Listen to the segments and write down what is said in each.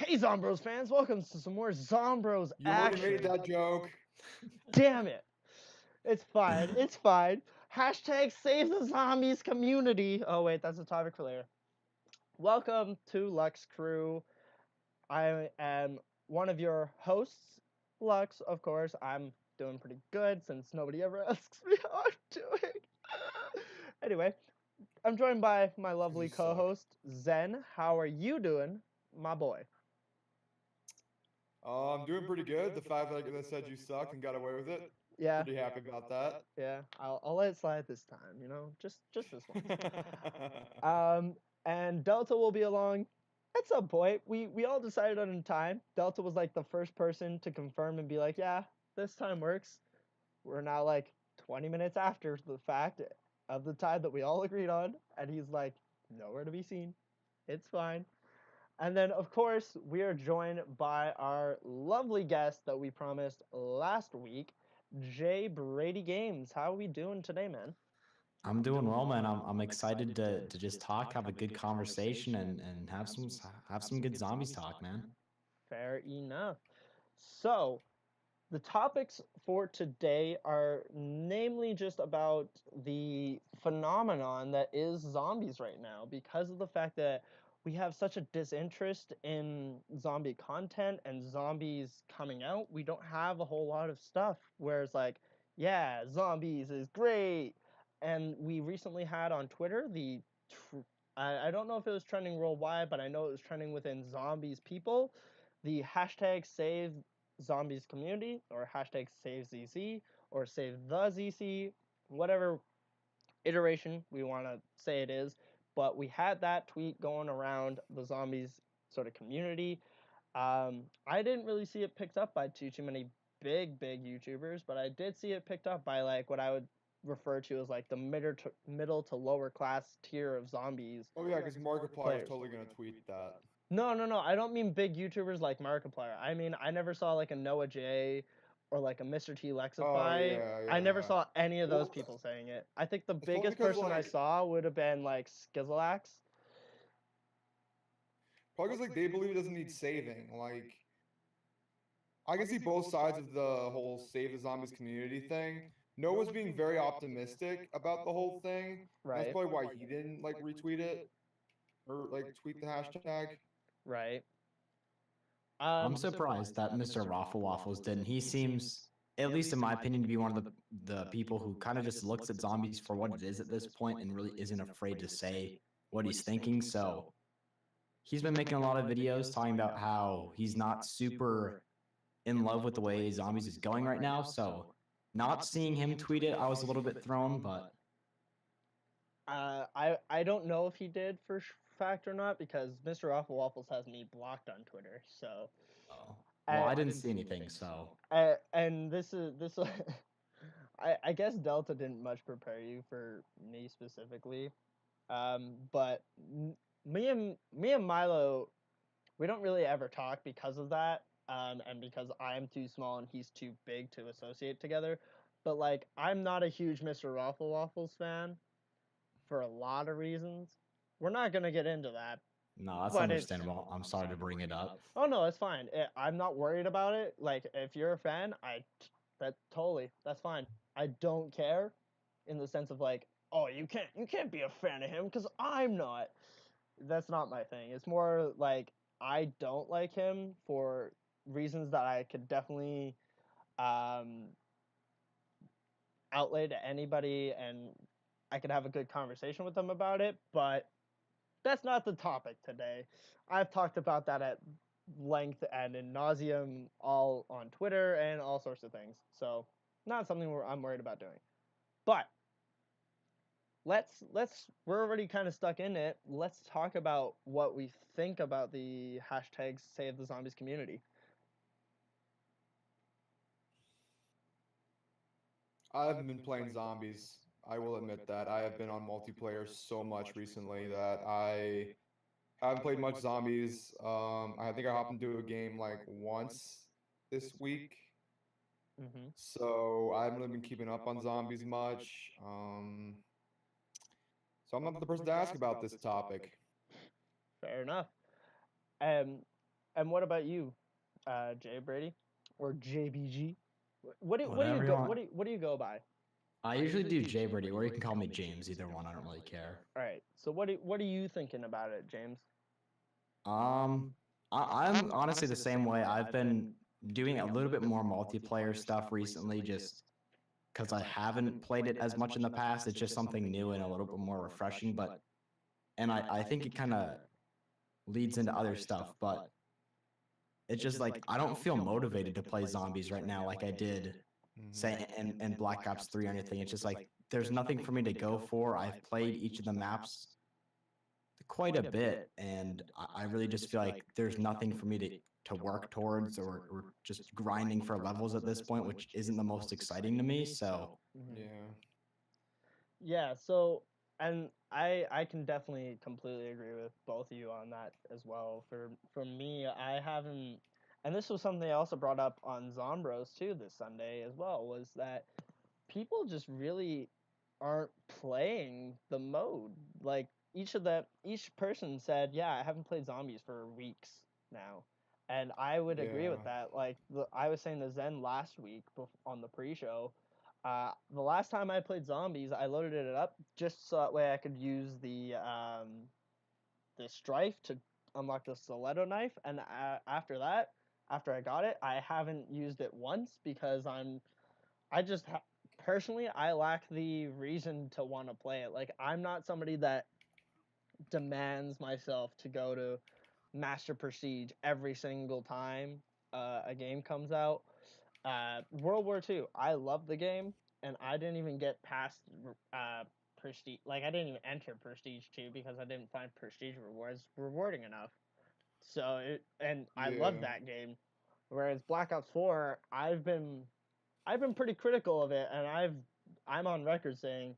Hey Zombros fans, welcome to some more Zombros You already action. made that joke. Damn it. It's fine. It's fine. Hashtag save the zombies community. Oh wait, that's a topic for later. Welcome to Lux Crew. I am one of your hosts, Lux, of course. I'm doing pretty good since nobody ever asks me how I'm doing. Anyway, I'm joined by my lovely You suck. co-host, Zen. How are you doing, my boy? I'm doing pretty good. The fact that I said you sucked and got away with it, Yeah. pretty happy about that. Yeah, I'll let it slide this time, just this one. Um, and Delta will be along at some point. We all decided on a time. Delta was like the first person to confirm and be like, yeah, this time works. We're now like 20 minutes after the fact of the time that we all agreed on, and he's like, nowhere to be seen. It's fine. And then, of course, we are joined by our lovely guest that we promised last week, JBradyGames. How are we doing today, man? I'm doing well, man. I'm excited to just talk, have a good conversation, and have some good zombies talk, man. Fair enough. So, the topics for today are namely just about the phenomenon that is zombies right now because of the fact that we have such a disinterest in zombie content and zombies coming out. We don't have a whole lot of stuff where it's like, yeah, zombies is great. And we recently had on Twitter I don't know if it was trending worldwide, but I know it was trending within zombies people. The hashtag save zombies community or hashtag save ZC or save the ZC, whatever iteration we want to say it is. But we had that tweet going around the zombies sort of community. I didn't really see it picked up by too many big YouTubers, but I did see it picked up by like what I would refer to as like the middle to lower class tier of zombies. Oh yeah, because Markiplier is totally gonna tweet that. No. I don't mean big YouTubers like Markiplier. I mean, I never saw like a Noah J or like a Mr. T Oh Lexify. yeah. I never saw any of those Well, people saying it. I think the it's probably biggest because person I like saw would have been like Skizzlax. they believe it doesn't need saving. Like I can see both sides of the whole save the zombies community thing. Noah's being very optimistic about the whole thing. That's Right. probably why he didn't like retweet it or like tweet the hashtag. Right. I'm surprised that Mr. Waffles didn't. He seems, at least in my opinion, to be one of the people who kind of just looks at zombies for what it is at this point and really isn't afraid to say what he's thinking. So he's been making a lot of videos talking about how he's not super in love with the way zombies is going right now. So not seeing him tweet it, I was a little bit thrown, but I don't know if he did for fact or not because Mr. Awful Waffles has me blocked on Twitter. So. well, I didn't see anything. So And this. I guess Delta didn't much prepare you for me specifically, but me and Milo, we don't really ever talk because of that, and because I'm too small and he's too big to associate together. But like, I'm not a huge Mr. Waffle Waffles fan for a lot of reasons. We're not gonna get into that. no, that's But it's understandable. I'm sorry to bring it up. oh no, it's fine. I'm not worried about it. Like if you're a fan, that's fine. I don't care, in the sense of like, oh, you can't be a fan of him because I'm not. That's not my thing. It's more like I don't like him for reasons that I could definitely um, outlay to anybody, and I could have a good conversation with them about it. But that's not the topic today. I've talked about that at length and in nauseum all on Twitter and all sorts of things. So not something I'm worried about doing. But let's we're already kind of stuck in it. Let's talk about what we think about the hashtag Save the Zombies community. I haven't been playing zombies. I will admit that. I have been on multiplayer so much recently that I haven't played much zombies. I think I hopped into a game like once this week. Mm-hmm. So I haven't really been keeping up on zombies much. So I'm not the person to ask about this topic. Fair enough. Um, And what about you, Jay Brady, or JBG? What do you Whatever you go? want. What do you go by? I usually do JBrady, or you can call me James. Either one, I don't really care. All right. So what are you thinking about it, James? I'm honestly the same way. I've been doing a little bit more multiplayer stuff recently, just because I haven't played it as much in the past. It's just something new and a little bit more refreshing. And I think it kind of leads into other stuff, but it's just like I don't feel motivated to play zombies right now like I did, say, in Black Ops 3 or anything. It's just like there's nothing for me to go for. I've played each of the maps quite a bit, and I really just feel like there's nothing for me to work towards or just grinding for levels at this point, which isn't the most exciting to me. So Yeah. So, and I can definitely completely agree with both of you on that as well. For me, I haven't, and this was something I also brought up on Zombros too this Sunday as well, was that people just really aren't playing the mode. Like each person said, yeah, I haven't played zombies for weeks now. And I would agree with that. Like I was saying to Zen last week on the pre-show, the last time I played zombies, I loaded it up just so that way I could use the strife to unlock the stiletto knife. And after that, after I got it, I haven't used it once because I just personally I lack the reason to want to play it. Like I'm not somebody that demands myself to go to Master Prestige every single time a game comes out. World War II, I love the game, and I didn't even get past Prestige. Like I didn't even enter Prestige 2 because I didn't find Prestige rewards rewarding enough. So I love that game. Whereas Black Ops 4, I've been pretty critical of it, and I'm on record saying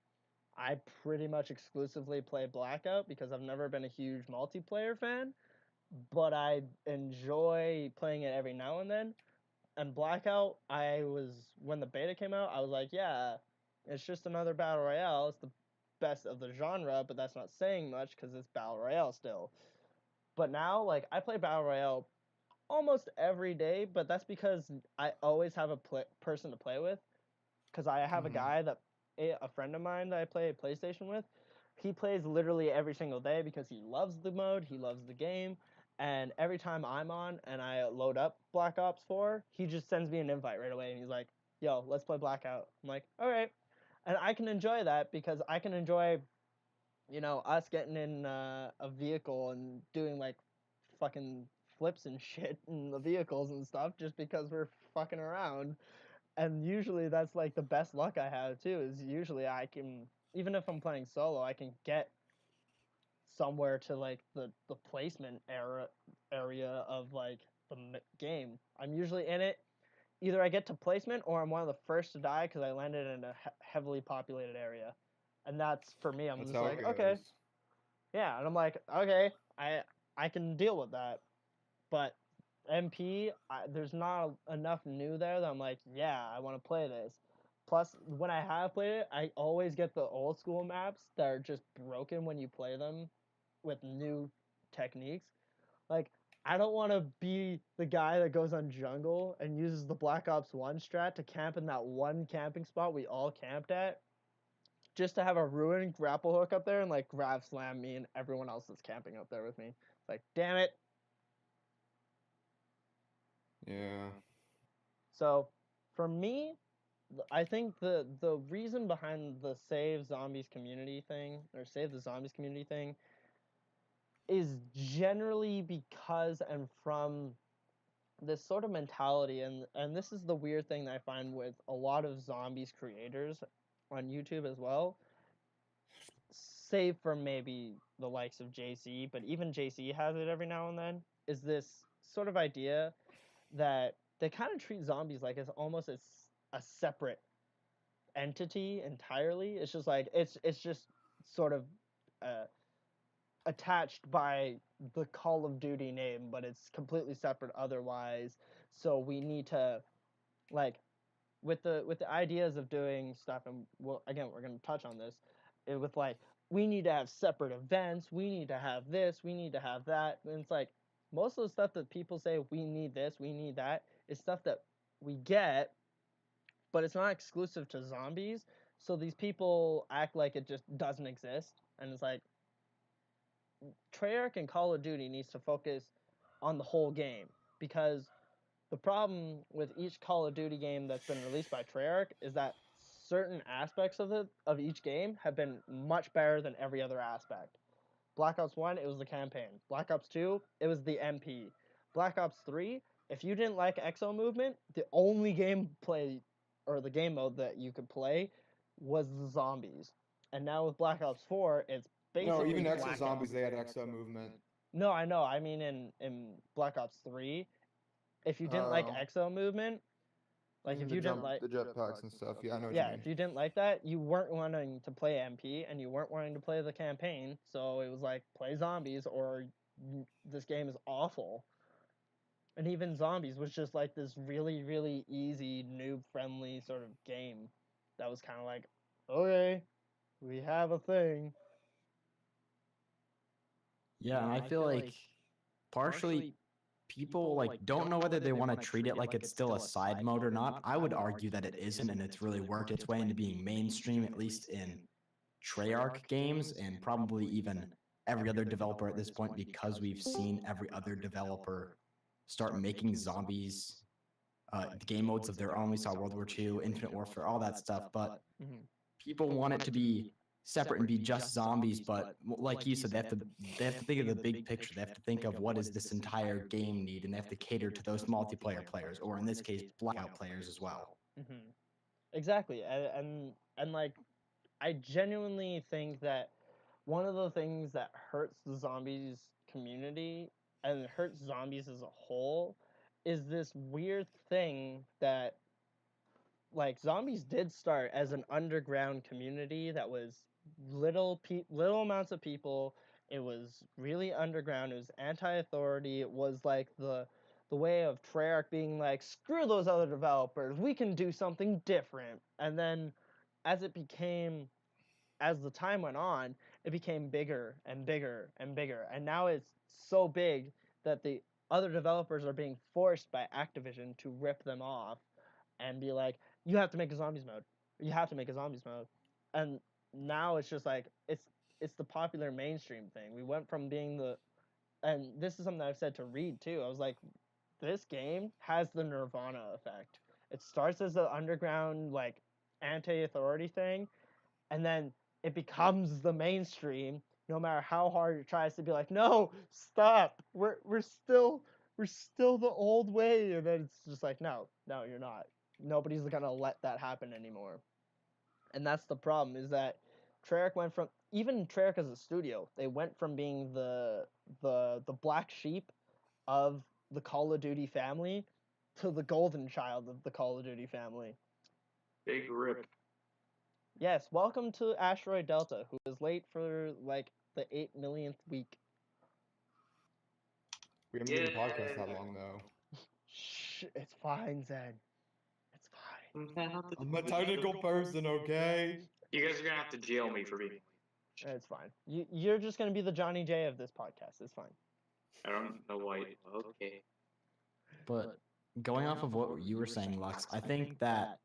I pretty much exclusively play Blackout because I've never been a huge multiplayer fan, but I enjoy playing it every now and then. And Blackout, when the beta came out, I was like, yeah, it's just another battle royale. It's the best of the genre, but that's not saying much because it's battle royale still. But now, like, I play battle royale almost every day, but that's because I always have a person to play with. Because I have a guy a friend of mine that I play PlayStation with. He plays literally every single day because he loves the mode, he loves the game, and every time I'm on and I load up Black Ops 4, he just sends me an invite right away and he's like, "Yo, let's play Blackout." I'm like, "All right," and I can enjoy that because I can enjoy, us getting in a vehicle and doing like fucking flips and shit in the vehicles and stuff just because we're fucking around. And usually that's like the best luck I have too, is usually I can, even if I'm playing solo, I can get somewhere to like the placement area of like the game. I'm usually in it. Either I get to placement or I'm one of the first to die because I landed in a heavily populated area. And that's for me. I'm That's just how like, it okay, goes. yeah, and I'm like, okay, I can deal with that. But MP, there's not enough new there that I'm like, yeah, I want to play this. Plus, when I have played it, I always get the old school maps that are just broken when you play them with new techniques. Like, I don't want to be the guy that goes on jungle and uses the Black Ops 1 strat to camp in that one camping spot we all camped at just to have a ruined grapple hook up there and like grab slam me and everyone else that's camping up there with me. It's like, damn it. Yeah. So, for me, I think the reason behind the Save Zombies community thing or Save the Zombies community thing is generally because and from this sort of mentality, and this is the weird thing that I find with a lot of zombies creators on YouTube as well, save for maybe the likes of JC, but even JC has it every now and then, is this sort of idea that they kind of treat zombies like it's almost as a separate entity entirely. It's just like it's just sort of uh, attached by the Call of Duty name, but it's completely separate otherwise. So we need to like with the ideas of doing stuff, and well, again, we're going to touch on this with like we need to have separate events, we need to have this, we need to have that, and it's like most of the stuff that people say we need this, we need that, is stuff that we get, but it's not exclusive to zombies. So these people act like it just doesn't exist, and it's like Treyarch and Call of Duty needs to focus on the whole game, because the problem with each Call of Duty game that's been released by Treyarch is that certain aspects of each game have been much better than every other aspect. Black Ops 1, it was the campaign. Black Ops 2, it was the MP. Black Ops 3, if you didn't like exo movement, the only gameplay or the game mode that you could play was the zombies. And now with Black Ops 4, it's basically No, even Exo blackout. Zombies, they had Exo movement. No, I know. I mean, in Black Ops 3, if you didn't like exo movement, like if you didn't like the jetpacks and stuff, yeah, I know what yeah, you mean. if you didn't like that, you weren't wanting to play MP and you weren't wanting to play the campaign. So it was like play zombies or this game is awful. And even zombies was just like this really, really easy noob friendly sort of game that was kind of like, okay, we have a thing. Yeah, and I feel like partially people like don't know whether they want to treat it like it's still a side mode or not. I would argue that it isn't, and it's really worked its way into being mainstream, at least in Treyarch games and probably even every other developer at this point, because we've seen every other developer start making zombies, game modes of their own. We saw World War II, Infinite Warfare, all that stuff, but people want it to be separate and be just zombies. But like you said, they have to think of the big picture. They have to think of what does this entire game need, and they have to cater to those multiplayer players, or in this case, blackout players as well. Exactly, and like I genuinely think that one of the things that hurts the zombies community and hurts zombies as a whole is this weird thing that like zombies did start as an underground community that was little amounts of people. It was really underground. It was anti-authority. It was like the way of Treyarch being like, screw those other developers. We can do something different. And then as it became as the time went on, it became bigger and bigger and bigger. And now it's so big that the other developers are being forced by Activision to rip them off and be like, you have to make a zombies mode. You have to make a zombies mode. And now it's just like it's the popular mainstream thing. We went from being the and this is something I've said to Reed too. I was like, this game has the Nirvana effect. It starts as an underground like anti-authority thing, and then it becomes the mainstream no matter how hard it tries to be like, no, stop, we're still the old way. And then it's just like, no, you're not. Nobody's gonna let that happen anymore. And that's the problem, is that Treyarch went from, even Treyarch as a studio, they went from being the black sheep of the Call of Duty family to the golden child of the Call of Duty family. Big rip. Yes, welcome to Asteroid Delta, who is late for like the 8 millionth week. We haven't been doing a podcast that long, though. Shh, it's fine, Zen. It's fine. I'm a technical person, okay? You guys are gonna have to jail me for being late. It's fine. You're just gonna be the Johnny J of this podcast. It's fine. I don't know why. Okay. But going off of what you were saying, Lux, I think that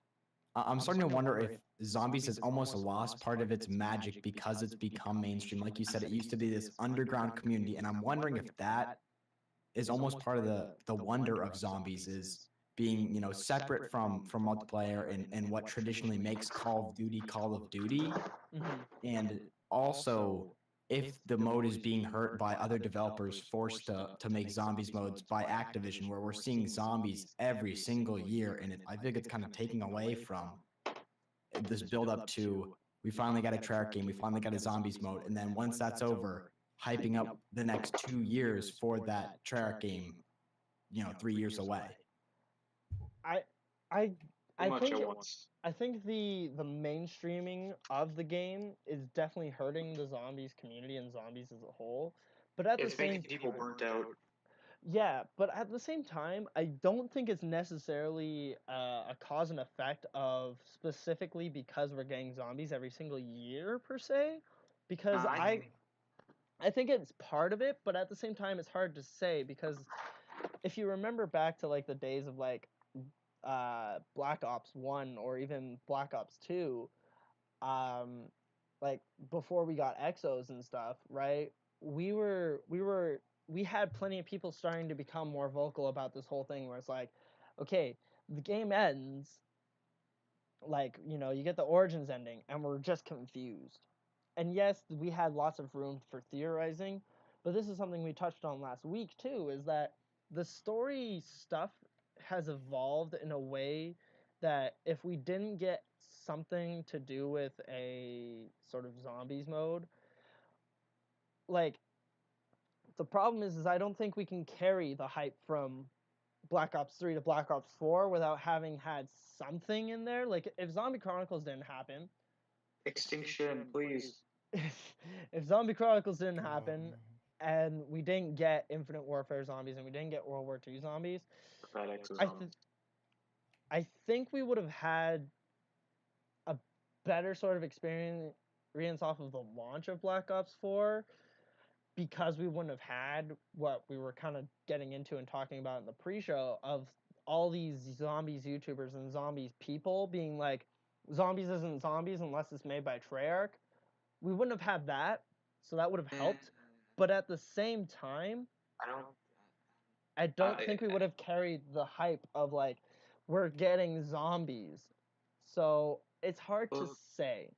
I'm starting to wonder if zombies has almost lost part of its magic because it's become mainstream. Like you said, it used to be this underground community, and I'm wondering if that is almost part of the wonder of zombies, is being, you know, separate from multiplayer and what traditionally makes Call of Duty. And also, if the mode is being hurt by other developers forced to make zombies modes by Activision, where we're seeing zombies every single year, and I think it's kind of taking away from this build up to, we finally got a Treyarch game, we finally got a zombies mode, and then once that's over, hyping up the next 2 years for that Treyarch game, you know, 3 years away. I think the mainstreaming of the game is definitely hurting the zombies community and zombies as a whole. But at the same time, people burnt out. Yeah, but at the same time, I don't think it's necessarily a cause and effect of specifically because we're getting zombies every single year per se. Because I think it's part of it, but at the same time, it's hard to say because if you remember back to like the days of like Black Ops 1 or even Black Ops 2, like before we got Exos and stuff, right? We had plenty of people starting to become more vocal about this whole thing where it's like, okay, the game ends, like, you get the Origins ending and we're just confused. And yes, we had lots of room for theorizing, but this is something we touched on last week too, is that the story stuff has evolved in a way that if we didn't get something to do with a sort of zombies mode, like the problem is I don't think we can carry the hype from Black Ops 3 to Black Ops 4 without having had something in there. Like if Zombie Chronicles didn't happen, Extinction, please. if Zombie Chronicles didn't happen and we didn't get Infinite Warfare zombies and we didn't get World War II zombies, I think we would have had a better sort of experience off of the launch of Black Ops 4 because we wouldn't have had what we were kind of getting into and talking about in the pre-show of all these zombies YouTubers and zombies people being like, zombies isn't zombies unless it's made by Treyarch. We wouldn't have had that, so that would have helped. But at the same time, I don't think we would have carried the hype of like, we're getting zombies. So it's hard to say.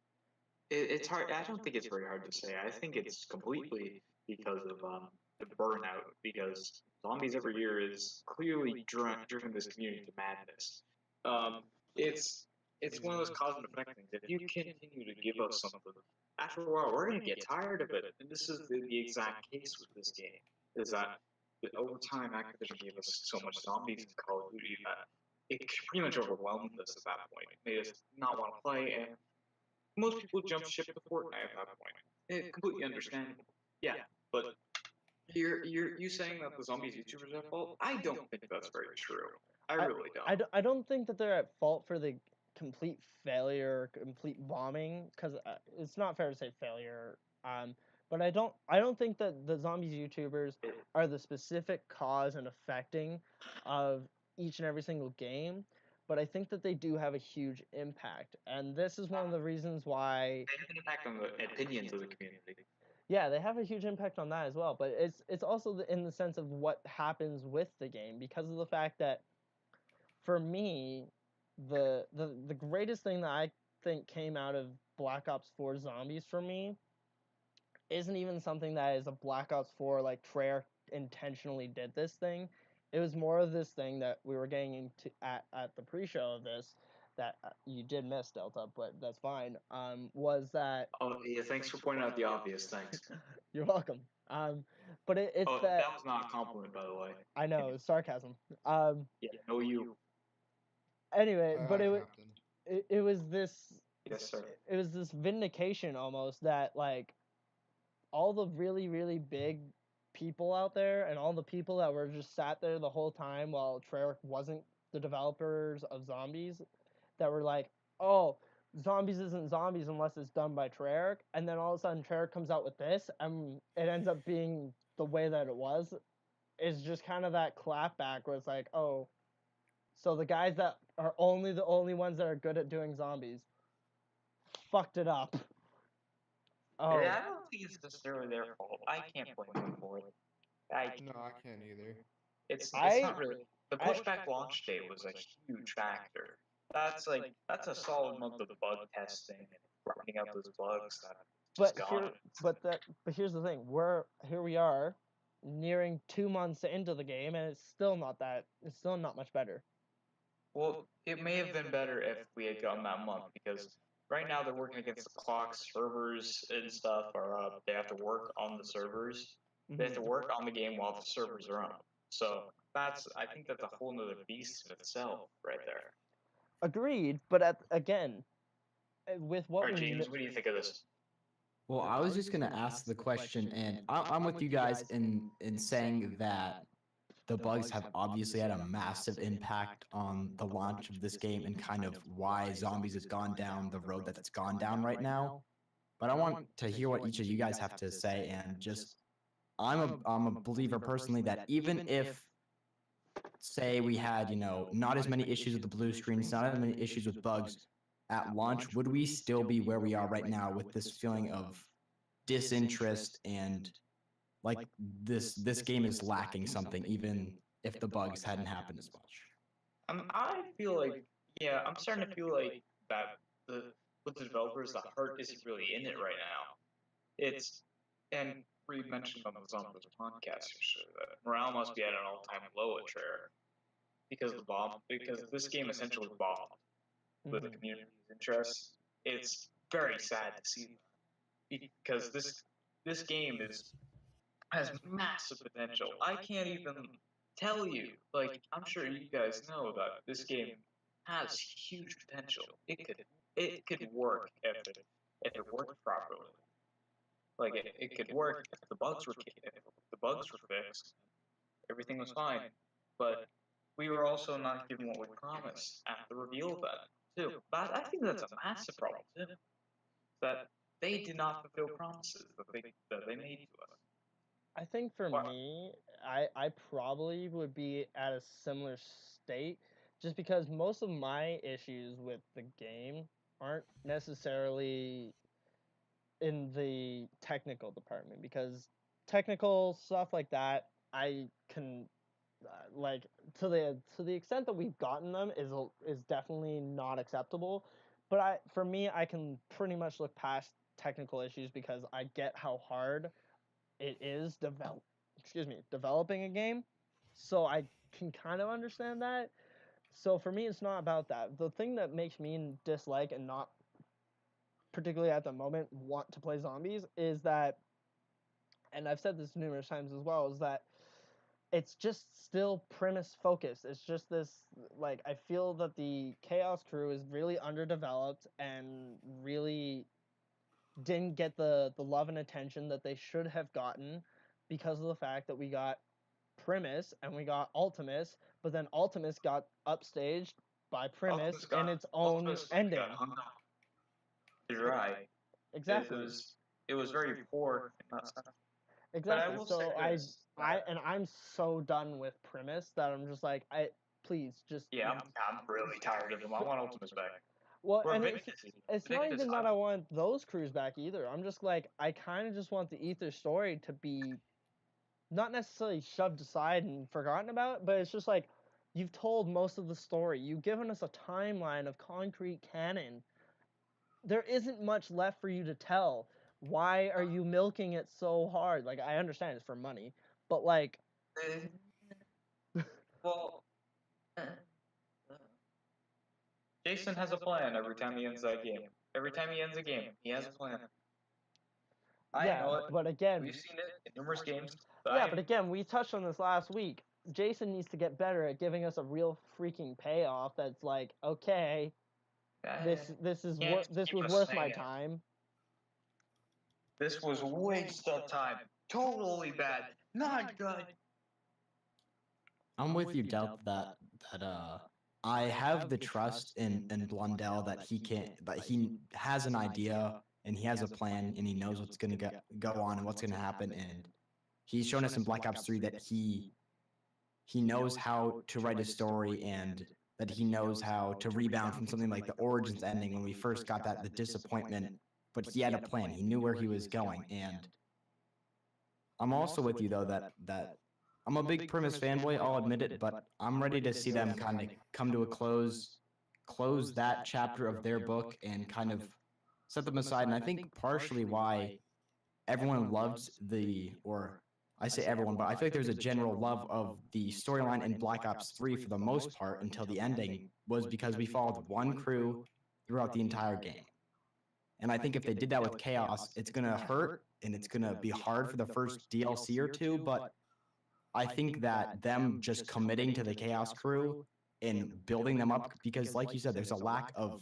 It's hard. I don't think it's very hard to say. I think it's completely because of the burnout. Because zombies every year is clearly driven this community to madness. It's one of those cause and effect things. If you continue to give us something, after a while we're gonna get tired of it. And this is the exact case with this game. Is that over time Activision gave us so much zombies in Call of Duty that it pretty much overwhelmed us at that point. Made us not want to play, and most people jump ship to Fortnite at that point. It's completely understandable. Yeah, but you saying that the zombies YouTubers are at fault? I don't think that's very true. I really don't. I don't think that they're at fault for the complete failure, complete bombing, because it's not fair to say failure. But I don't think that the zombies YouTubers are the specific cause and affecting of each and every single game. But I think that they do have a huge impact, and this is one of the reasons why they have an impact on the opinions of the community. Yeah, they have a huge impact on that as well. But it's also in the sense of what happens with the game, because of the fact that for me, the greatest thing that I think came out of Black Ops 4 Zombies for me isn't even something that is a Black Ops 4 like Treyarch intentionally did this thing. It was more of this thing that we were getting into at the pre-show of this that you did miss, Delta, but that's fine. Was that? Oh yeah, thanks for pointing out the obvious. Thanks. You're welcome. But it's that was not a compliment, by the way. I know, it's sarcasm. Yeah, no you. Anyway, but it was this. Yes, sir. It was this vindication almost that like all the really really big people out there and all the people that were just sat there the whole time while Treyarch wasn't the developers of Zombies, that were like, oh, Zombies isn't zombies unless it's done by Treyarch, and then all of a sudden Treyarch comes out with this and it ends up being the way that it was. Is just kind of that clapback where it's like, oh, so the guys that are the only ones that are good at doing zombies fucked it up. Oh. Yeah, I don't think it's necessarily their fault. I can't blame them for it. No, I can't either. It's not really. The pushback launch date was a huge factor. That's a solid month of bug testing and grinding out those bugs that but here's the thing. Here we are, nearing 2 months into the game, and it's still not much better. Well, it may have been better if we had gotten that month, because right now they're working against the clock. Servers and stuff are up. They have to work on the servers. Mm-hmm. They have to work on the game while the servers are up. So I think that's a whole nother beast in itself right there. Agreed, but again, with what... All right, James, what do you think of this? Well, I was just going to ask the question, and I'm with you guys in saying that the bugs have obviously had a massive impact on the launch of this game and kind of why Zombies has gone down the road that it's gone down right now. but I want to hear what each of you guys have to say. And just, I'm a believer personally that even if, say, we had, you know, not as many issues with the blue screens, not as many issues with bugs at launch, would we still be where we are right now with this feeling of disinterest and like this game is lacking something, even if the bugs hadn't happened as much? I feel like, yeah, I'm starting to feel like that with the developers, the heart isn't really in it right now. It's, and we mentioned on the Zombies podcast that morale must be at an all-time low at Treyarch because this game essentially bombed with the community's interest. It's very sad to see because this game has massive potential. I can't even tell you. Like, I'm sure you guys know that this game has huge potential. It could work if it worked properly. Like it could work if the bugs were fixed. Everything was fine, but we were also not given what we promised at the reveal event too. But I think that's a massive problem too. That they did not fulfill promises that they made to us. I think for me, I probably would be at a similar state, just because most of my issues with the game aren't necessarily in the technical department, because technical stuff like that I can like to the extent that we've gotten them is definitely not acceptable. But for me, I can pretty much look past technical issues because I get how hard it is developing a game, so I can kind of understand that. So for me, it's not about that. The thing that makes me dislike and not particularly at the moment want to play zombies is that, and I've said this numerous times as well, is that it's just still premise focused. It's just this, like, I feel that the Chaos Crew is really underdeveloped and really didn't get the love and attention that they should have gotten, because of the fact that we got Primus and we got Ultimus, but then Ultimus got upstaged by Primus in its own ending. You're right. Exactly. It was very poor. Exactly. So I'm so done with Primus that I'm just like, please just. Yeah, I'm really tired of them. I want Ultimus back. Well, and it's not even that I want those crews back either. I'm just like, I kind of just want the Ether story to be not necessarily shoved aside and forgotten about, but it's just like, you've told most of the story. You've given us a timeline of concrete canon. There isn't much left for you to tell. Why are you milking it so hard? Like, I understand it's for money, but like, well, Jason has a plan every time he ends that game. Every time he ends a game, he has a plan. I know it. But again, we've seen it in numerous games. But again, we touched on this last week. Jason needs to get better at giving us a real freaking payoff that's like, okay, this was worth my time. This was waste of time. Totally bad. Not good. I'm with you, Delp, that I have the trust in Blundell that he has an idea and he has a plan and he knows what's going to go on and what's going to happen. And he's shown us in Black Ops 3 that he knows how to write a story and that he knows how to rebound from something like the Origins ending when we first got the disappointment. But he had a plan. He knew where he was going. And I'm also with you, though, that I'm a big Primus fanboy, I'll admit it, but I'm ready to see them kind of come to a close that chapter of their book and kind of set them aside. And I think partially why everyone loved I say everyone, but I feel like there's a general love of the storyline in Black Ops 3 for the most part until the ending was because we followed one crew throughout the entire game. And I think if they did that with Chaos, it's going to hurt and it's going to be hard for the first DLC or two, but I think that them just committing to the Chaos Crew and building them up, because like you said, there's a lack of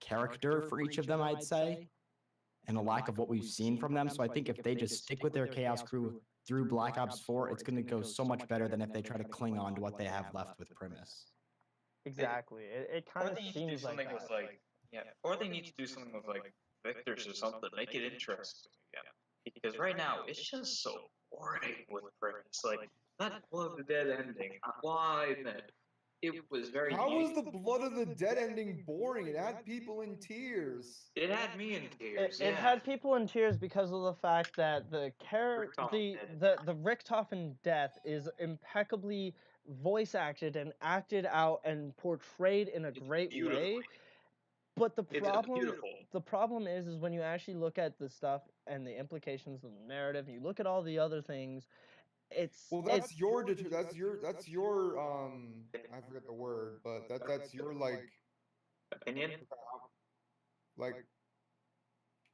character for each of them, I'd say, and a lack of what we've seen from them. So I think if they just stick with their Chaos Crew through Black Ops 4, it's going to go so much better than if they try to cling on to what they have left with Primus. Exactly. It kind of seems like that. Or they need to do something with like Victors or something. Make it interesting again. Because right now it's just so boring with Prince. Like that Blood of the Dead ending. Why admit it was very. How was the Blood of the Dead ending boring? It had people in tears. It had me in tears. It had people in tears because of the fact that the Richtofen death is impeccably voice acted and acted out and portrayed in a great way. But the problem is when you actually look at the stuff and the implications of the narrative, and you look at all the other things, that's your I forget the word, but that's your like opinion. Like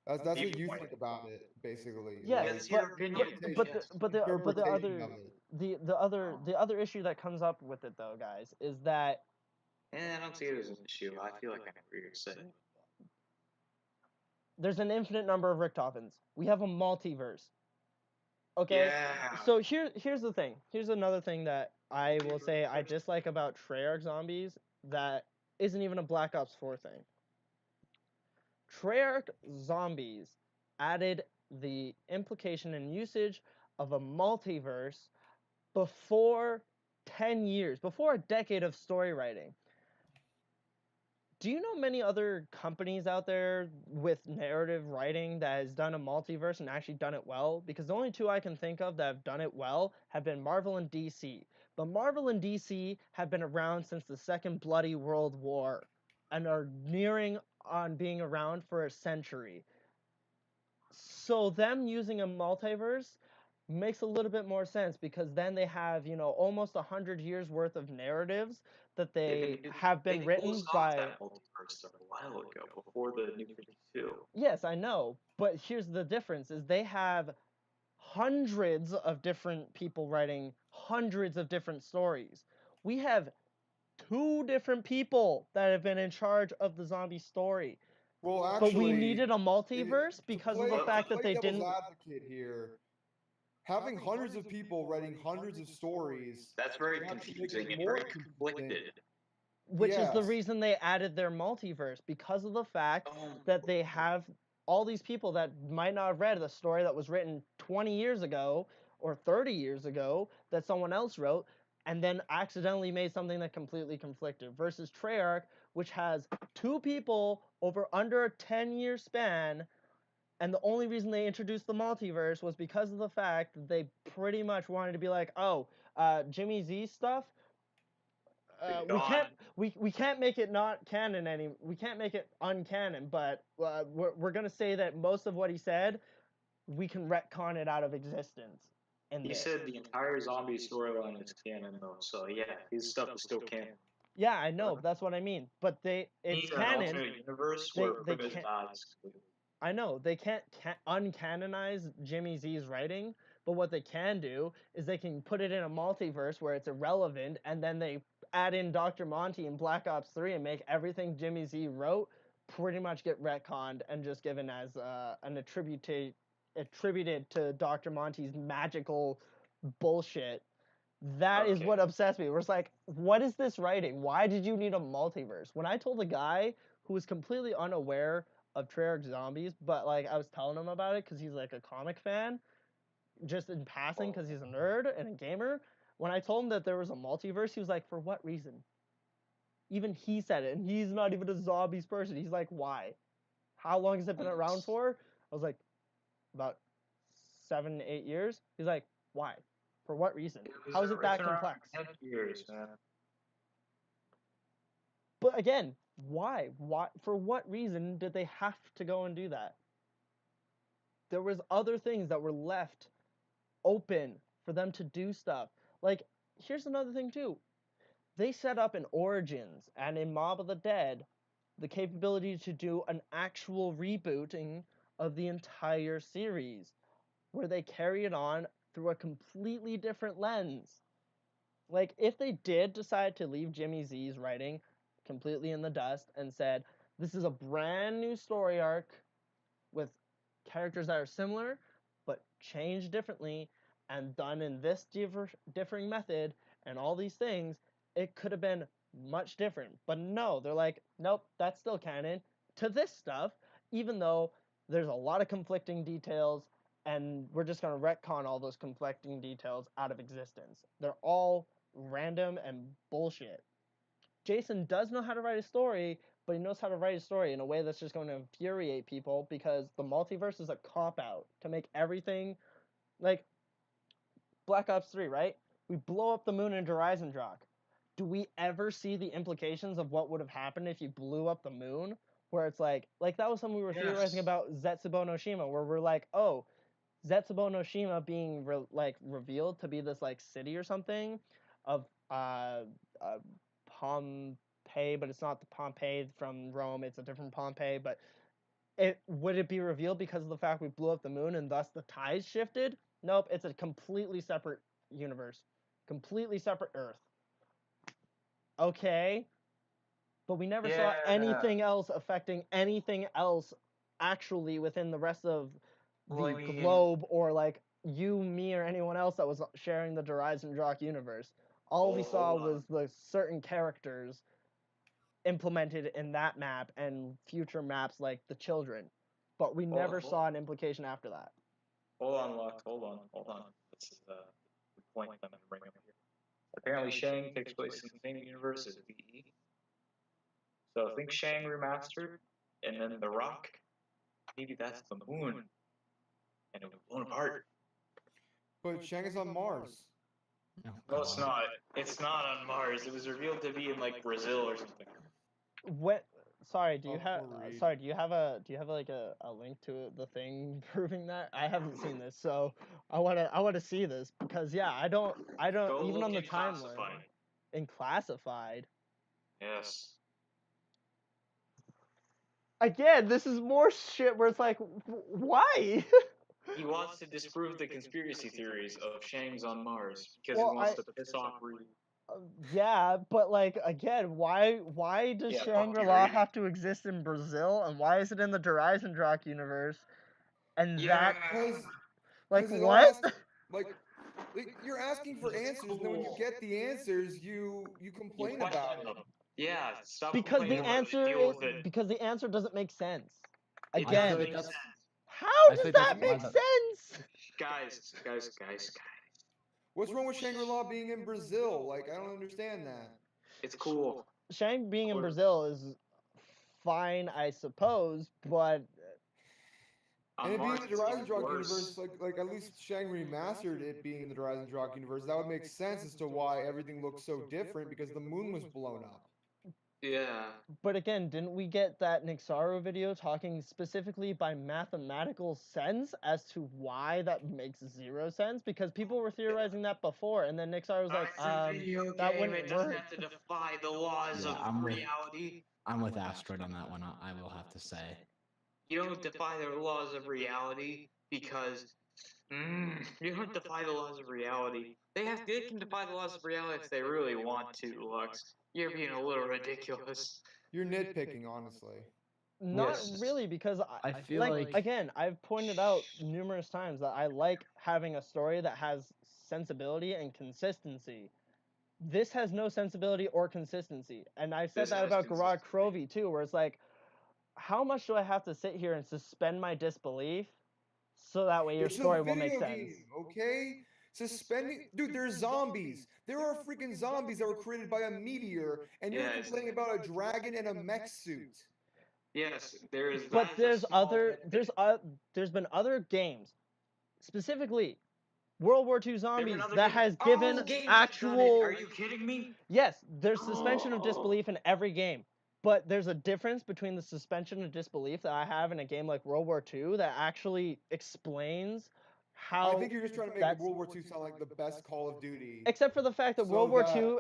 that's what you think about it, basically. Yeah, like, but the other issue that comes up with it though, guys, is that. I don't see it as an issue. I feel like I know what you're saying. There's an infinite number of Richtofens. We have a multiverse. Okay? Yeah. So here's the thing. Here's another thing that I will say I dislike about Treyarch Zombies that isn't even a Black Ops 4 thing. Treyarch Zombies added the implication and usage of a multiverse before 10 years, before a decade of story writing. Do you know many other companies out there with narrative writing that has done a multiverse and actually done it well? Because the only two I can think of that have done it well have been Marvel and DC. But Marvel and DC have been around since the Second Bloody World War and are nearing on being around for a century. So them using a multiverse makes a little bit more sense because then they have, almost 100 years worth of narratives that they have been written by. That multiverse a while ago, before the New 52. Yes, I know, but here's the difference: is they have hundreds of different people writing hundreds of different stories. We have 2 different people that have been in charge of the zombie story. Well, actually, but we needed a multiverse because of the fact that they didn't. Advocate here. Having hundreds of people writing hundreds of stories. That's very confusing and very conflicted. Which is the reason they added their multiverse, because of the fact that they have all these people that might not have read the story that was written 20 years ago or 30 years ago that someone else wrote, and then accidentally made something that completely conflicted, versus Treyarch, which has 2 people over under a 10-year span. And the only reason they introduced the multiverse was because of the fact that they pretty much wanted to be like, Jimmy Z stuff, we can't make it not canon we can't make it uncanon, but we're gonna say that most of what he said, we can retcon it out of existence. He said the entire zombie storyline is canon though, so yeah, his stuff is still canon. Yeah, I know, that's what I mean. But it's canon. An alternate universe where Primus dies. I know, they can't uncanonize Jimmy Z's writing, but what they can do is they can put it in a multiverse where it's irrelevant, and then they add in Dr. Monty in Black Ops 3 and make everything Jimmy Z wrote pretty much get retconned and just given as an attributed to Dr. Monty's magical bullshit. That is what obsessed me. We're just like, what is this writing? Why did you need a multiverse? When I told a guy who was completely unaware of Treyarch Zombies, but like I was telling him about it because he's like a comic fan, just in passing because he's a nerd and a gamer. When I told him that there was a multiverse, he was like, for what reason? Even he said it, and he's not even a zombies person. He's like, why? How long has it been around for? I was like, about 7, 8 years. He's like, why? For what reason? How is it that complex? 10 years, man. But again, why? Why? For what reason did they have to go and do that? There was other things that were left open for them to do stuff. Like, here's another thing too. They set up in Origins and in Mob of the Dead the capability to do an actual rebooting of the entire series, where they carry it on through a completely different lens. Like, if they did decide to leave Jimmy Z's writing completely in the dust and said, this is a brand new story arc with characters that are similar but changed differently and done in this differing method and all these things, it could have been much different. But no, they're like, nope, that's still canon to this stuff, even though there's a lot of conflicting details, and we're just going to retcon all those conflicting details out of existence. They're all random and bullshit. Jason does know how to write a story, but he knows how to write a story in a way that's just going to infuriate people, because the multiverse is a cop-out to make everything, like Black Ops 3, right? We blow up the moon in Horizon Rock. Do we ever see the implications of what would have happened if you blew up the moon? Where it's like that was something we were theorizing about Zetsubo no Shima, where we're like, oh, Zetsubo no Shima being revealed to be this like city or something of Pompeii, but it's not the Pompeii from Rome, it's a different Pompeii. But would it be revealed because of the fact we blew up the moon and thus the tides shifted? Nope, it's a completely separate universe, completely separate Earth. Okay, but we never saw anything else affecting anything else actually within the rest of the globe, or like you, me, or anyone else that was sharing the Horizon Rock universe. All we saw was the certain characters implemented in that map and future maps like the children, but we never saw an implication after that. Hold on, Lux. Hold on. This is the point I'm going to bring up here. Apparently, Shang takes place in the same universe as VE. So think Shang Remastered, and then The Rock. Maybe that's the moon, and it was blown apart. But Shang is on Mars. No, it's not. It's not on Mars. It was revealed to be in like Brazil or something. What? Sorry, do you have like a link to the thing proving that? I haven't seen this, so I wanna see this, because yeah, I don't Go even look on the in timeline. Classified. In Classified. Yes. Again, this is more shit where it's like, why? He wants to disprove the conspiracy theories of Shang's on Mars because Well, he wants to piss off Reed. Yeah, but like again, why does Yeah, fuck Shangri-La you, Reed. have to exist in Brazil, and why is it in the Horizon Rock universe? And Yeah, like it what? like you're asking for answers, and then when you get the answers, you complain about it. Yeah, stop Because the complaining about it, answer deal with it. because the answer doesn't make sense. It Again, doesn't make sense. how I does think that that's make why sense? Guys. What's wrong with Shangri-La being in Brazil? Like, I don't understand that. It's cool. Shang being in Brazil is fine, I suppose, but And it being in the Horizon Rock universe, like at least Shang remastered it being in the Horizon Rock universe, that would make sense as to why everything looks so different, because the moon was blown up. Yeah. But again, didn't we get that Nixaro video talking specifically by mathematical sense as to why that makes zero sense? Because people were theorizing that before, and then Nixaro was like, that wouldn't it doesn't work. have to defy the laws of reality. I'm with Asteroid on that one, I will have to say. You don't defy the laws of reality because you don't defy the laws of reality. They can defy the laws of reality if they really want to, Lux. You're being a little ridiculous. You're nitpicking, honestly. Not really, because I feel like again, I've pointed out numerous times that I like having a story that has sensibility and consistency. This has no sensibility or consistency, and I've said that about Garage Crovey too, where it's like, how much do I have to sit here and suspend my disbelief so that way your story will make sense? Okay? Suspending, dude, there's zombies. There are freaking zombies that were created by a meteor, and you're complaining about a dragon and a mech suit. Yes, there is. But there's been other games, specifically World War II zombies, that has given actual. Are you kidding me? Yes, there's suspension of disbelief in every game, but there's a difference between the suspension of disbelief that I have in a game like World War II that actually explains how. I think you're just trying to make World War II sound like the best Call of Duty. Except for the fact that World War II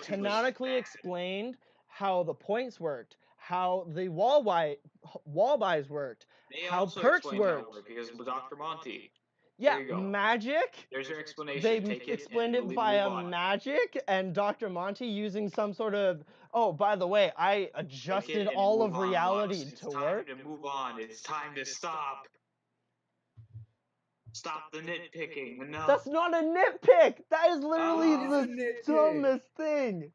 canonically explained how the points worked, how the wall buys worked, how perks worked. Because Dr. Monty. Yeah, magic. There's your explanation. They explained it via magic, and Dr. Monty using some sort of, oh, by the way, I adjusted all of reality to work. It's time to move on. It's time to stop. Stop the nitpicking. Enough. That's not a nitpick. That is literally the dumbest thing.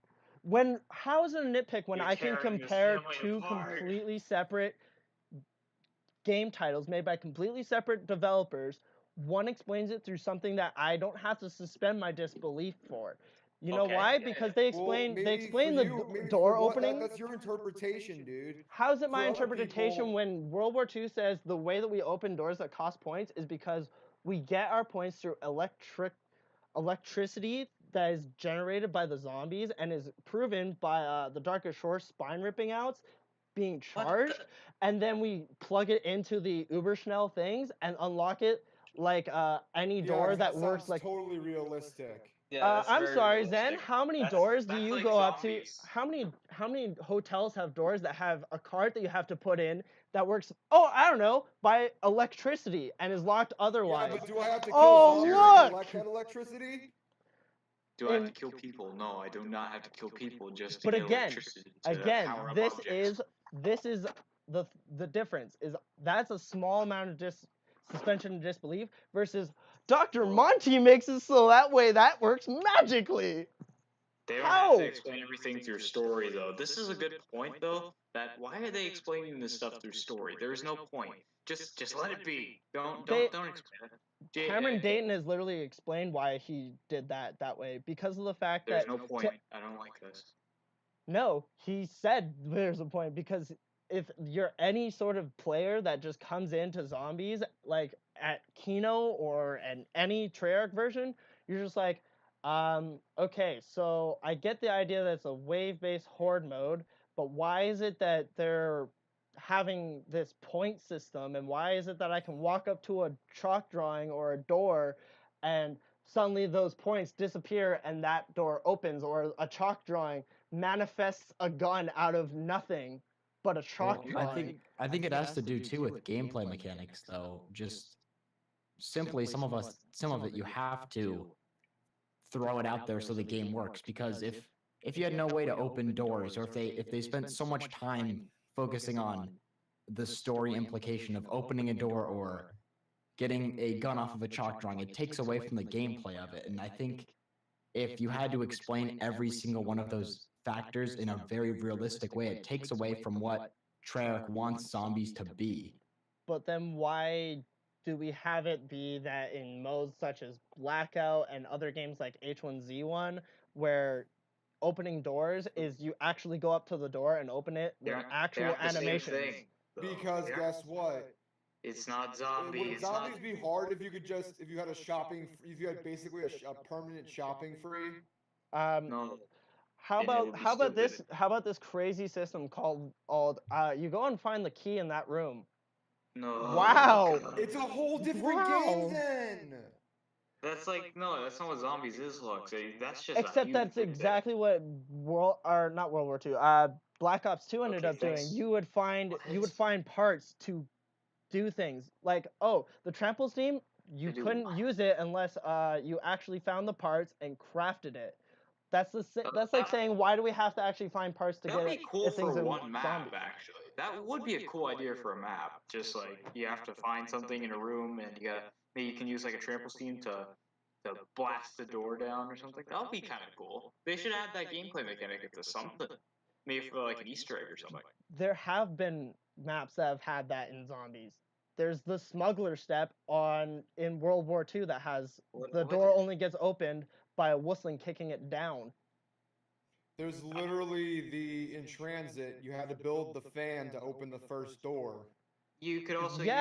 How is it a nitpick when I can compare two completely separate game titles made by completely separate developers. One explains it through something that I don't have to suspend my disbelief for. You know why? Because they explain the door opening. That's your interpretation, dude. How is it my For other interpretation people- when World War II says the way that we open doors that cost points is because we get our points through electricity that is generated by the zombies and is proven by the Darkest Shore spine ripping outs being charged, and then we plug it into the Uberschnell things and unlock it like any door that works like totally realistic. Yeah, I'm sorry, realistic. Zen. How many doors do you go up to? How many hotels have doors that have a card that you have to put in that works? Oh, I don't know, by electricity and is locked otherwise. Yeah, but do I have to kill Oh, zombies to look! collect that electricity? Do I have to kill people? No, I do not have to kill people just to But get again, electricity to power up this objects. is the difference is that's a small amount of suspension of disbelief versus Dr. Monty makes it so that way that works magically. They don't How? have to explain everything through story, though. This is a good point, though. That why are they explaining this stuff through story? There is no point. Just let it be. Don't explain it. Cameron Dayton has literally explained why he did that way because of the fact There's that no point. I don't like this. No, he said there's a point because if you're any sort of player that just comes into zombies like at Kino or in any Treyarch version, you're just like, okay, so I get the idea that it's a wave-based horde mode, but why is it that they're having this point system, and why is it that I can walk up to a chalk drawing or a door and suddenly those points disappear and that door opens, or a chalk drawing manifests a gun out of nothing but a chalk drawing? I think it has to do too with gameplay mechanics, though. Just simply some of it you have to throw it out there so the game works, because if you had no way to open doors, or if they spent so much time focusing on the story implication of opening a door or getting a gun off of a chalk drawing, it takes away from the gameplay of it. And I think if you had to explain every single one of those factors in a very realistic way, it takes away from what Treyarch wants zombies to be. But then why do we have it be that in modes such as Blackout and other games like H1Z1, where opening doors is you actually go up to the door and open it with actual animations? Because guess what? It's not zombies. Would zombies be hard if you had basically a permanent shopping free? No. How about this crazy system called you go and find the key in that room. No. Wow. It's a whole different game then. That's like no, that's not what zombies is, Lux. That's just Except that's exactly what not World War II. Black Ops 2 ended up doing. You would find parts to do things like, oh, the trample steam, you couldn't use it unless you actually found the parts and crafted it. That's like saying, why do we have to actually find parts to get it? That'd be cool for one map, actually. That would be a cool idea for a map. Just like you have to find something in a room, and maybe you can use like a trample steam to blast the door down or something. That would be kind of cool. They should add that gameplay mechanic into something. Maybe for like an Easter egg or something. There have been maps that have had that in zombies. There's the smuggler step in World War II that has the door only gets opened by a whistling kicking it down. There's literally in transit, you had to build the fan to open the first door. You could also use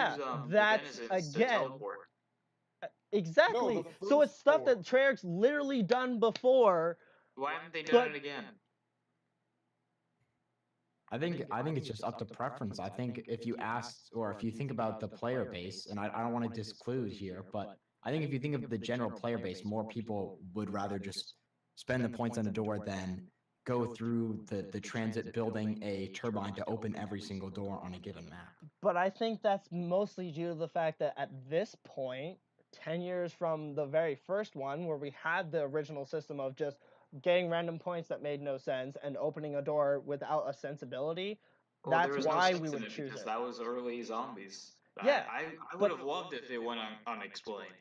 that's denizens to teleport. Exactly. No, so it's stuff that Treyarch's literally done before. Why haven't they done it again? I think it's just up to preference. I think if you think about the player base, and I don't want to disclose here, but I think if you think of the general player base, more people would rather just spend the points on a door than go through the transit building a turbine to open every single door on a given map. But I think that's mostly due to the fact that at this point, 10 years from the very first one, where we had the original system of just getting random points that made no sense and opening a door without a sensibility, that's why we would choose it. That was early zombies. Yeah, I would have loved if it went unexplained.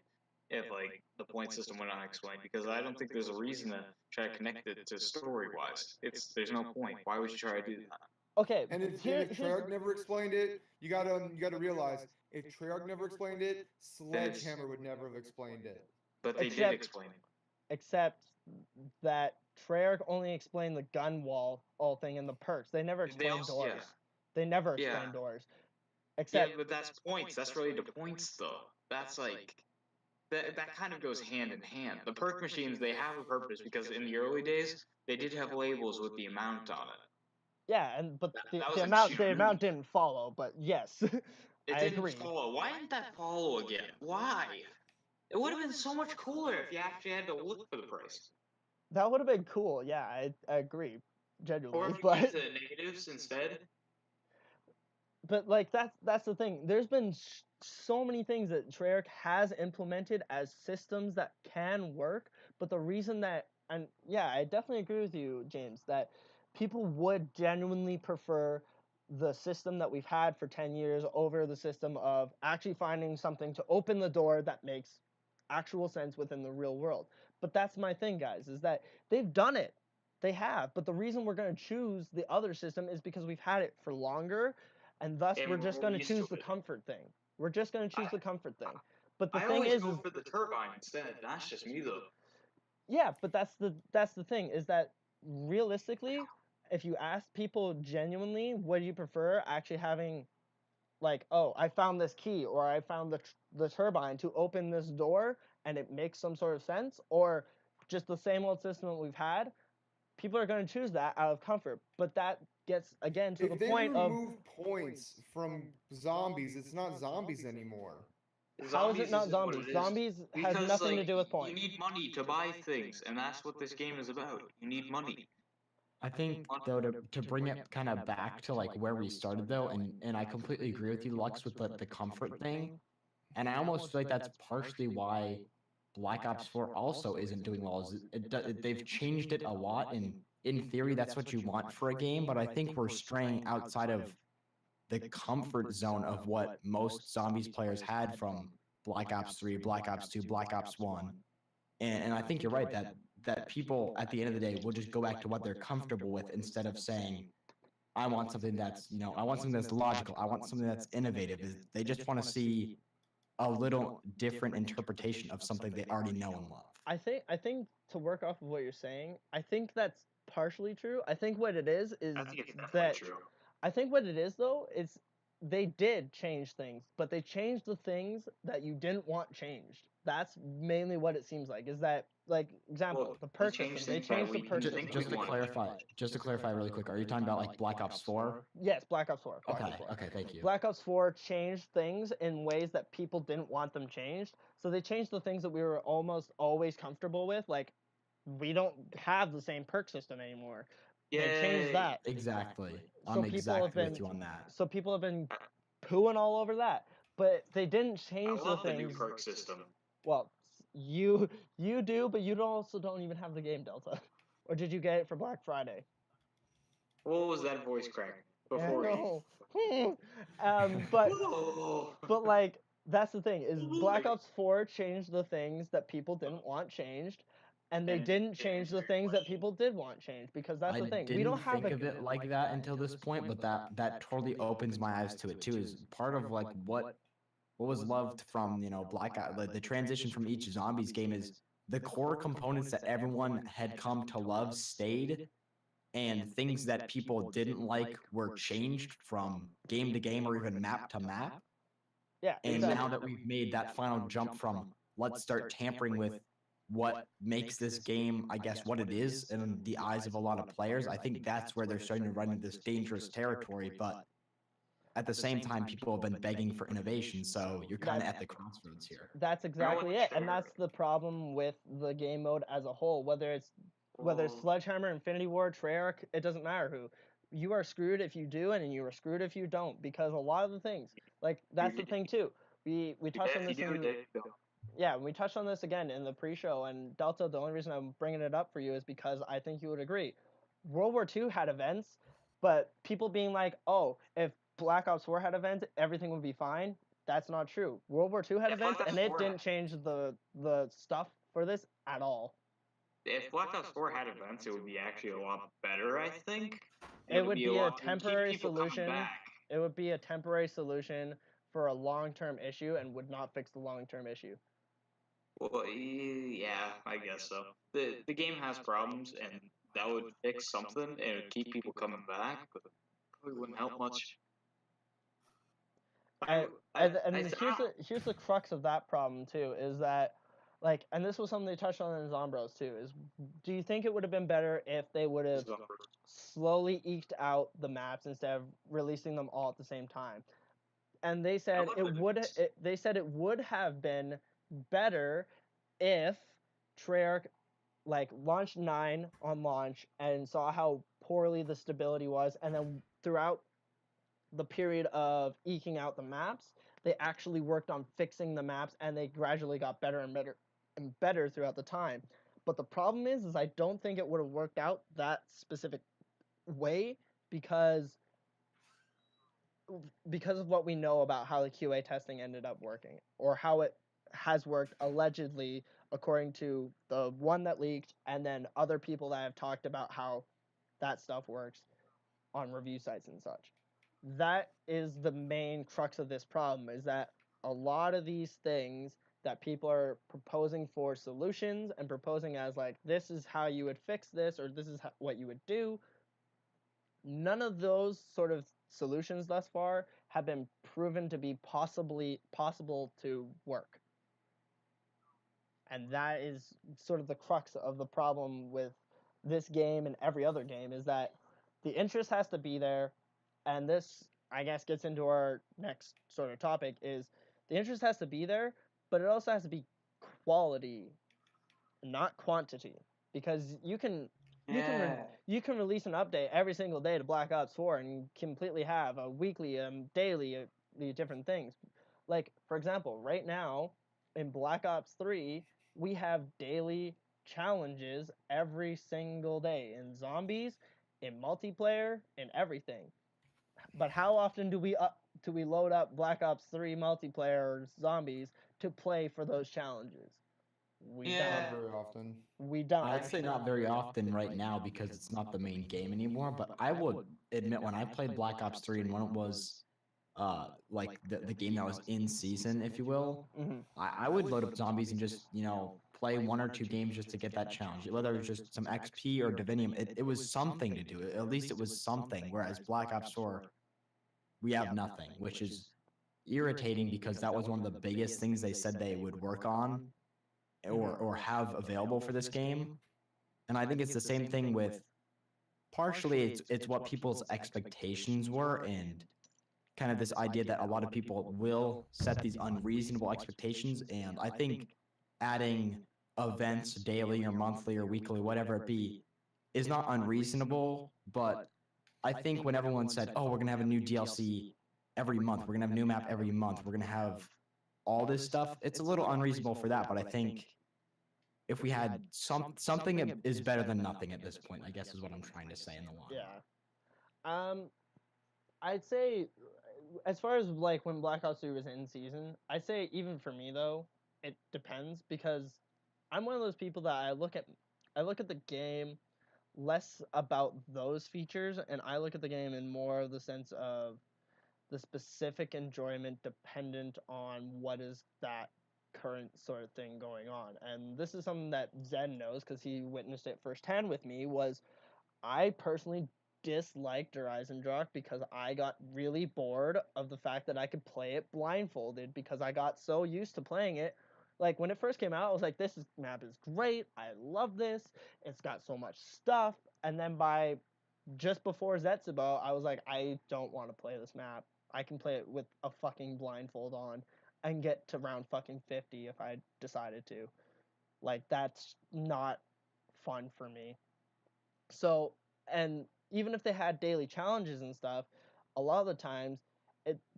If like the point system went unexplained, because I don't think there's a reason to try to connect it to story wise. There's no point. Why would you try to do that? Okay, And if Treyarch never explained it, you gotta realize if Treyarch never explained it, Sledgehammer would never have explained it. But they did explain it. Except that Treyarch only explained the gun wall thing and the perks. They never explained doors. Yeah. They never explained doors. Yeah, Except but that's points. That's related to points, though. That's like that kind of goes hand in hand. The perk machines, they have a purpose because in the early days they did have labels with the amount on it. yeah, but that was the amount didn't follow. But yes, It I didn't agree. follow. Why didn't that follow again? Why? It would have been so much cooler if you actually had to look for the price. That would have been cool. Yeah, I agree, genuinely. Or if you but went to negatives instead. But like that's the thing. There's been so many things that Treyarch has implemented as systems that can work, but the reason that, and yeah, I definitely agree with you, James, that people would genuinely prefer the system that we've had for 10 years over the system of actually finding something to open the door that makes actual sense within the real world. But that's my thing, guys, is that they've done it. They have. But the reason we're going to choose the other system is because we've had it for longer, and thus we're just going to choose the comfort thing. We're just going to choose the comfort thing. But the thing is, go for the turbine instead. That's just me, though. Yeah, but that's the thing, is that realistically, if you ask people genuinely, what do you prefer, actually having, like, oh, I found this key, or I found the turbine to open this door and it makes some sort of sense, or just the same old system that we've had, people are going to choose that out of comfort. But that gets, again, to the point of... If they remove points from zombies, it's not zombies anymore. How is it not zombies? Zombies has nothing to do with points. You need money to buy things, and that's what this game is about. You need money. I think, though, to bring it kind of back to like where we started, though, and I completely agree with you, Lux, with the comfort thing, and I almost feel like that's partially why Black Ops 4 also isn't doing well. They've changed it a lot, and in theory, that's what you want for a game, but I think we're straying outside of the comfort zone of what most zombies players had from Black Ops 3, Black Ops 2, Black Ops 1. And I think you're right that people at the end of the day will just go back to what they're comfortable with instead of saying, I want something that's, I want something that's logical. I want something that's innovative. They just want to see a little different interpretation of something they already know and love. I think to work off of what you're saying, I think that's partially true. I think what it is I think it's definitely true. I think what it is, though, is they did change things, but they changed the things that you didn't want changed. That's mainly what it seems like. Is that, like, example, the perk system. They changed the perk system. Just to clarify really quick, are you talking about like Black Ops 4? Yes, Black Ops 4. Okay, thank you. Black Ops 4 changed things in ways that people didn't want them changed. So they changed the things that we were almost always comfortable with. Like, we don't have the same perk system anymore. Yeah, they changed that. Exactly. I'm exactly with you on that. So people have been pooing all over that, but they didn't change the things. the new perk system. Well, you do, but you also don't even have the game, Delta. Or did you get it for Black Friday? What was that voice crack before? But like, that's the thing, is Black Ops 4 changed the things that people didn't want changed, and they didn't change the things that people did want changed, because that's the thing. We don't have think of it like that until this point, but that totally opens my eyes to it too. Is part of like what was loved from Black Ops, like the transition from each zombies game, is the core components that everyone had come to love stayed, and things that people didn't like were changed from game to game or even map to map. Yeah. And now that we've made that final jump from let's start tampering with what makes this game, I guess, what it is in the eyes of a lot of players, I think that's where they're starting to run into this dangerous territory. But at the same time, people have been begging for innovation, so you're kind of at the crossroads here. That's exactly it, and that's the problem with the game mode as a whole. Whether it's Sledgehammer, Infinity Ward, Treyarch, it doesn't matter who. You are screwed if you do, and you are screwed if you don't, because a lot of the things, like, that's the thing too. We touched on this. Yeah, we touched on this again in the pre-show, and Delta, the only reason I'm bringing it up for you is because I think you would agree. World War II had events, but people being like, oh, if Black Ops 4 had events, everything would be fine. That's not true. World War II had events, and it didn't change the stuff for this at all. If Black Ops 4 had events, it would be actually a lot better, I think. it would be a keep temporary people coming solution. back. It would be a temporary solution for a long-term issue and would not fix the long-term issue. Well, yeah, I guess so. The game has problems, and that would fix something, and it would keep people coming back, but probably wouldn't help much. Here's the crux of that problem too, is that, like, and this was something they touched on in Zombros too, is do you think it would have been better if they would have slowly eked out the maps instead of releasing them all at the same time? And they said it would have been better if Treyarch like launched 9 on launch and saw how poorly the stability was, and then throughout the period of eking out the maps, they actually worked on fixing the maps, and they gradually got better and better and better throughout the time. But the problem is I don't think it would have worked out that specific way because of what we know about how the QA testing ended up working, or how it has worked allegedly according to the one that leaked, and then other people that have talked about how that stuff works on review sites and such. That is the main crux of this problem, is that a lot of these things that people are proposing for solutions and proposing as like, this is how you would fix this, or this is what you would do, none of those sort of solutions thus far have been proven to be possible to work. And that is sort of the crux of the problem with this game and every other game, is that the interest has to be there. And this, I guess, gets into our next sort of topic, is the interest has to be there, but it also has to be quality, not quantity. Because you can release an update every single day to Black Ops 4 and completely have a weekly, daily, different things. Like, for example, right now in Black Ops 3, we have daily challenges every single day in zombies, in multiplayer, in everything. But how often do we load up Black Ops 3 multiplayer or zombies to play for those challenges? Not very often. We don't. I'd say not very often right now because it's not the main game anymore. But I would admit, when I played Black Ops 3 and when it was like the game that was in season, if you will, I would load up zombies and just, play 1 or 2 games just to get that challenge. Whether it was just some XP or Divinium, it was something to do. At least it was something. Whereas Black Ops 4, we have nothing, which is irritating because that was one of the biggest things they said they would work on or have available for this game. And I think it's the same thing with, partially it's what people's expectations were, and kind of this idea that a lot of people will set these unreasonable expectations. And I think adding events daily or monthly or weekly, whatever it be, is not unreasonable. But I think when everyone said, oh, we're going to have a new DLC every month, we're going to have a new map every month, we're going to have all this stuff, it's a little unreasonable for that. But I think if we had something is better than nothing at this point, I guess is what I'm trying to say in the long run. I'd say, as far as like when Black Ops 3 was in season, I'd say even for me though, it depends, because I'm one of those people that I look at the game less about those features, and I look at the game in more of the sense of the specific enjoyment dependent on what is that current sort of thing going on. And this is something that Zen knows because he witnessed it firsthand with me. Was I personally disliked Horizon Drop because I got really bored of the fact that I could play it blindfolded, because I got so used to playing it. Like, when it first came out, I was like, map is great, I love this, it's got so much stuff. And then by just before Zetsubo, I was like, I don't want to play this map. I can play it with a fucking blindfold on and get to round fucking 50 if I decided to. Like, that's not fun for me. So, and even if they had daily challenges and stuff, a lot of the times,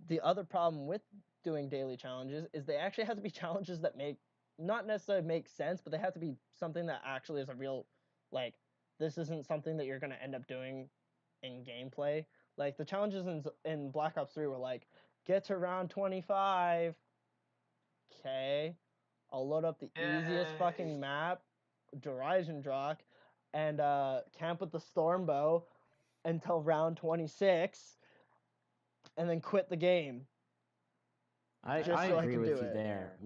the other problem with doing daily challenges is they actually have to be challenges that not necessarily make sense, but they have to be something that actually is a real, like, this isn't something that you're going to end up doing in gameplay. Like, the challenges in Black Ops 3 were like, get to round 25. Okay. I'll load up the easiest fucking map, Horizon Drop, and camp with the Stormbow. until round 26 and then quit the game. I Just so I agree can with do you it. there.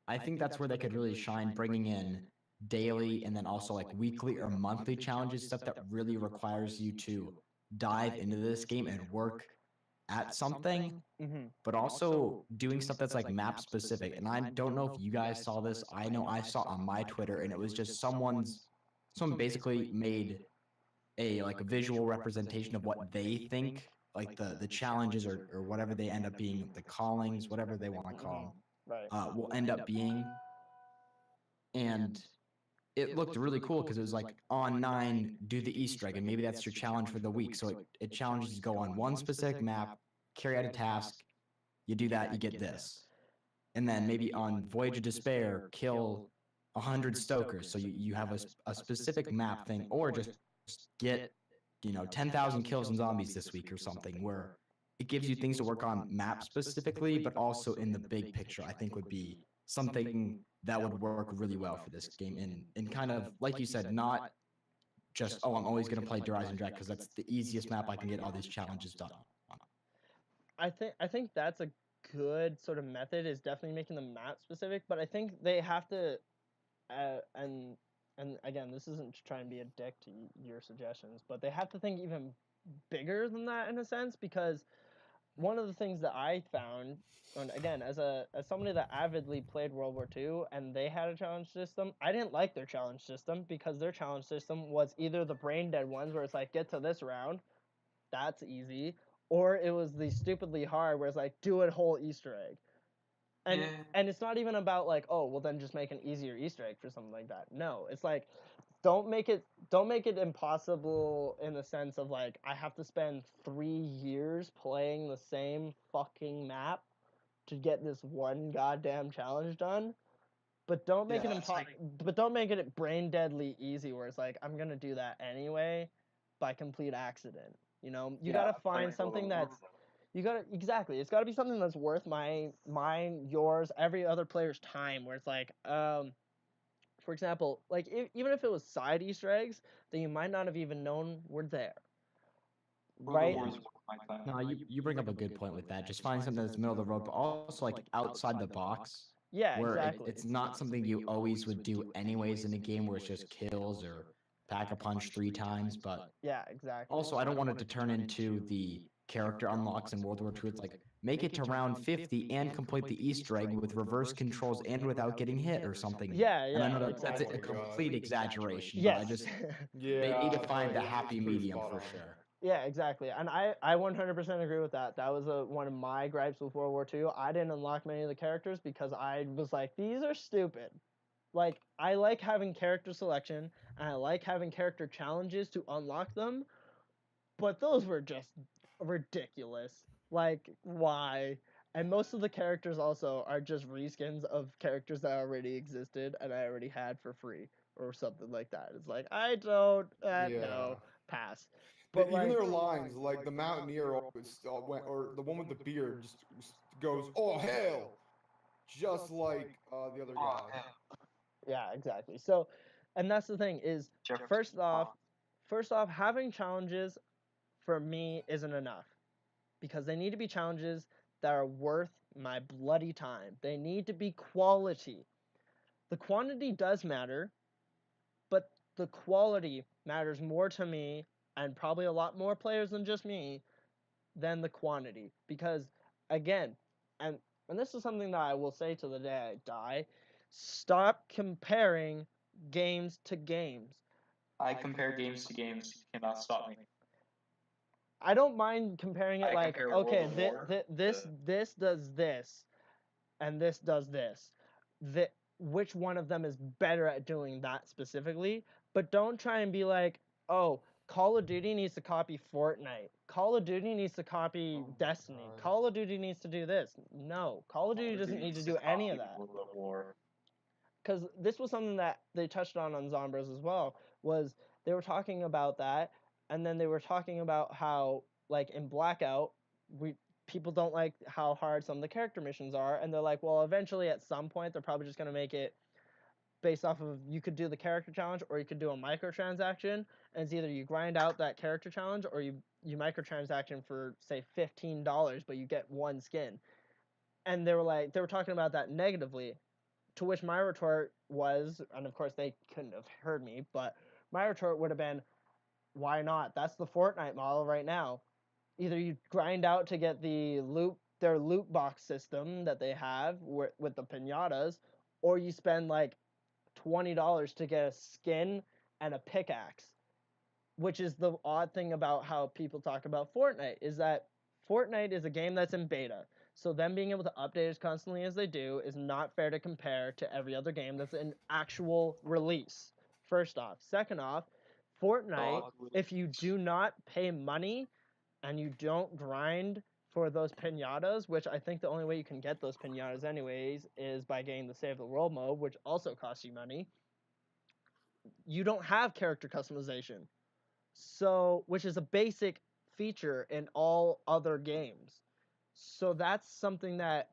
I think that's where they could really shine, bringing in daily and then also like weekly or monthly challenges, stuff that really requires you to dive into this game and work at something, but also doing stuff that's like map specific. And I don't know if you guys saw this. I know I saw on my Twitter, and it was just someone basically made a visual representation of what they think like the challenges or whatever they end up being, the callings, whatever they want to call them, Right. will end up being. And it looked really cool because it was like on 9, do the Easter egg, and maybe that's your challenge for the week. So it challenges you to go on one specific map, carry out a task. You do that, you get this. And then maybe on Voyage of Despair, kill 100 Stokers. So you have a specific map thing, or just get 10,000 kills in zombies this week or something, where it gives you things to work on map specifically, but also in the big picture. I think would be something that would work really well for this game, and kind of like you said, not just I'm always going to play Horizon Drag because that's the easiest map I can get all these challenges done on. I think that's a good sort of method, is definitely making the map specific, but I think they have to and again, this isn't to try and be a dick to your suggestions, but they have to think even bigger than that in a sense, because one of the things that I found, and again, as somebody that avidly played World War II and they had a challenge system, I didn't like their challenge system, because their challenge system was either the brain dead ones where it's like, get to this round, that's easy, or it was the stupidly hard where it's like, do a whole Easter egg. And it's not even about like, oh, well then just make an easier Easter egg for something like that. No, it's like, don't make it impossible in the sense of like, I have to spend 3 years playing the same fucking map to get this one goddamn challenge done. But don't make but don't make it brain deadly easy where it's like, I'm gonna do that anyway by complete accident. You gotta find something that's exactly. It's gotta be something that's worth mine, yours, every other player's time. Where it's like, for example, like even if it was side Easter eggs that you might not have even known were there, right? No, you bring up a good point with that. Just find something that's middle of the road, but also like outside the box. Yeah, where exactly. it's not something you always would do anyways in a game where it's just kills or pack a punch 3 times. But yeah, exactly. also, I don't want it to turn into the character unlocks in World War II. It's like, make it to round 50 and complete the Easter egg with reverse controls and without getting hit or something. Yeah, And I know that's exactly. a complete exaggeration, Yes. but I just Yeah, they need to I find the think happy it's pretty medium spot for on. sure. Yeah, exactly. And I 100% agree with that. That was one of my gripes with World War II. I didn't unlock many of the characters because I was like, these are stupid. Like, I like having character selection, and I like having character challenges to unlock them, but those were just ridiculous. Like, why? And most of the characters also are just reskins of characters that already existed and I already had for free or something like that. It's like, I don't, no, pass. But Even like, their lines, like the Mountaineer always went, or the one with the beard, just goes, "Oh hell," just like the other guy. yeah, exactly. So, and that's the thing is, first off, having challenges for me isn't enough, because they need to be challenges that are worth my bloody time. They need to be quality. The quantity does matter, but the quality matters more to me, and probably a lot more players than just me, than the quantity. Because again, and this is something that I will say to the day I die, stop comparing games to games. I compare games to games. You cannot stop me. I don't mind comparing it, I like, compare okay, World of War this does this, and this does this. Which one of them is better at doing that specifically? But don't try and be like, oh, Call of Duty needs to copy Fortnite. Call of Duty needs to copy Destiny. God. Call of Duty needs to do this. No, Call of Duty doesn't need to do any of that. World of War. Because this was something that they touched on Zombros as well, was they were talking about that, and then they were talking about how, like, in Blackout, people don't like how hard some of the character missions are, and they're like, well, eventually at some point they're probably just going to make it based off of, you could do the character challenge or you could do a microtransaction, and it's either you grind out that character challenge or you microtransaction for say $15, but you get one skin. And they were talking about that negatively, to which my retort was, and of course they couldn't have heard me, but my retort would have been, why not? That's the Fortnite model right now. Either you grind out to get their loot box system that they have with the pinatas, or you spend like $20 to get a skin and a pickaxe. Which is the odd thing about how people talk about Fortnite, is that Fortnite is a game that's in beta. So them being able to update as constantly as they do is not fair to compare to every other game that's an actual release. First off. Second off, Fortnite, if you do not pay money and you don't grind for those pinatas, which I think the only way you can get those pinatas anyways is by getting the Save the World mode, which also costs you money, you don't have character customization. So, which is a basic feature in all other games. So that's something that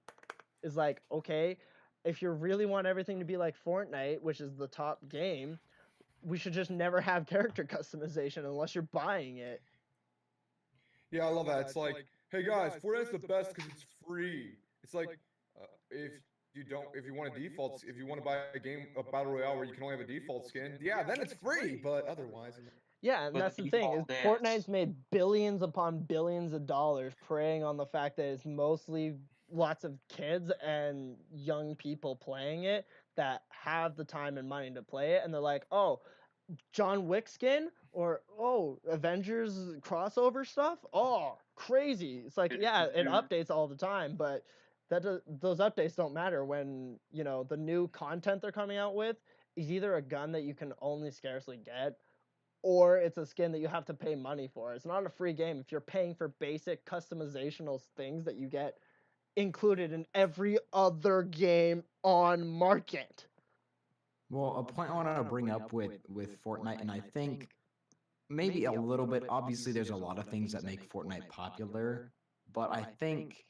is like, okay, if you really want everything to be like Fortnite, which is the top game, we should just never have character customization unless you're buying it. Yeah, I love that. It's like, hey guys, Fortnite's the best because it's free. It's like, if you want a default, if you want to buy a battle royale where you can only have a default skin, yeah, then it's free. But otherwise, yeah, and But that's the thing is Fortnite's made billions upon billions of dollars preying on the fact that it's mostly lots of kids and young people playing it that have the time and money to play it, and they're like, oh, John Wick skin, or oh, Avengers crossover stuff. Oh, crazy! It's like, yeah, it updates all the time, but those updates don't matter when the new content they're coming out with is either a gun that you can only scarcely get, or it's a skin that you have to pay money for. It's not a free game if you're paying for basic customizational things that you get included in every other game on market. Well, a point I want to bring up with Fortnite, and I think maybe a little bit. Obviously, there's a lot of things that make Fortnite popular, but I think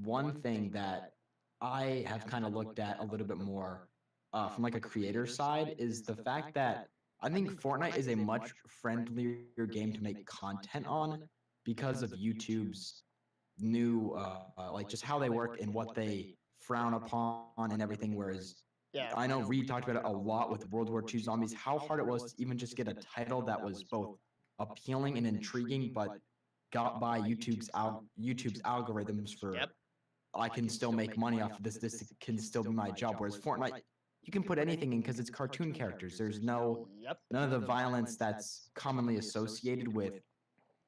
one thing that I have kind of looked at a little bit more from like a creator side is the fact that I think Fortnite is a much friendlier game to make content on because of YouTube's new like just how they work and what they frown upon and everything. Whereas Yeah. I know Reed talked about it a lot with World War II Zombies, how hard it was to even just get a title that was both appealing and intriguing, but got by YouTube's algorithms for Yep. I can still make money off of this. This can still be my job. Whereas Fortnite, you can put anything in because it's cartoon characters. There's none of the violence that's commonly associated with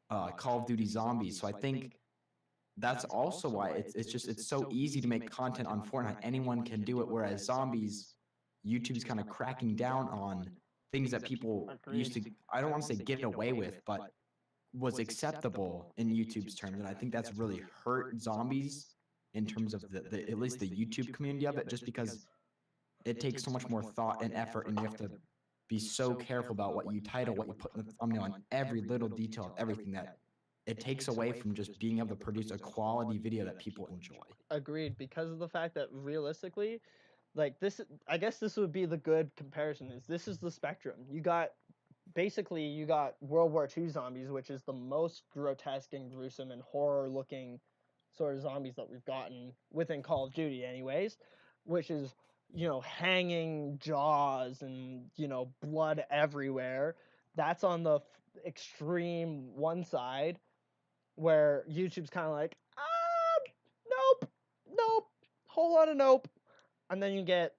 Call of Duty Zombies. So I think that's also why it's so easy to make content on Fortnite. Anyone can do it. Whereas Zombies, YouTube's kind of cracking down on things that people used to, I don't want to say get away with, but was acceptable in YouTube's terms. And I think that's really hurt Zombies in terms of the at least the YouTube community of it, just because it takes so much more thought and effort, and you have to be so careful about what you title, what you put in the thumbnail, and every little detail of everything, that it takes away from just being able to produce a quality video that people enjoy. Agreed, because of the fact that realistically, like this, I guess this would be the good comparison, is this is the spectrum. You got World War II zombies, which is the most grotesque and gruesome and horror looking sort of zombies that we've gotten within Call of Duty anyways, which is, hanging jaws and, blood everywhere. That's on the extreme one side, where YouTube's kind of like, nope, whole lot of nope. And then you get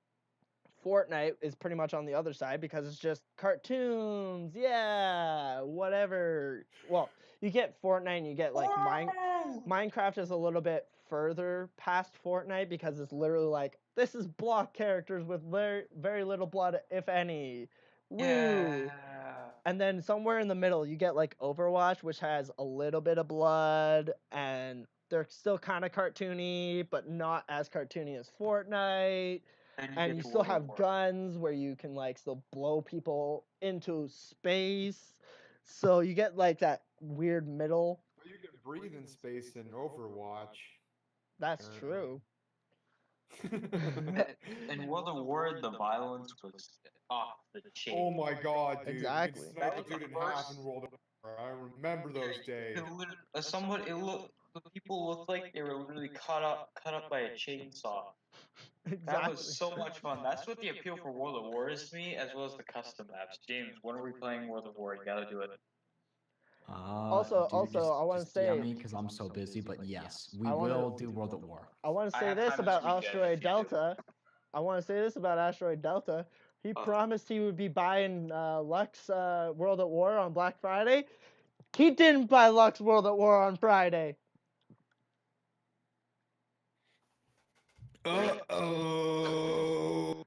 Fortnite is pretty much on the other side because it's just cartoons, yeah, whatever. Well, you get Fortnite and you get like Minecraft is a little bit further past Fortnite because it's literally like, this is block characters with very, very little blood, if any. Woo! Yeah. And then somewhere in the middle, you get like Overwatch, which has a little bit of blood, and they're still kind of cartoony, but not as cartoony as Fortnite. And you still have guns where you can like still blow people into space. So you get like that weird middle. But you can breathe in space in Overwatch. That's true. In World of War, the violence was off the chain. Oh my god, dude! Exactly. You could snipe a dude in half in World of War. I remember those days. The people looked like they were literally cut up by a chainsaw. Exactly. That was so much fun. That's what the appeal for World of War is to me, as well as the custom maps. James, when are we playing World of War? You gotta do it. Also, I want to say, because I'm so busy, but yes, we I wanna- will do World at War. I want to I say have this time about this weekend if Asteroid you do. Delta. I want to say this about Asteroid Delta. He promised he would be buying Lux World at War on Black Friday. He didn't buy Lux World at War on Friday. Uh-oh.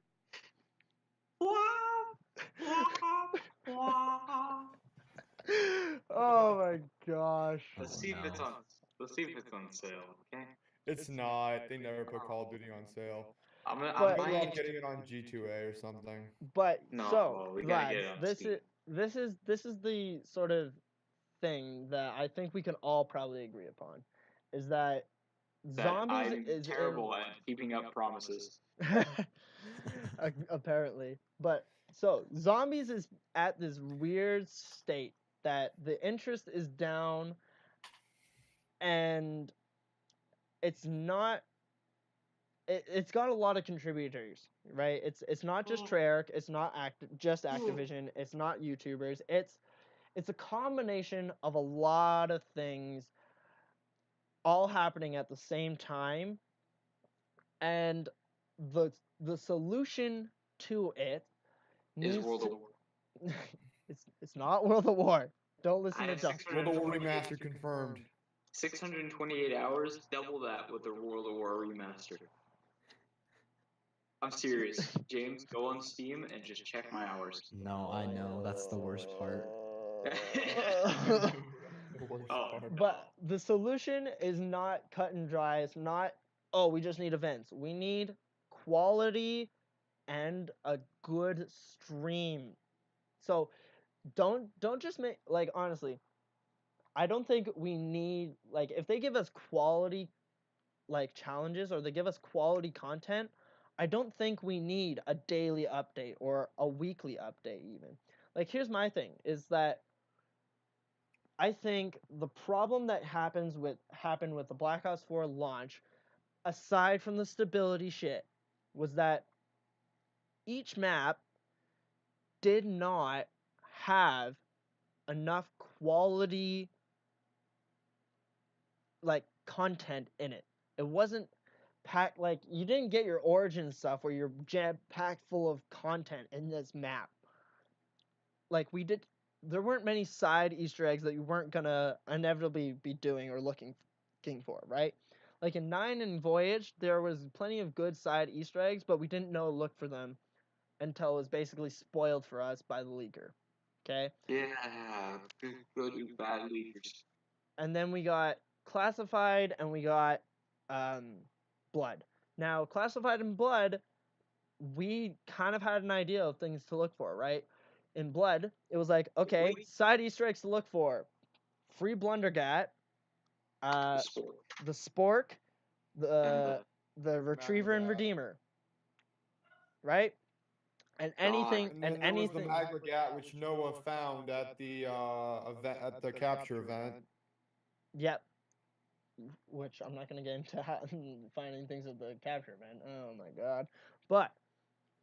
Oh my gosh. Let's see if it's on. Let's see if it's on sale. Okay. It's not. They never put Call of Duty on sale. I'm But- I'm buying. getting it on G2A or something. But No, so we gotta get it lads, on this Steam. is the sort of thing that I think we can all probably agree upon, is that zombies I'm is terrible at keeping up promises. apparently. But so zombies is at this weird state that the interest is down, and it's not. It's got a lot of contributors, right? It's not just Treyarch, it's not just Activision, it's not YouTubers. It's a combination of a lot of things all happening at the same time, and the solution to it Is needs World of to, War. it's not World of War. Don't listen I to have Justin. World of War Remastered confirmed. 628 hours, double that with the World of War Remastered. I'm serious. James, go on Steam and just check my hours. No, I know that's the worst part. The worst Oh. part. But the solution is not cut and dry. It's not, oh, we just need events. We need quality and a good stream. So don't just make, like, honestly, I don't think we need, like, if they give us quality, like, challenges, or they give us quality content, I don't think we need a daily update or a weekly update even. Like, here's my thing, is that I think the problem that happened with the Black Ops 4 launch, aside from the stability shit, was that each map did not have enough quality, like, content in it. It wasn't packed, like, you didn't get your origin stuff where you're jam packed full of content in this map. Like, there weren't many side Easter eggs that you weren't gonna inevitably be doing or looking for, right? Like in 9 and Voyage, there was plenty of good side Easter eggs, but we didn't know to look for them until it was basically spoiled for us by the leaker. Okay? Yeah, good and bad leaders. And then we got Classified and we got Blood. Now, Classified and Blood, we kind of had an idea of things to look for, right? In Blood, it was like, okay, side Easter eggs to look for: free Blundergat, the Spork, the Retriever and Redeemer, right? And anything, And then there was the Magregat, which Noah found at the event, at the capture event. Yep. Which I'm not gonna get into finding things at the capture event. Oh my god! But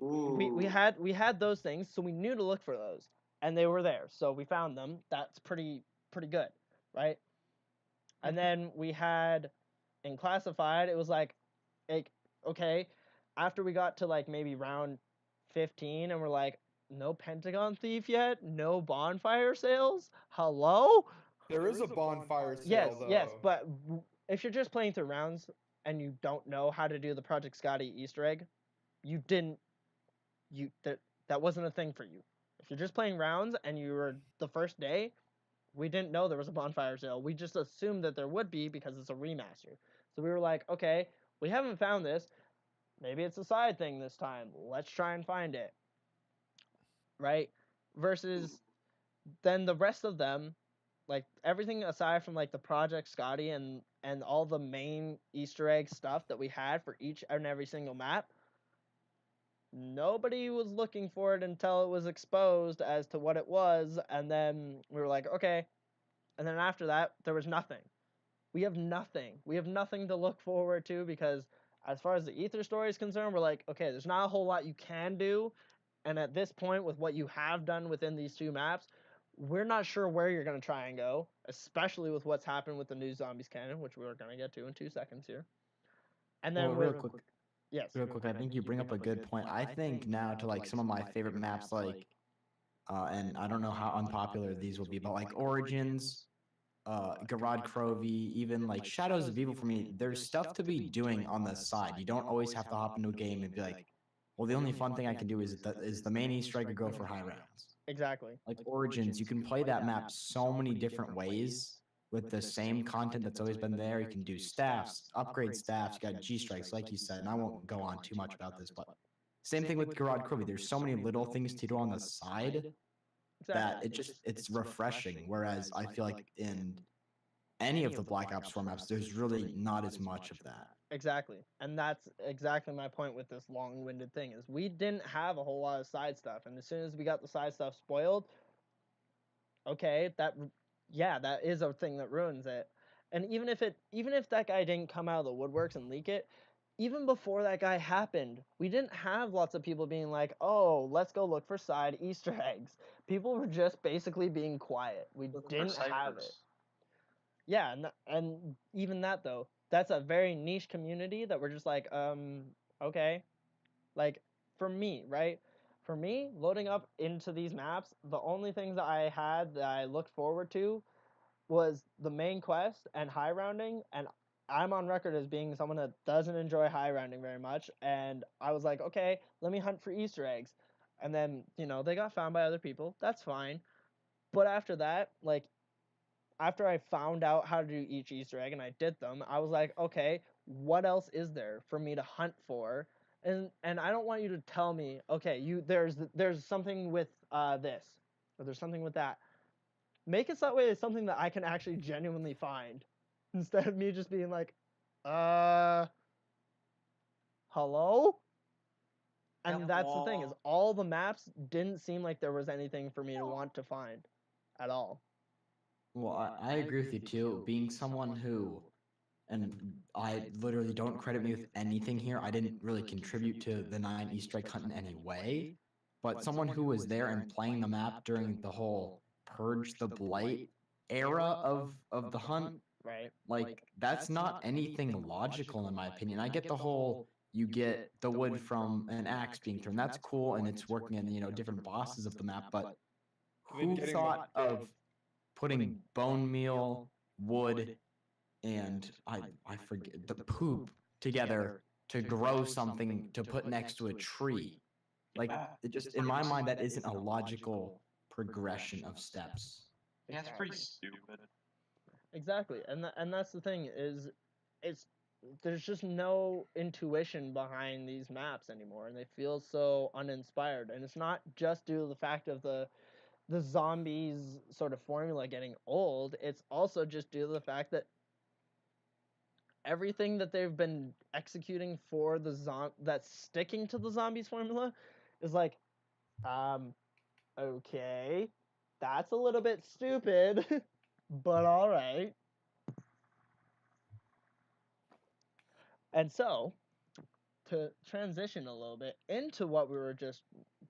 we had those things, so we knew to look for those, and they were there, so we found them. That's pretty good, right? And then we had in Classified, it was like, okay, after we got to like maybe round 15, and we're like, no Pentagon Thief yet, no bonfire sales. Hello? There is a bonfire sale, though. Yes, but if you're just playing through rounds and you don't know how to do the Project Scotty Easter egg, that wasn't a thing for you. If you're just playing rounds and you were the first day, we didn't know there was a bonfire sale. We just assumed that there would be because it's a remaster. So we were like, okay, we haven't found this. Maybe it's a side thing this time. Let's try and find it. Right? Versus then the rest of them, like everything aside from like the Project Scotty and all the main Easter egg stuff that we had for each and every single map, nobody was looking for it until it was exposed as to what it was, and then we were like, okay. And then after that, there was nothing. We have nothing. We have nothing to look forward to because as far as the Ether story is concerned, we're like, okay, there's not a whole lot you can do. And at this point, with what you have done within these 2 maps, we're not sure where you're going to try and go, especially with what's happened with the new Zombies canon, which we're going to get to in 2 seconds here. And then real quick. Yes. Real quick, I think you bring up a good point. I think now to like some of my favorite maps, like, and I don't know how unpopular these will be, but like Origins, Garage Crovey, even like Shadows of Evil for me, there's stuff to be doing on the side. You don't always have to hop into a game and be like, well, the only fun thing I can do is the main Easter egg or go for high rounds. Exactly. Like Origins, you can play that map so many different ways with the same content that's always been there. You can do staffs, upgrade staffs, you got G-strikes, like you said, and I won't go on too much about this, but same thing with Garage Crovey. There's so many little things to do on the side that it's refreshing. Whereas I feel like in any of the Black Ops 4 maps, there's really not as much of that. Exactly. And that's exactly my point with this long-winded thing is we didn't have a whole lot of side stuff. And as soon as we got the side stuff spoiled, okay, that is a thing that ruins it. And even if that guy didn't come out of the woodworks and leak it, even before that guy happened, we didn't have lots of people being like, oh, let's go look for side Easter eggs. People were just basically being quiet. We didn't have it. Yeah, and even that though, that's a very niche community that we're just like, okay. Like, for me, right? For me, loading up into these maps, the only things that I had that I looked forward to was the main quest and high rounding, and I'm on record as being someone that doesn't enjoy high rounding very much, and I was like, okay, let me hunt for Easter eggs. And then, they got found by other people. That's fine. But after that, like, after I found out how to do each Easter egg and I did them, I was like, okay, what else is there for me to hunt for? And I don't want you to tell me, okay, there's something with this, or there's something with that. Make it that way it's something that I can actually genuinely find, instead of me just being like, hello? And that's the thing, is all the maps didn't seem like there was anything for me to want to find at all. Well, I agree with you too. Being someone who, and I literally don't credit me with anything here. I didn't really contribute to the 9 Easter egg hunt in any way. But someone who was there and playing the map during the whole Purge the Blight era of the hunt, right? Like, that's not anything logical in my opinion. I get the whole, you get the wood from an axe being thrown. That's cool, and it's working in, different bosses of the map. But who thought of putting bone meal, wood, and I forget the poop together to grow something to put next to a tree? Like, it just, in my mind, that isn't a logical progression of steps. Yeah, it's pretty stupid. Exactly, and that's the thing is, there's just no intuition behind these maps anymore, and they feel so uninspired. And it's not just due to the fact of the zombies sort of formula getting old. It's also just due to the fact that everything that they've been executing for that's sticking to the zombies formula is like, okay, that's a little bit stupid, but all right. And so, to transition a little bit into what we were just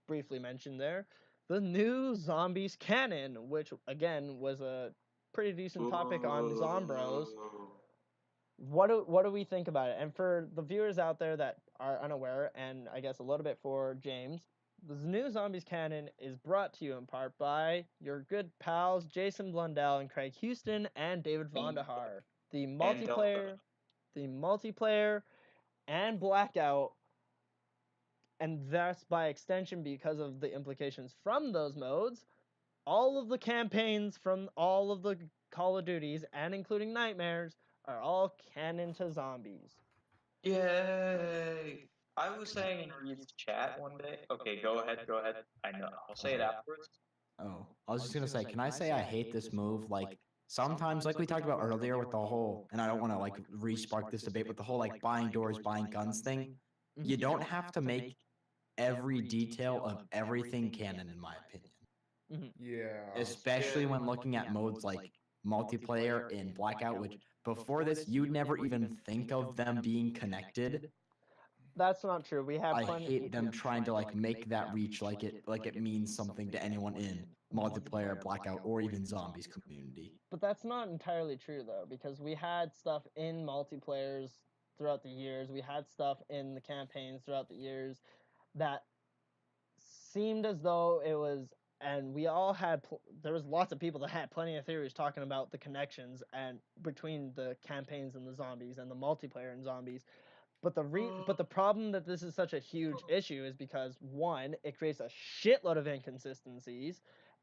briefly mentioned there, the new Zombies canon, which again was a pretty decent topic on Zombros. What do we think about it? And for the viewers out there that are unaware, and I guess a little bit for James, the new Zombies canon is brought to you in part by your good pals Jason Blundell and Craig Houston and David Vondahar. The multiplayer and Blackout, and thus by extension, because of the implications from those modes, all of the campaigns from all of the Call of Duties, and including Nightmares, are all canon to Zombies. Yay! I was saying in Reed's chat one day. Okay, go ahead. I know. I'll say it afterwards. Oh, I was just gonna say, can I say I hate this move? Like, sometimes, like we talked about earlier with the whole, and I don't want to like re-spark this debate with the whole like buying doors, buying guns thing. You don't have to make every detail of everything canon, in my opinion. Yeah. Especially when looking at modes like multiplayer and Blackout, which before this you'd never even think of them being connected. That's not true. We have I plenty. hate them trying to like make that reach like it means something to anyone in multiplayer, Blackout, or even zombies community. But that's not entirely true though, because we had stuff in multiplayers throughout the years. We had stuff in the campaigns throughout the years that seemed as though it was, and we all had. There was lots of people that had plenty of theories talking about the connections and between the campaigns and the zombies and the multiplayer and zombies. But the problem that this is such a huge issue is because, one, it creates a shitload of inconsistencies,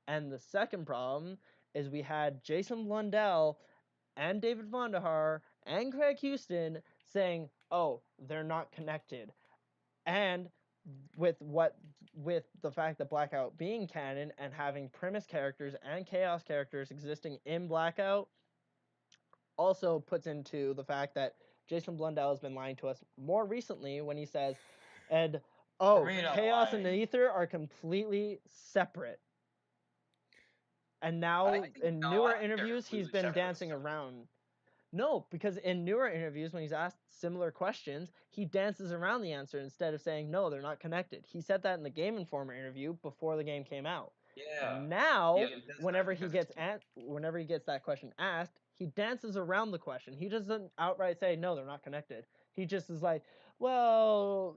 and the second problem is we had Jason Blundell and David Vonderhaar and Craig Houston saying, "Oh, they're not connected," and with the fact that Blackout being canon and having premise characters and chaos characters existing in Blackout also puts into the fact that Jason Blundell has been lying to us more recently when he says, and chaos and ether are completely separate. And now in newer interviews he's been dancing around. No, because in newer interviews when he's asked similar questions, he dances around the answer instead of saying no, they're not connected. He said that in the Game Informer interview before the game came out. Yeah. Now, whenever he gets that question asked, he dances around the question. He doesn't outright say no, they're not connected. He just is like, well,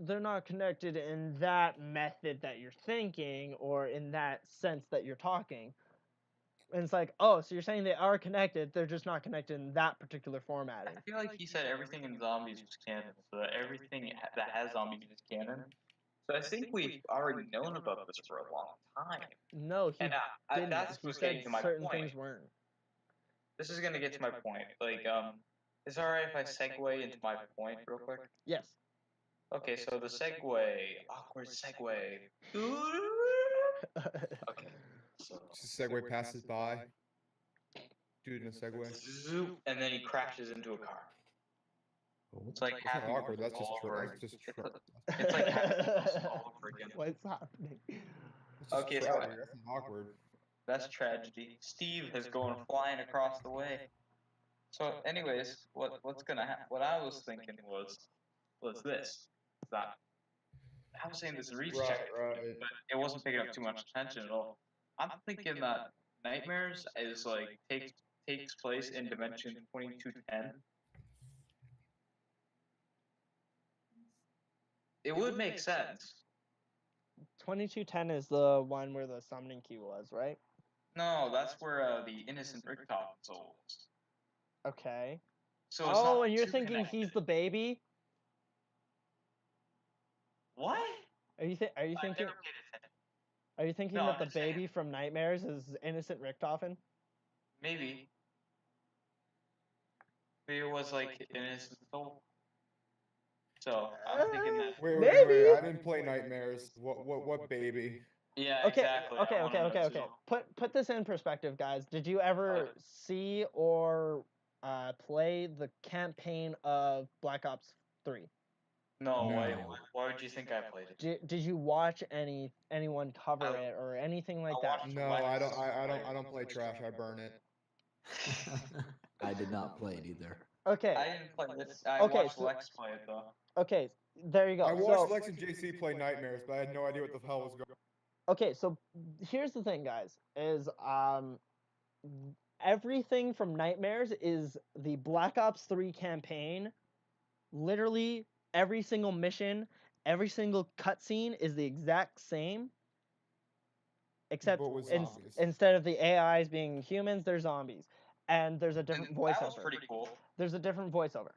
they're not connected in that method that you're thinking or in that sense that you're talking. And it's like, oh, so you're saying they are connected, they're just not connected in that particular formatting. I feel like he said everything in zombies was canon, so that everything that has zombies is canon. So I think we've already known about this for a long time. No, he didn't. That's He what's said getting to my certain point. things weren't. This is gonna get to my point. Like, is it alright if I segue into my point real quick? Yes. Okay, so the awkward segue. Okay. So Segway passes by. Dude in a Segway. zoop, and then he crashes into a car. It's like That's not happy awkward. That's just all over it's like happy all over again. What's happening? Okay, so that's not awkward. that's tragedy. Steve is going flying across the way. So, anyways, what's gonna happen? What I was thinking was this. That I was saying this is reach check, Right. but it wasn't picking up too much attention at all. I'm thinking that Nightmares is like takes place in dimension 2210. It would make sense. 2210 is the one where the summoning key was, right? No, that's where the innocent Richthofen soul was. Okay. So it's not and you're too thinking connected. he's the baby? What? Are you thinking? I've never paid attention. Are you thinking No, that I'm the just saying. baby from Nightmares is innocent Richthofen? Maybe. Maybe it was like innocent soul. So I'm thinking that. Wait, I didn't play Nightmares. What baby? Yeah, Okay, exactly. okay. Put this in perspective, guys. Did you ever see or play the campaign of Black Ops 3? No, No. why would you think I played it? Did you watch anyone cover it or anything like that? watched No, I don't play trash. I burn it. I did not play it either. Okay. I didn't play this. I Okay, watched so- Lex play it though. Okay, there you go. I watched Lex and JC play Nightmares, but I had no idea what the hell was going on. Okay, so here's the thing, guys, is everything from Nightmares is the Black Ops 3 campaign. Literally every single mission, every single cutscene is the exact same. Except But with zombies. instead of the AIs being humans, they're zombies. And there's a different voiceover. That was pretty cool. There's a different voiceover.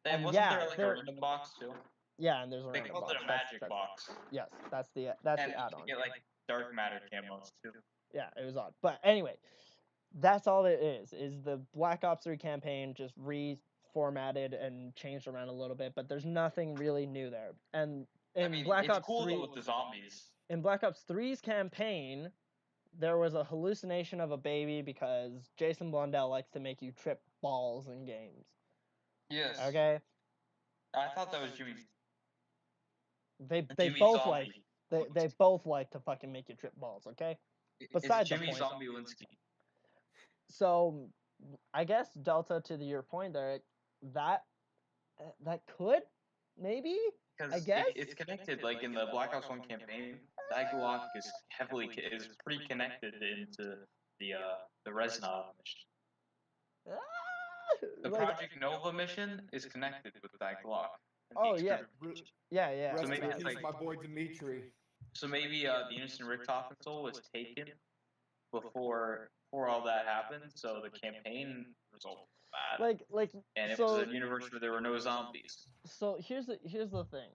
And wasn't yeah, there like a random box too? Yeah, and there's a They random called box. it a magic box. Yes, that's the And add-on. you get like dark matter camos too. Yeah, it was odd. But anyway, that's all it is the Black Ops 3 campaign just reformatted and changed around a little bit, but there's nothing really new there. And in Black it's Ops cool 3 though with the zombies. in Black Ops 3's campaign, there was a hallucination of a baby because Jason Blundell likes to make you trip balls in games. Yes. Okay? I thought that was Jimmy. They Jimmy both Zombie. they both like to fucking make you trip balls, okay? Besides the Jimmy point. Zombie Linsky. So I guess Delta to your point there, that could maybe I guess it's connected. Like in the Black Ops 1 campaign, that Glock is pretty connected into the Reznov mission. The like, Project Nova mission is connected with that Glock. Oh yeah, yeah. Rest So maybe in it's peace, like- my boy Dimitri. So maybe the Innocent Richtofen soul was taken before all that happened. So the campaign result was bad. Like and it so, was a universe where there were no zombies. So here's the thing.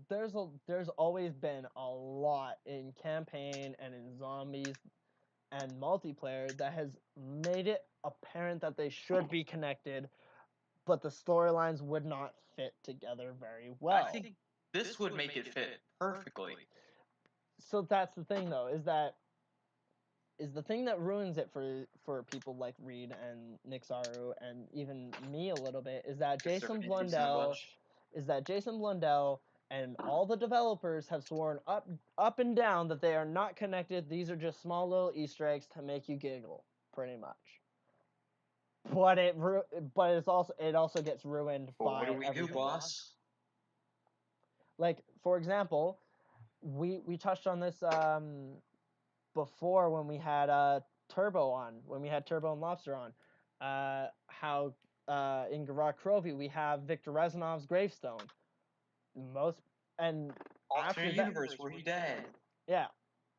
There's always been a lot in campaign and in zombies and multiplayer that has made it apparent that they should be connected, but the storylines would not fit together very well. I think this would make it fit perfectly. So that's the thing, though, is the thing that ruins it for people like Reed and Nixaru and even me a little bit is that Jason Blundell and all the developers have sworn up and down that they are not connected. These are just small little Easter eggs to make you giggle, pretty much. But it also gets ruined by what do we do, everything boss? else. Like, for example, we touched on this before when we had Turbo and Lobster on, how in Garage Krovi we have Victor Rezanov's gravestone. Alternate universe where he died. Yeah,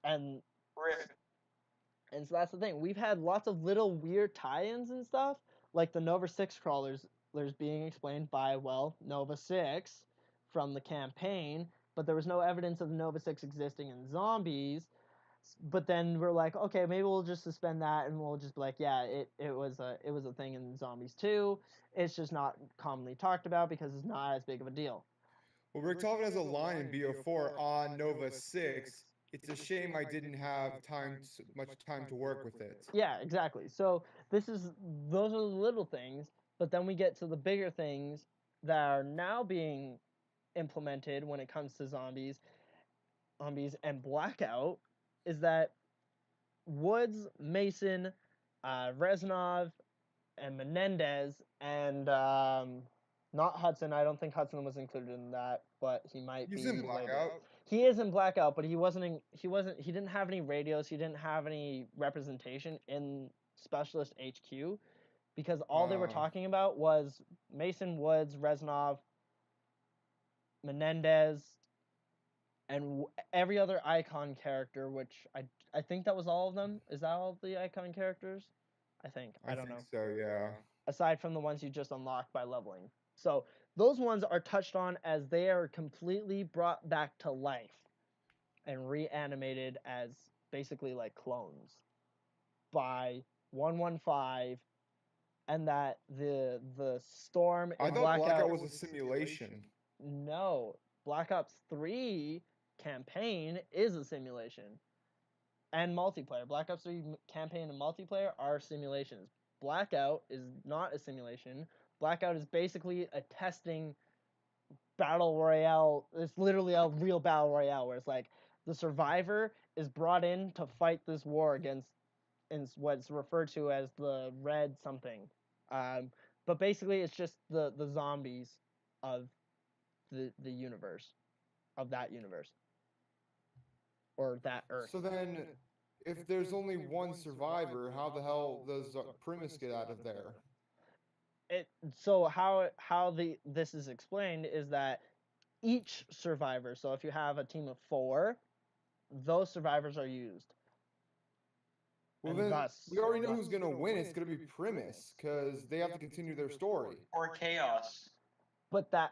and Rip. And so that's the thing. We've had lots of little weird tie-ins and stuff, like the Nova 6 crawlers. There's being explained by Nova 6 from the campaign, but there was no evidence of Nova 6 existing in zombies. But then we're like, okay, maybe we'll just suspend that, and we'll just be like, yeah, it was a thing in Zombies 2. It's just not commonly talked about because it's not as big of a deal. Well, Richtofen has a line in BO4 on Nova 6. It's a shame I didn't have much time to work with it. Yeah, exactly. So those are the little things, but then we get to the bigger things that are now being implemented when it comes to zombies and Blackout, is that Woods, Mason, Reznov, and Menendez, and not Hudson. I don't think Hudson was included in that, but he might be. He's in Blackout. He is in Blackout, but he didn't have any radios, he didn't have any representation in Specialist HQ, because all they were talking about was Mason, Woods, Reznov, Menendez, and every other icon character, which I think that was all of them. Is that all the icon characters? I think. I don't know. So, yeah. Aside from the ones you just unlock by leveling. So those ones are touched on as they are completely brought back to life and reanimated as basically like clones by 115, and that the storm in I thought Blackout was a simulation. No, Black Ops 3 campaign is a simulation. And multiplayer. Black Ops 3 campaign and multiplayer are simulations. Blackout is not a simulation. Blackout is basically a testing battle royale. It's literally a real battle royale where it's like the survivor is brought in to fight this war against what's referred to as the red something. But basically it's just the zombies of the universe, of that universe. Or that Earth. So then, if there's only one survivor, how the hell does Primus get out of there? So how this is explained is that each survivor, so if you have a team of 4, those survivors are used. Well, then we already know who's going to win. It's going to be Primus, because they have to continue their story. Or Chaos. But that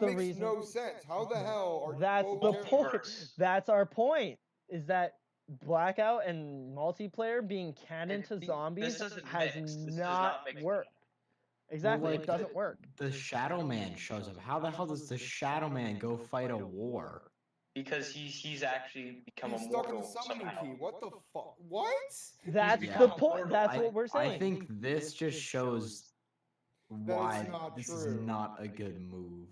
makes reason. No sense. How the hell are that's the point? That's our point. Is that Blackout and multiplayer being canon to zombies has not worked. Exactly, it doesn't work. The Shadow Man shows up. How the hell does the Shadow Man go fight a war? because he's actually become He's stuck in immortal the summoning somehow. key. What the fuck? What? That's He's the become point. immortal. That's what we're saying. I think this just shows why not this true. is not a good move.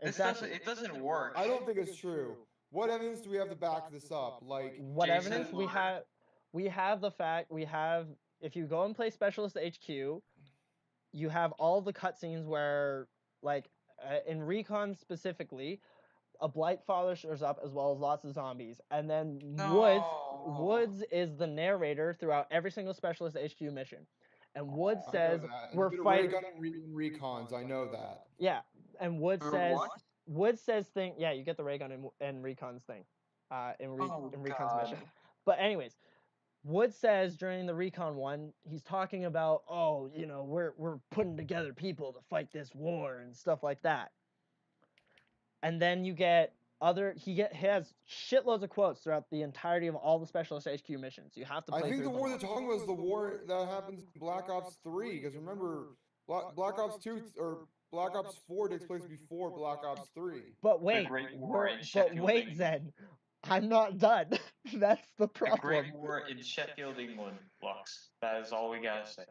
It doesn't work. I don't think it's true. What evidence do we have to back this up? Like, What Jason evidence we Lord. have? We have the fact we have. If you go and play Specialist HQ, you have all the cutscenes where, like, in Recon specifically, a Blight Father shows up as well as lots of zombies, and then Woods is the narrator throughout every single Specialist HQ mission, and Woods I know says that. we're You did a fighting. ray gun in recons. I know that. Yeah, and Woods For says what? Woods says thing. Yeah, you get the ray gun in Recon's thing, in Recon's God. mission. But anyways, Woods says during the Recon one, he's talking about, oh, you know, we're putting together people to fight this war and stuff like that. And then you get he has shitloads of quotes throughout the entirety of all the Specialist HQ missions. You have to play I think through the them war all. they're talking about is the war that happens in Black Ops 3. Because remember, Black Ops 2 or Black Ops 4 takes place before Black Ops 3. But wait, Great War in but Sheffield, wait, England. Zen, I'm not done. That's the The problem. Great War in Sheffield, England, Lux. That is all we gotta say.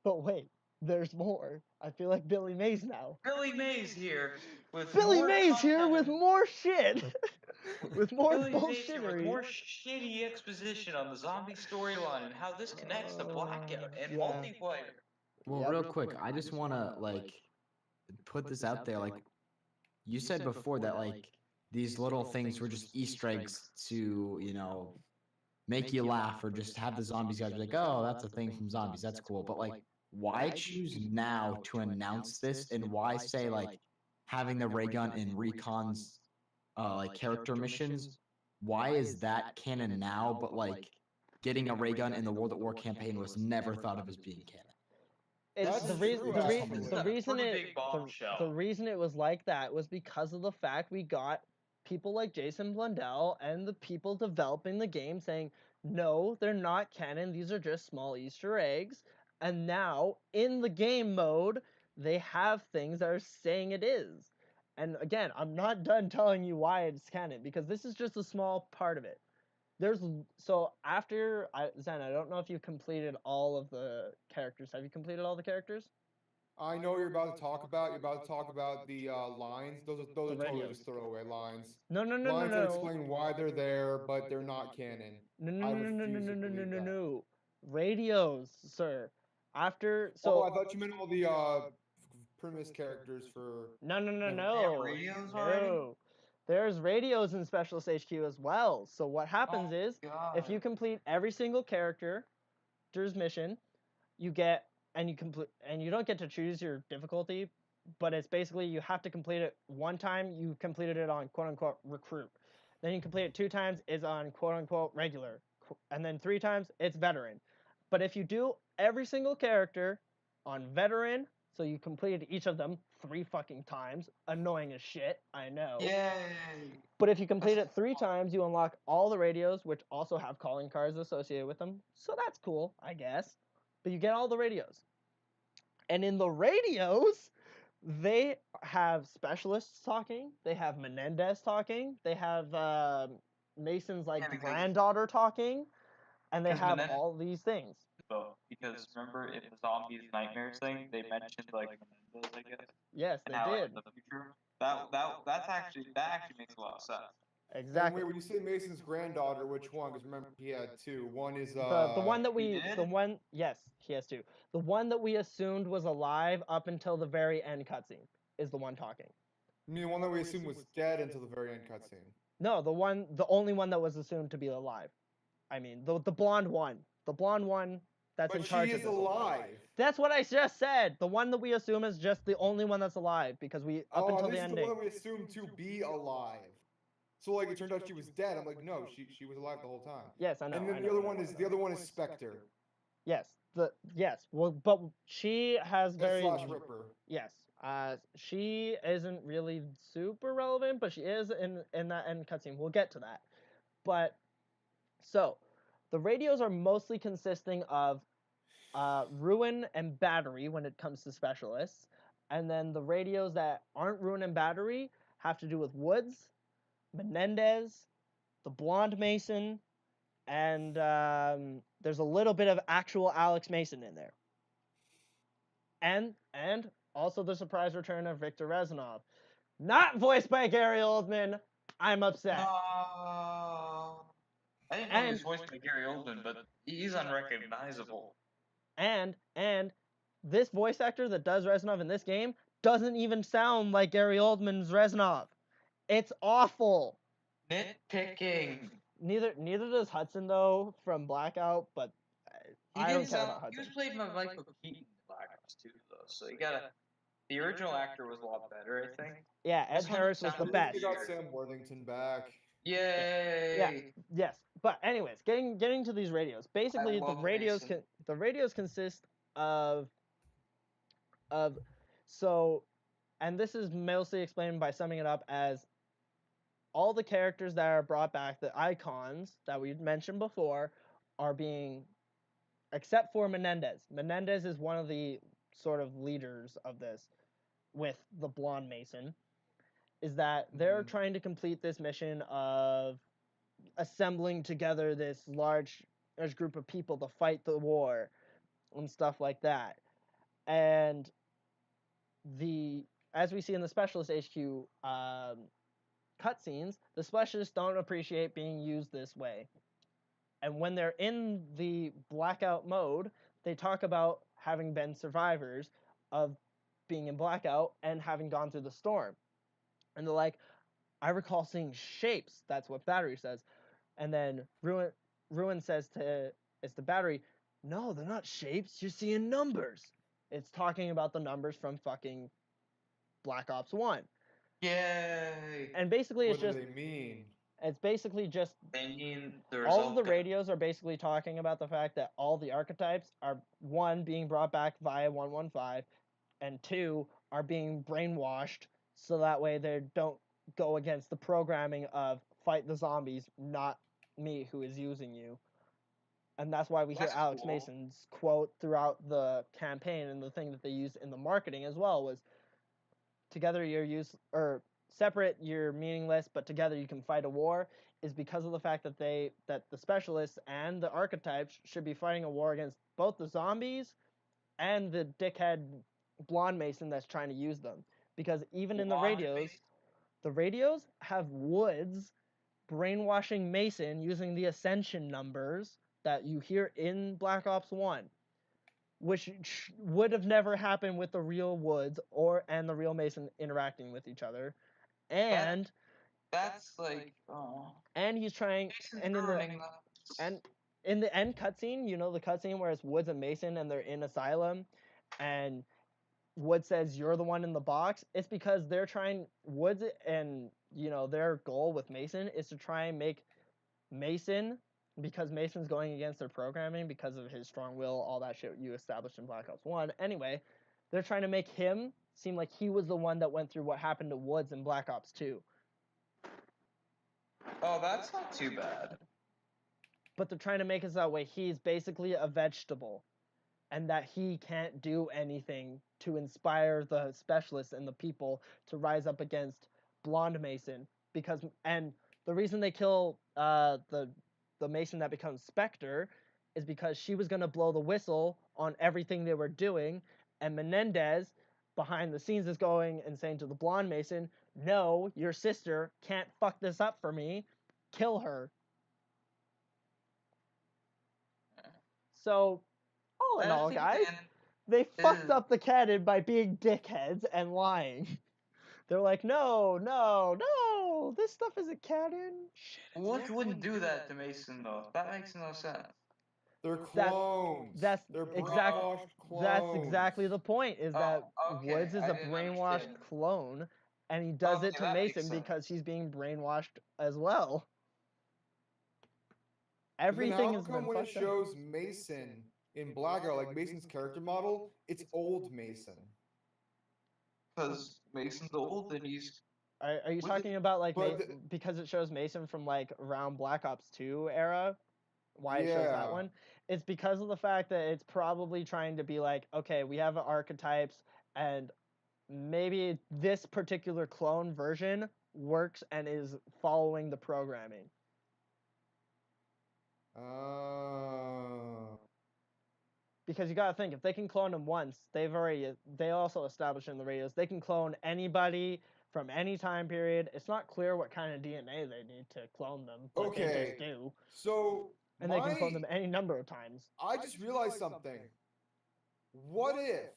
But wait, there's more. I feel like Billy Mays now. Billy Mays here with Billy more Mays here content. with more shit. With more Billy Mays here with bullshittery. more shitty exposition on the zombie storyline and how this connects to Blackout and Yeah. multiplayer. Well, Yep. real quick, I just want to put this out there. Like you said before, that these little things were just Easter eggs to make you laugh or just have the zombies guys be like, oh, that's a thing from zombies. That's cool. But why choose now to announce this, and why say having the ray gun in Recon's character missions? Why is that canon now? But getting a ray gun in the World at War campaign was never thought of as being canon. It's That's the true, actually. the reason Pretty it big bombshell. the reason it was like that was because of the fact we got people like Jason Blundell and the people developing the game saying, no, they're not canon, these are just small Easter eggs. And now in the game mode, they have things that are saying it is. And again, I'm not done telling you why it's canon, because this is just a small part of it. Zen, I don't know if you've completed all of the characters. Have you completed all the characters? I know what you're about to talk about. You're about to talk about the lines. Those are totally radios. just throwaway lines. No. Lines that explain why they're there, but they're not canon. No. Radios, sir. I thought you meant all the premise characters for. No. radios already? No. There's radios in Specialist HQ as well. So what happens is, if you complete every single character's mission, you get and you don't get to choose your difficulty, but it's basically you have to complete it one time. You completed it on quote unquote recruit, then you complete it 2 times. It's on quote unquote regular, and then 3 times it's veteran. But if you do every single character on veteran, so you completed each of them 3 fucking times, annoying as shit, I know. Yay! But if you complete it 3 times, you unlock all the radios, which also have calling cards associated with them. So that's cool, I guess. But you get all the radios. And in the radios, they have specialists talking. They have Menendez talking. They have Mason's granddaughter talking. And they have all these things. Because remember in the Zombies Nightmares thing, they mentioned Menendez, I guess. Yes, they and how, did. In the future, that actually makes a lot of sense. Exactly. And wait, when you say Mason's granddaughter, which one? Because remember, he had 2. One is the one that yes, he has 2. The one that we assumed was alive up until the very end cutscene is the one talking. You mean the one that we assumed was dead until the very end cutscene? No, the only one that was assumed to be alive. I mean, the blonde one. The blonde one that's in charge of this. But she is alive. That's what I just said. The one that we assume is just the only one that's alive because we up until the ending. The one we assumed to be alive. So it turned out she was dead. I'm like, no, she was alive the whole time. Yes, I know. And then the other one is Spectre. Yes. Well, but she has very Ripper. Yes. She isn't really super relevant, but she is in that end cutscene. We'll get to that. But so the radios are mostly consisting of Ruin and Battery when it comes to specialists, and then the radios that aren't Ruin and Battery have to do with Woods, Menendez, the blonde Mason, and there's a little bit of actual Alex Mason in there. And also the surprise return of Victor Rezanov. Not voiced by Gary Oldman. I'm upset. I didn't know he was voiced by Gary Oldman, but he's unrecognizable. And this voice actor that does Rezanov in this game doesn't even sound like Gary Oldman's Rezanov. It's awful. Nitpicking. Neither does Hudson though from Blackout, but I don't care about Hudson. He was played by Michael Keaton in Black Ops 2 though, so you gotta. The original actor was a lot better, I think. Yeah, Ed Harris was the best. They got Sam Worthington back. Yay! Yeah. Yes, but anyways, getting to these radios. Basically, the radios consist of so, and this is mostly explained by summing it up as all the characters that are brought back, the icons that we mentioned before, are being, except for Menendez. Menendez is one of the sort of leaders of this with the blonde Mason, is that they're trying to complete this mission of assembling together this large group of people to fight the war and stuff like that. And as we see in the Specialist HQ cutscenes, the Specialists don't appreciate being used this way. And when they're in the Blackout mode, they talk about having been survivors of being in Blackout and having gone through the storm. And they're like, I recall seeing shapes. That's what Battery says. And then Ruin says to Battery, no, they're not shapes. You're seeing numbers. It's talking about the numbers from fucking Black Ops 1. Yay! And basically it's What do they mean? It's basically just they mean the all of the radios are basically talking about the fact that all the archetypes are, 1, being brought back via 115, and 2, are being brainwashed so that way they don't go against the programming of fight the zombies, not me who is using you. And that's why we hear Alex Mason's quote throughout the campaign, and the thing that they used in the marketing as well was, together you're separate you're meaningless, but together you can fight a war, is because of the fact that the Specialists and the archetypes should be fighting a war against both the zombies and the dickhead blonde Mason that's trying to use them. Because even in the radios have Woods brainwashing Mason using the Ascension numbers that you hear in Black Ops 1, which would have never happened with the real Woods and the real Mason interacting with each other. And that's like, oh. And he's trying, and in the end cutscene, the cutscene where it's Woods and Mason and they're in Asylum, and Woods says, you're the one in the box. It's because they're trying, Woods and, their goal with Mason is to try and make Mason, because Mason's going against their programming because of his strong will, all that shit you established in Black Ops 1. Anyway, they're trying to make him seem like he was the one that went through what happened to Woods in Black Ops 2. Oh, that's not too bad. But they're trying to make it that way he's basically a vegetable, and that he can't do anything to inspire the Specialists and the people to rise up against Blonde Mason. And the reason they kill the Mason that becomes Spectre is because she was going to blow the whistle on everything they were doing, and Menendez behind the scenes is going and saying to the blonde Mason, no, your sister can't fuck this up for me, kill her. So, all in all, guys, they fucked up the canon by being dickheads and lying. They're like, no, this stuff isn't canon. What wouldn't do that to Mason, though? That makes no sense. They're clones. They're brainwashed clones. That's exactly the point, is that Woods is a brainwashed clone, and he does it to Mason because he's being brainwashed as well. Everything is when it shows Mason in Blackout, like Mason's character model, it's old Mason. Because Mason's old and he's... Are you talking about, like, because it shows Mason from, like, around Black Ops 2 era? Why it shows that one? It's because of the fact that it's probably trying to be like, okay, we have archetypes, and maybe this particular clone version works and is following the programming. Because you gotta think, if they can clone them once, they also established in the radios they can clone anybody from any time period. It's not clear what kind of DNA they need to clone them, but they just do. So and they can clone them any number of times. I just realized something. What if?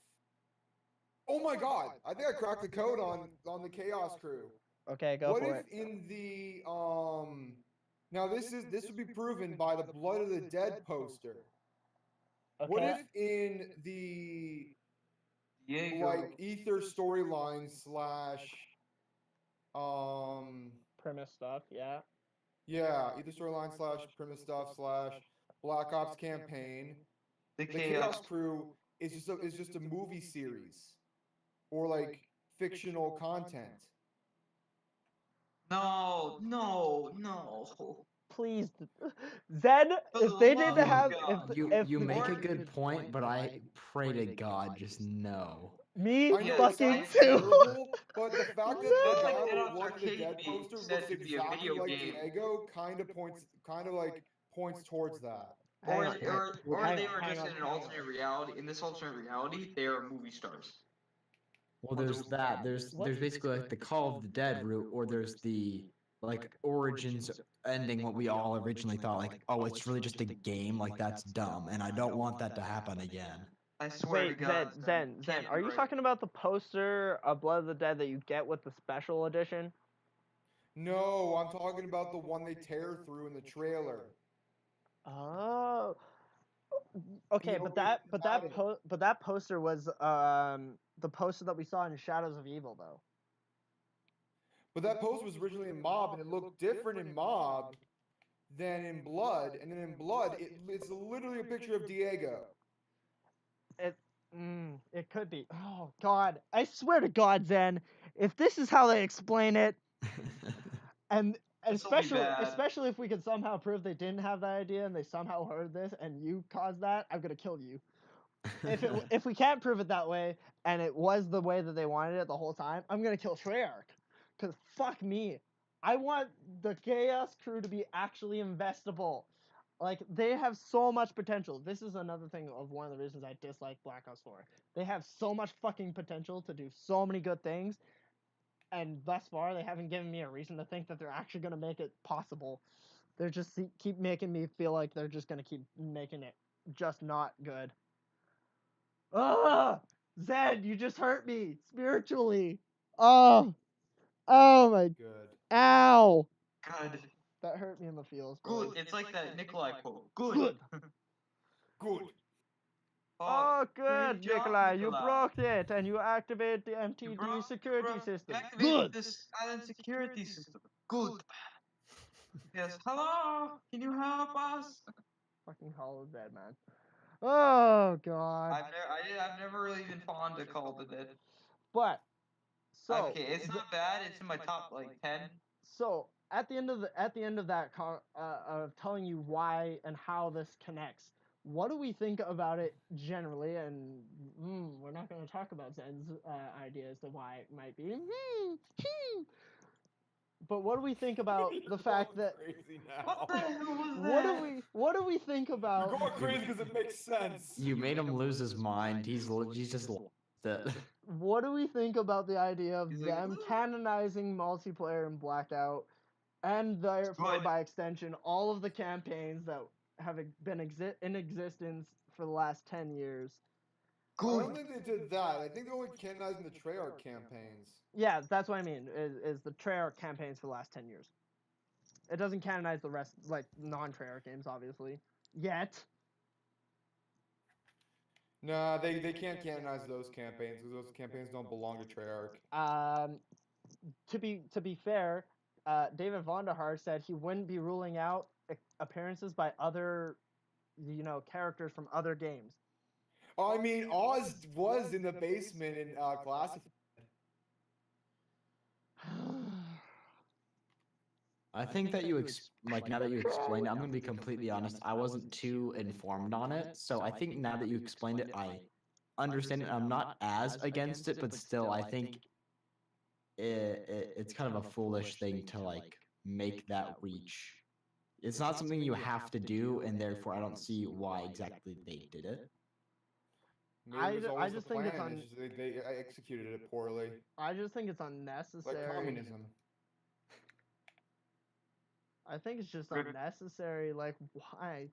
Oh my God! I think I cracked the code on the Chaos Crew. Okay, go for it. What if in the now this would be proven by the Blood of the Dead poster. Okay. What if in the like Ether storyline / premise stuff, yeah. Yeah, Ether storyline / premise stuff / Black Ops campaign. The Chaos Crew is just a movie series or like fictional content. No. Please, Zed. If they didn't have, if you make a good point, but I pray to God, just no. Me I know, fucking it sounds too. terrible, but the fact that the That's guy like with Dead Blood of the Arcade Dead being poster said looks to be a exactly video like game. Diego kind of points towards that. Or Hang they on, were hang just on. in an alternate reality. In this alternate reality, they are movie stars. Well, there's that. There's basically like the Call of the Dead route, or there's the like Origins ending, what we all originally thought, like, oh, it's really just a game, like that's dumb, and I don't want that to happen again. I swear to God. Zen, are you talking about the poster of Blood of the Dead that you get with the special edition? No, I'm talking about the one they tear through in the trailer. Oh. Okay, but that poster was the poster that we saw in Shadows of Evil though. But that poster was originally in Mob, and it looked different in Mob than in Blood, and then in Blood, it's literally a picture of Diego. It could be. Oh God, I swear to God, Zen, if this is how they explain it, and especially if we could somehow prove they didn't have that idea and they somehow heard this and you caused that, I'm gonna kill you. If we can't prove it that way and it was the way that they wanted it the whole time, I'm gonna kill Treyarch. Cause fuck me, I want the Chaos Crew to be actually investable. Like, they have so much potential. This is another thing of one of the reasons I dislike Black Ops 4. They have so much fucking potential to do so many good things, and thus far they haven't given me a reason to think that they're actually gonna make it possible. They're just keep making me feel like they're just gonna keep making it just not good. Ah, Zed, you just hurt me spiritually. Oh my. Good. Ow. God. That hurt me in the feels. Bro. Good. It's like that Nikolai quote. Good. Good. Oh, great good, job, Nikolai. You broke it, and you activate the MTD security system. Good. This island security system. Good. Yes. Hello. Can you help us? Fucking Hollow Dead, man. Oh God. I've never really been fond of Call of the Dead. But so okay, it's not bad. It's in my top like 10. So at the end of that of telling you why and how this connects, what do we think about it generally? And we're not going to talk about Zen's idea as to why it might be. But what do we think about the fact that? What the hell was that? What do we think about? You're going crazy because it makes sense. You made him lose his mind. He's just lost it. What do we think about the idea of them canonizing multiplayer in Blackout, and therefore by extension all of the campaigns that have been in existence for the last 10 years? I don't think they did that. I think they're only canonizing the Treyarch campaigns. Yeah, that's what I mean. Is the Treyarch campaigns for the last 10 years? It doesn't canonize the rest, like non-Treyarch games, obviously. Yet. Nah, they can't canonize those campaigns because those campaigns don't belong to Treyarch. To be fair, David Vonderhaar said he wouldn't be ruling out appearances by other, characters from other games. I mean, Oz was in the basement in Classified. I think that now that you explained it, I'm going to be completely honest, I wasn't too informed on it, so I think now that you explained it, I understand it. I'm not as against it, but still, I think it's kind of a foolish thing to like make that reach. It's not something you have to do, and therefore I don't see why exactly they did it. Maybe it was always the just think it's plan. It's just they executed it poorly. I just think it's unnecessary. Like communism. I think it's just unnecessary. Like, why?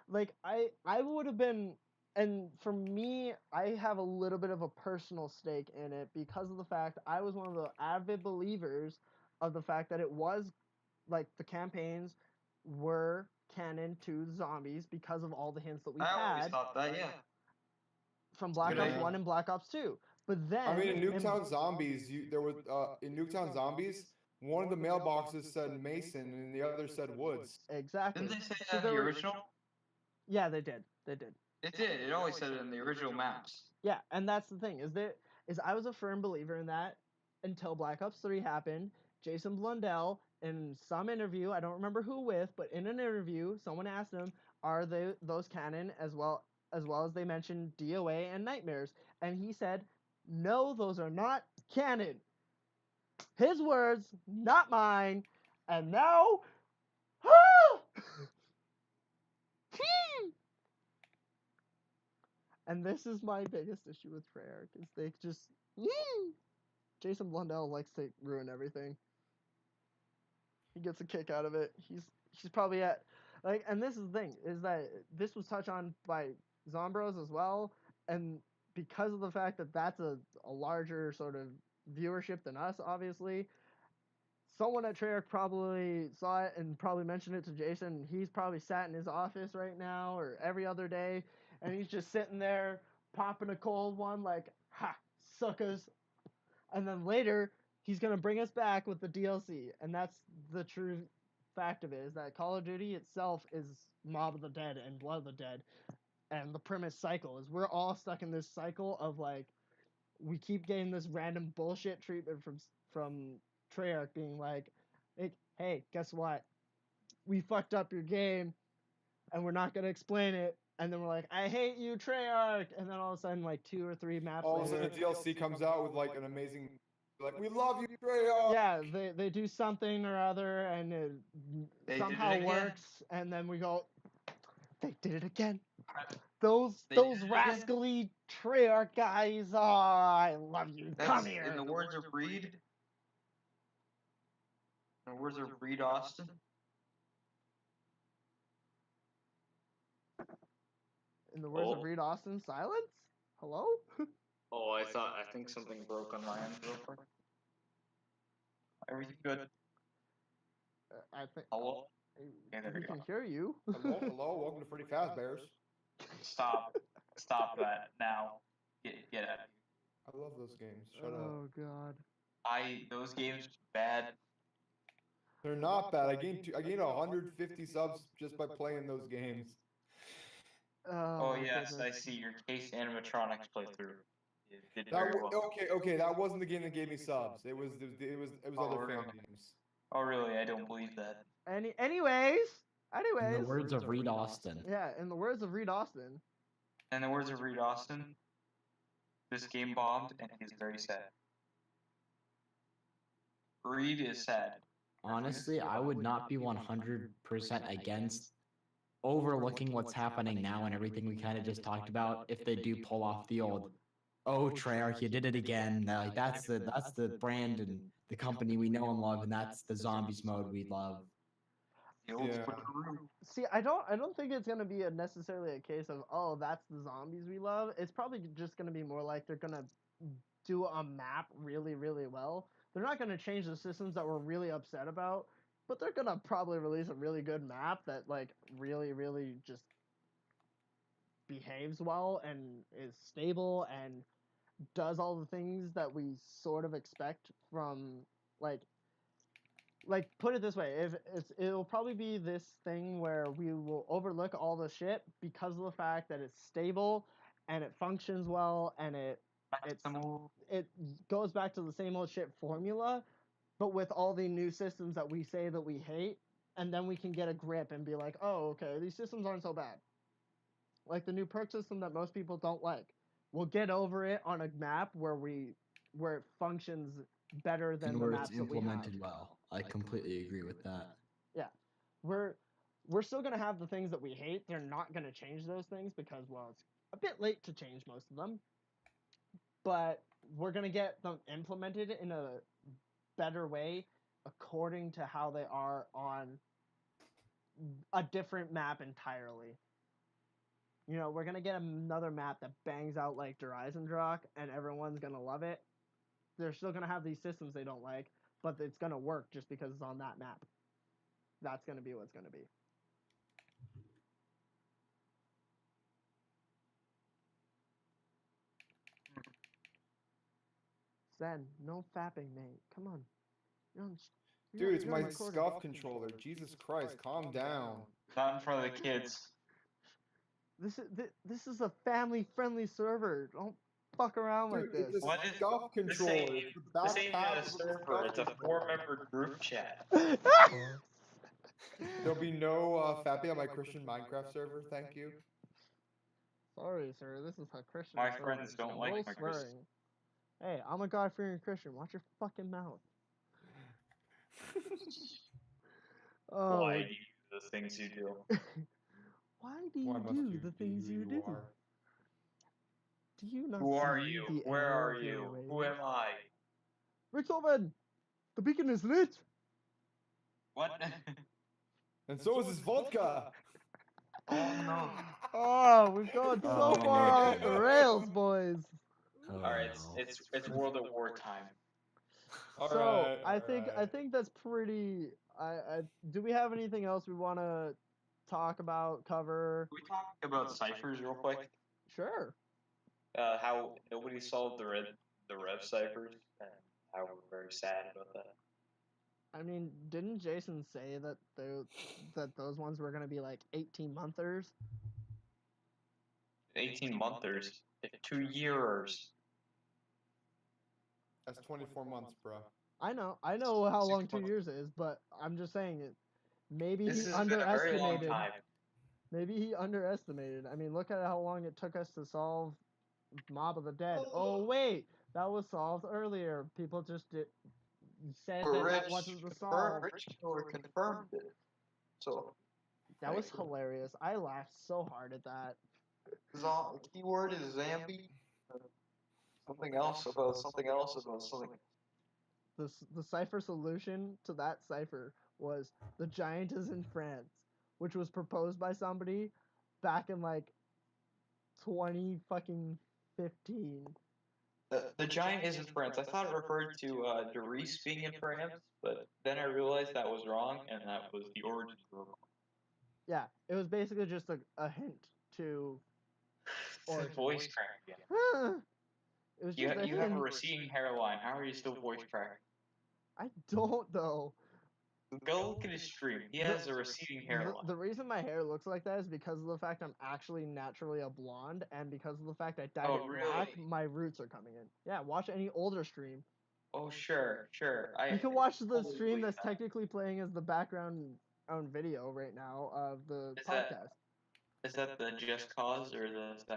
Like, I would have been, and for me, I have a little bit of a personal stake in it because of the fact I was one of the avid believers of the fact that it was, like, the campaigns were canon to zombies because of all the hints that we I always had thought that, yeah. from Black Good Ops idea. 1 and Black Ops 2. But then, I mean, in Nuketown Zombies, there was in Nuketown Zombies, one of the mailboxes said Mason and the other said Woods. Exactly. Didn't they say that in the original? Yeah, they did. They did. It did. It always said it in the original maps. Yeah, and that's the thing is I was a firm believer in that until Black Ops 3 happened. Jason Blundell in some interview, I don't remember who with, but in an interview, someone asked him, "Are those canon as well as they mentioned DOA and Nightmares?" And he said, "No, those are not canon." His words, not mine. And now, and this is my biggest issue with Treyarch is they just Jason Blundell likes to ruin everything. He gets a kick out of it. He's probably at like, and this is the thing is that this was touched on by Zombros as well, and because of the fact that that's a larger sort of viewership than us, obviously, someone at Treyarch probably saw it and probably mentioned it to Jason. He's probably sat in his office right now or every other day, and he's just sitting there popping a cold one like, ha, suckers. And then later, he's going to bring us back with the DLC. And that's the true fact of it, is that Call of Duty itself is Mob of the Dead and Blood of the Dead. And the premise cycle is we're all stuck in this cycle of, like, we keep getting this random bullshit treatment from Treyarch being like, hey, guess what? We fucked up your game, and we're not going to explain it. And then we're like, I hate you, Treyarch. And then all of a sudden, like 2 or 3 maps All of a later, sudden, the DLC comes out with like an amazing, like, we love you, Treyarch. yeah, they do something or other, and it They somehow did it again. works, and then we go, they did it again. Those They did it again. rascally Treyarch guys. Oh, I love you. Come That's here. in the words of Reed. In the words of Reed Austin. In the words of Oh. Reed Austin, silence. Hello. Oh, I think something broke on my end real quick. Everything good. I think Hello? Yeah, there we we go. can hear you. Hello, welcome to Freddy Fazbear's. Stop that now. Get out of here. I love those games. Shut up. Oh God. Those games bad. They're not bad. I gained 150 subs just by playing those games. Oh my yes, goodness. I see your Case animatronics playthrough. You did That very well. okay. That wasn't the game that gave me subs. It was Oh, other really? fan games. Oh really? I don't believe that. Anyways. In the words of Reed Austin. Yeah, in the words of Reed Austin. In the words of Reed Austin, this game bombed and he's very sad. Reed is sad. Honestly, I would not be 100% against overlooking what's happening now and everything we kind of just talked about if they do pull off the old, oh, Treyarch, you did it again. Like that's the brand and the company we know and love, and that's the zombies mode we love. The old Yeah. switcheroo. See, I don't think it's gonna be necessarily a case of, oh, that's the zombies we love. It's probably just gonna be more like they're gonna do a map really, really well. They're not gonna change the systems that we're really upset about, but they're gonna probably release a really good map that like really, really just behaves well and is stable and does all the things that we sort of expect from like put it this way, if it'll probably be this thing where we will overlook all the shit because of the fact that it's stable and it functions well and it goes back to the same old shit formula, but with all the new systems that we say that we hate, and then we can get a grip and be like, oh, okay, these systems aren't so bad. Like the new perk system that most people don't like. We'll get over it on a map where it functions better than And the where maps it's that we have. implemented well. I completely agree with that. Yeah, we're still gonna have the things that we hate. They're not gonna change those things because, well, it's a bit late to change most of them. But we're gonna get them implemented in a better way according to how they are on a different map entirely. You know, we're gonna get another map that bangs out like Horizon and everyone's gonna love it. They're still gonna have these systems they don't like, but it's gonna work just because it's on that map. That's gonna be what's gonna be. Zen, no fapping, mate. Come on. Dude, it's my scuff controller. Jesus Christ, calm down. Not in front of the kids. This is a family-friendly server. Don't fuck around like this. It's a What is- scuff controller. It's the This back ain't half even a of the server. scuff It's a controller. 4-member group chat. There'll be no fapping on my Christian Minecraft server, thank you. Sorry, sir. This is a Christian My server. friends don't No like my swearing. Christian. Hey, I'm a God-fearing Christian. Watch your fucking mouth. Oh, Why do you do the things you do? why do Why you must do you the be things who you do? are? Do you not Who are see you? the Where error are of your you? ways? Who am I? Rickselman! The beacon is lit! What? And so is his vodka! Oh no. Oh, we've gone so Oh, far off man. the rails, boys. Oh, Alright, no. it's World at War time. So Alright, I think that's pretty. Do we have anything else we want to talk about, cover? Can we talk about ciphers real quick? Sure. How nobody solved the Rev ciphers, and how we're very sad about that. I mean, didn't Jason say that those ones were gonna be like 18-monthers? 18-monthers, 2 years. That's 24 months, bro. I know how long 2 years is, but I'm just saying it. Maybe This he has been a very long underestimated. time. Maybe he underestimated. I mean, look at how long it took us to solve Mob of the Dead. Oh wait, that was solved earlier. People just said that wasn't the solve. Rich Killer confirmed it. So That was hilarious. I laughed so hard at that. the keyword is Zambi. Something else about something else about something. The cipher solution to that cipher was the giant is in France, which was proposed by somebody back in like 2015. The giant is in France. I thought it referred to Doris being in France, but then I realized that was wrong, and that was the origin of the Yeah, it was basically just a hint to. It's his voice crack again. It was You just a have a hint. receding hairline. How are you still voice cracking? I don't though. Go look at his stream. He has a receding hairline. The reason my hair looks like that is because of the fact I'm actually naturally a blonde, and because of the fact I dyed Oh, it black, really? my roots are coming in. Yeah, watch any older stream. Oh, sure. You can watch the totally stream believe that's that. technically playing as the background on video right now of the Is that- podcast. Is that the Just Cause, or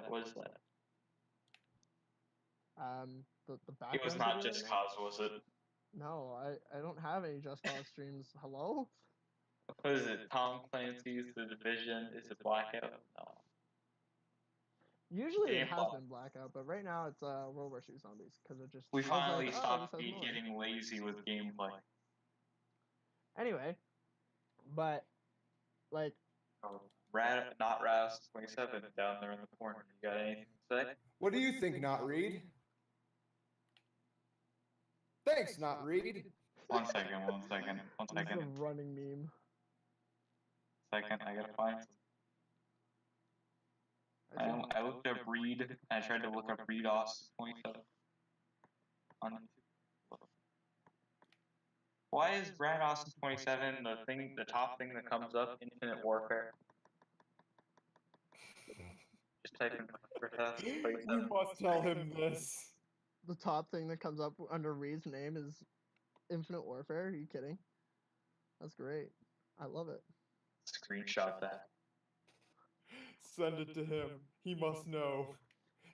what is that? The background. It was not video Just right now? Cause, was it? No, I don't have any Just Cause streams. Hello? What is it? Tom Clancy's The Division? Is it Blackout? No. Usually it Game has Block. been Blackout, but right now it's World War II Zombies because it just. We I was finally like, stopped this has more. getting lazy with gameplay. Anyway, but like Not Raz 27 down there in the corner. You got anything to say? What do you think, Not Reed? Thanks, Not Reed. One second. this is a running meme. I gotta find some. I looked up Reed, and I tried to look up Reed Austin 27 on YouTube. Why is Brad Austin 27 the top thing that comes up? Infinite Warfare. Just type in You must tell him this. The top thing that comes up under Reed's name is Infinite Warfare. Are you kidding? That's great. I love it. Screenshot that. Send it to him. He must know.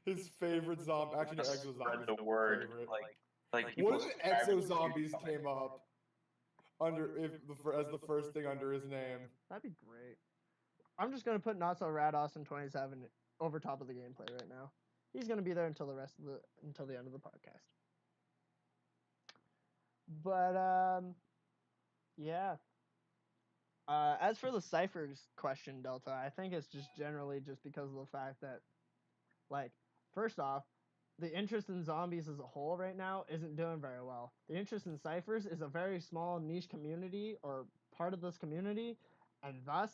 His favorite zombie. Actually, no, Exo Spread Zombie's the word. favorite. Like Like people What if subscribe to Exo YouTube Zombies comment. came up as the first thing under his name? That'd be great. I'm just gonna put Not So Rad Austin 27 over top of the gameplay right now. He's gonna be there until the end of the podcast. But yeah. As for the ciphers question, Delta, I think it's just generally just because of the fact that, like, first off, the interest in zombies as a whole right now isn't doing very well. The interest in ciphers is a very small niche community or part of this community, and thus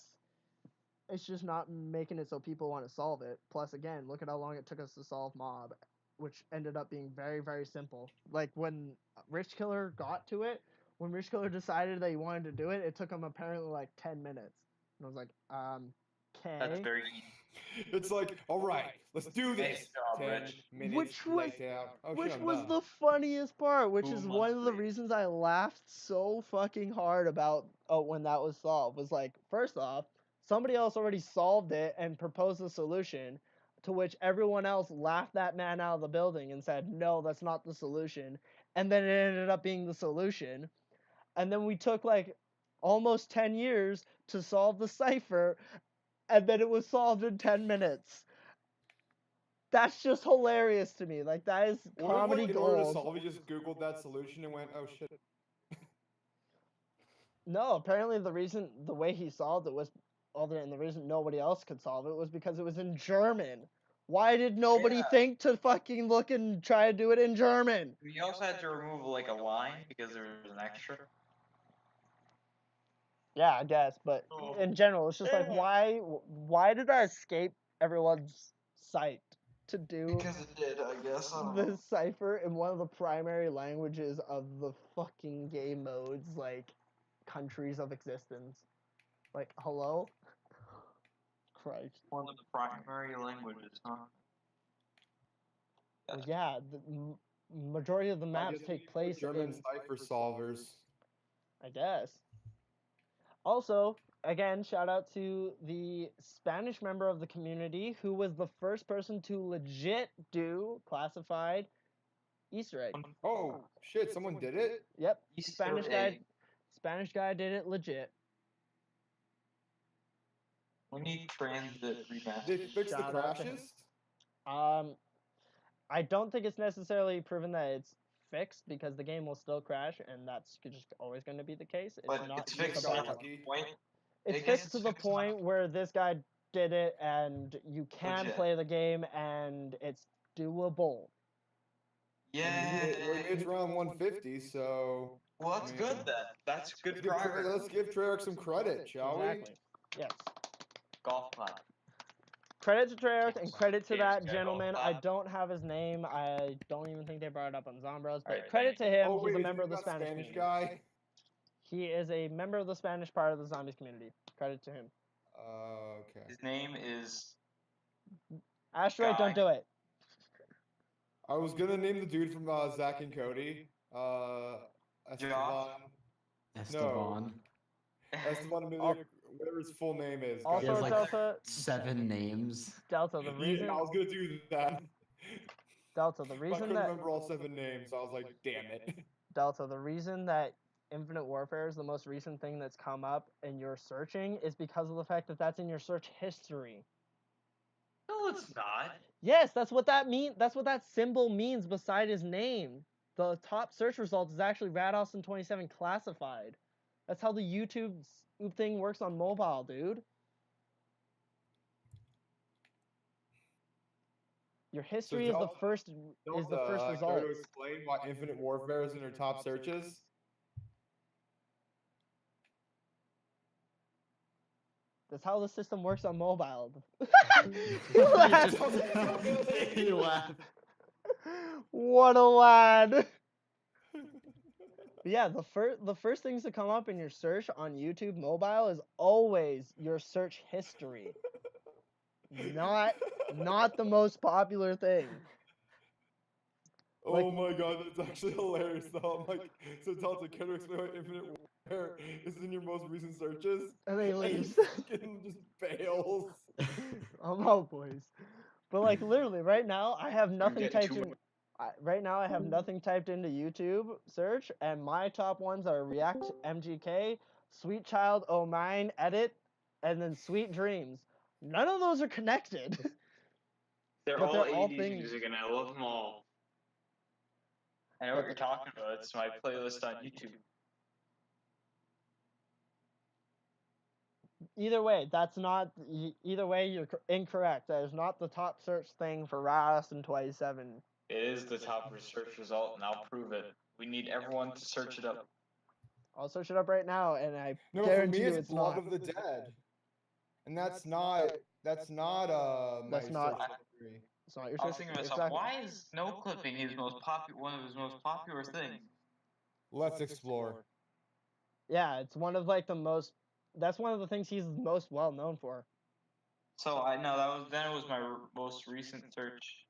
it's just not making it so people want to solve it. Plus, again, look at how long it took us to solve Mob, which ended up being very, very simple. Like when Rich Killer got to it, when Rich Killer decided that he wanted to do it, it took him apparently like 10 minutes. And I was like, okay. That's very easy. It's like, all right, let's do this. Nice job, 10 Rich. minutes Which was- later. Oh, Which shit, I'm was done. the funniest part, which Who is must one of the be? reasons I laughed so fucking hard about when that was solved. Was like, first off, somebody else already solved it and proposed a solution, to which everyone else laughed that man out of the building and said, no, that's not the solution. And then it ended up being the solution. And then we took like almost 10 years to solve the cipher, and then it was solved in 10 minutes. That's just hilarious to me. Like, that is What comedy if, like, in order to gold. solve it, you just Googled that solution and went, oh shit. No, apparently the way he solved it was, and the reason nobody else could solve it was because it was in German. Why did nobody Yeah. think to fucking look and try to do it in German? We also had to remove like a line because there was an extra. Yeah, I guess, but Oh. in general, it's just like, Yeah. why did I escape everyone's sight to do Because it did, I guess. I don't the know. cipher in one of the primary languages of the fucking game modes, like, countries of existence? Like, hello? Christ. One of the primary languages, huh? Well, yeah, the majority of the I maps guess we take need more place German in, cipher solvers. I guess. Also, again, shout out to the Spanish member of the community who was the first person to legit do classified Easter egg. Oh shit, someone did it? Yep, Easter Spanish egg. guy did it legit. We need transit They remastered. fixed the Shout out to him. crashes? I don't think it's necessarily proven that it's fixed because the game will still crash, and that's just always going to be the case. It's But not it's just fixed a to bug. the point. It's I guess fixed it's to the fixed enough. point where this guy did it, and you can Legit. play the game, and it's doable. Yeah. It's around 150, so Well, that's I good mean, then. That's good progress. let's give Treyarch some credit, shall Exactly. Yes. Golf clap. Credit to Treyarch and credit to James that got gentleman. golf I clap. don't have his name. I don't even think they brought it up on Zombros, but Alright, credit to thank him. Oh He's wait, a is member he of the that Spanish Spanish community. guy? He is a member of the Spanish part of the zombies community. Credit to him. Okay. His name is. Asteroid, don't Guy. do it. I was gonna name the dude from Zack and Cody. Esteban. Esteban. Esteban Emilio, whatever his full name is. He Also, has guys. like Delta, 7 names. Delta, the reason, Yeah, I was gonna do that. Delta, the But I reason couldn't that, remember all 7 names, so I was like, damn it. Delta, the reason that Infinite Warfare is the most recent thing that's come up in your searching is because of the fact that that's in your search history. No, it's not. Yes, that's what that mean. That's what that symbol means beside his name. The top search result is actually Rad Austin 27 classified. That's how the YouTube thing works on mobile, dude. Your history is the Delta- first Go result. to explain why Infinite Warfare is in your top searches. That's how the system works on mobile. You Laugh. just- you laugh. What a lad. Yeah, the first things to come up in your search on YouTube mobile is always your search history. Not the most popular thing. Oh my god, that's actually hilarious though. I'm like, so Delta, can you explain why Infinite Warfare is in your most recent searches? And then he And leaves. fucking just bails. I'm out, boys. But like literally right now, I have nothing getting typed too in. Right now I have nothing typed into YouTube search, and my top ones are React MGK, Sweet Child O Mine Edit, and then Sweet Dreams. None of those are connected. They're But all they're all 80s things. music, and I love them all. I know what you're talking about. It's my playlist on YouTube. Either way, you're incorrect. That is not the top search thing for Ras and 27. It is the top search result, and I'll prove it. We need everyone to search it up. I'll search it up right now, and I No, guarantee for me you it's it's Blood not. of the Dead. And that's not my That's search not- history. It's not your I was search. thinking to myself, why is no clipping one of his most popular things? Let's explore. Yeah, it's one of like the most. That's one of the things he's most well known for. So I know it was my most recent search.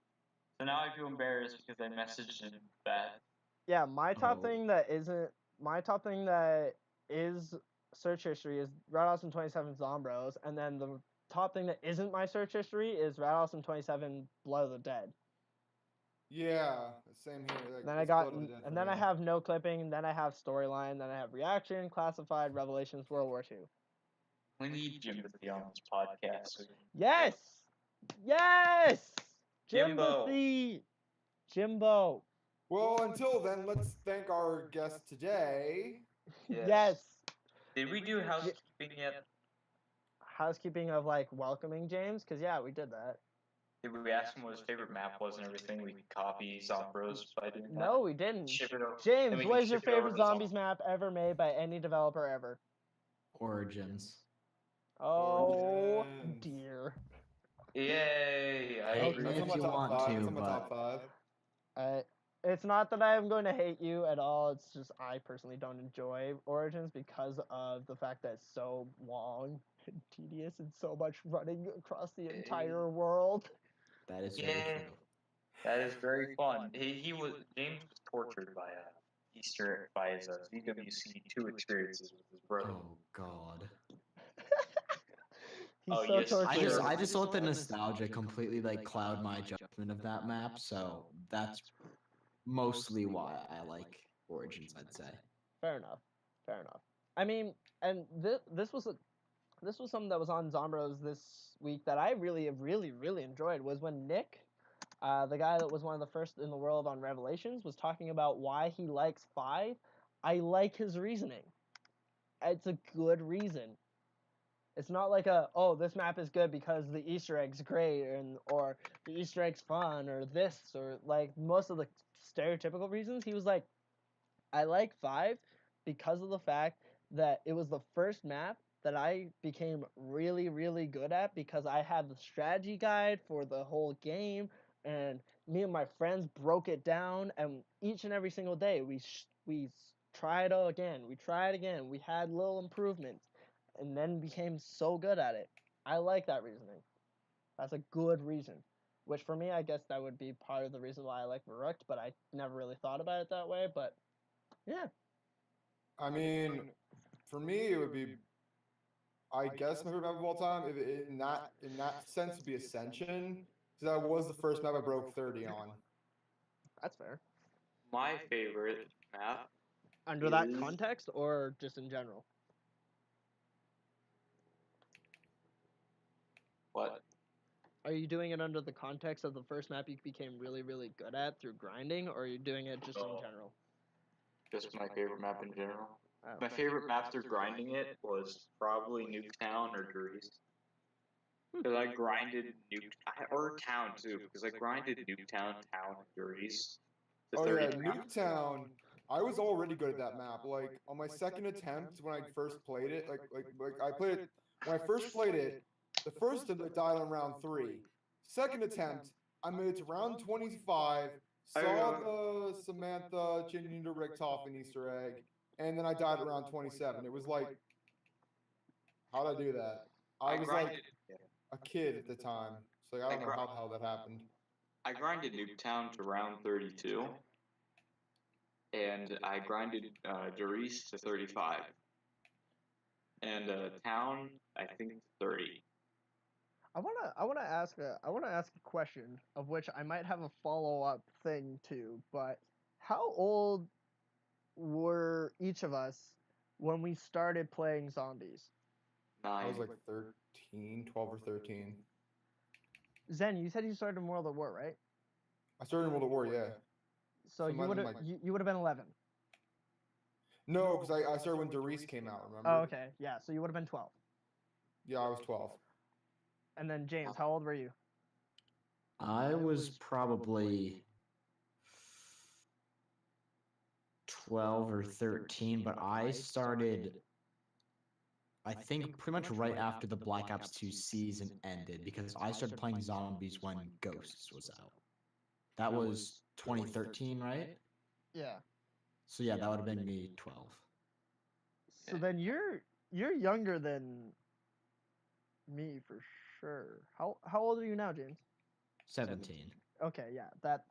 So now I feel embarrassed because I messaged him that. Yeah, my top Oh. thing that is search history is Red Awesome 27 Zombros, and then the top thing that isn't my search history is Red Awesome 27 Blood of the Dead. Yeah, same here. Like, Then I it's got, Blood of the Dead for and then I me. have no clipping. Then I have storyline. Then I have reaction, classified, Revelations, World War II. We need Jim to be on this podcast. So Yes, yes, Jimbo. Jimbo. Well, until then, let's thank our guest today. Yes. Did we do housekeeping yet? Housekeeping of like welcoming James, because yeah, we did that. Did we ask him what his favorite map was and everything? We could copy Zombros by doing that. No, we didn't. Ship it over. James, Then we what can is your ship it over favorite to zombies map ever made by any developer ever? Origins. Oh Origins. dear. Yay! I Hate agree. me That's if on you my top want five. to, That's on my but top 5. It's not that I am going to hate you at all. It's just I personally don't enjoy Origins because of the fact that it's so long and tedious and so much running across the entire world. that is Yeah. very true. That is very fun. James was tortured by his ZWC2 experiences with his brother. Oh God. He's Oh, so yes, tortured. I just let the nostalgia completely like cloud my judgment of that map, so that's mostly why I like Origins, I'd say. Fair enough. I mean, and this was something that was on Zombros this week that I really enjoyed was when Nick, the guy that was one of the first in the world on Revelations, was talking about why he likes 5. I like his reasoning. It's a good reason. It's not like this map is good because the Easter egg's great or the Easter egg's fun or this or like most of the stereotypical reasons. He was like, I like 5 because of the fact that it was the first map that I became really good at because I had the strategy guide for the whole game and me and my friends broke it down and each and every single day we tried again. We had little improvements and then became so good at it. I like that reasoning. That's a good reason. Which for me, I guess that would be part of the reason why I like Verrucht, but I never really thought about it that way. But yeah. I mean, for me, it would be, I guess, my favorite map of all time. In that sense, would be Ascension, because that was the first map I broke 30 on. That's fair. My favorite map. Under that context or just in general? What? Are you doing it under the context of the first map you became really good at through grinding, or are you doing it just in general? Just my favorite map in general. Oh. My favorite map through grinding it was probably Nuketown or Grease. Because I grinded or Town too, because I grinded Nuketown, Town, and Grease. Oh yeah, Nuketown. I was already good at that map. Like on my second attempt when I first played it, like I played it when I first played it. The first attempt I died on round 3. Second attempt, I made it to round 25. Saw the Samantha changing into Richtofen Easter egg, and then I died at round 27. It was like, how'd I do that? I was like a kid at the time, so I don't know how the hell that happened. I grinded Nuketown to round 32, and I grinded Darice to 35, and Town, I think, to 30. I wanna ask a question of which I might have a follow-up thing to, but how old were each of us when we started playing zombies? I was 9. like 13, 12 or 13. Zen, you said you started in World at War, right? I started in World at War, yeah. So So it you might have would been have like- you would have been 11. No, because I started when Doris came out, remember? Oh, okay. Yeah, so you would have been 12. Yeah, I was 12. And then James, how old were you? I was probably 12 or 13, but I started, I think, pretty much right after the Black Ops 2 season ended, because I started playing zombies when Ghosts was out. That was 2013, right? Yeah. So yeah, that would have been me 12. So then you're younger than me for sure. How old are you now, James? 17. Okay, yeah. That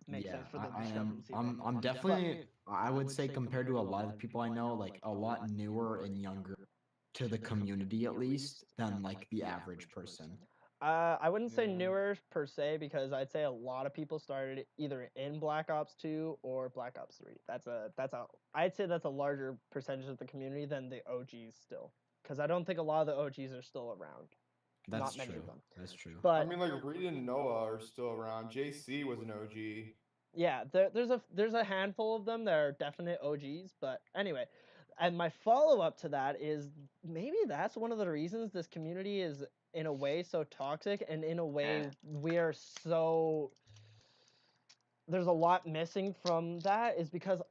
makes sense for the I am. discrepancy. I'm definitely. I would say compared to a lot of people I know, like a lot newer and younger to the community at least than like the average person. I wouldn't say Yeah. newer per se, because I'd say a lot of people started either in Black Ops 2 or Black Ops 3. I'd say that's a larger percentage of the community than the OGs still, because I don't think a lot of the OGs are still around. That's Not many true. of them. That's true. But I mean, like Reed and Noah are still around. JC was an OG. yeah, there's a handful of them that are definite OGs. But anyway, and my follow up to that is maybe that's one of the reasons this community is in a way so toxic, and in a way we are so, there's a lot missing from that, is because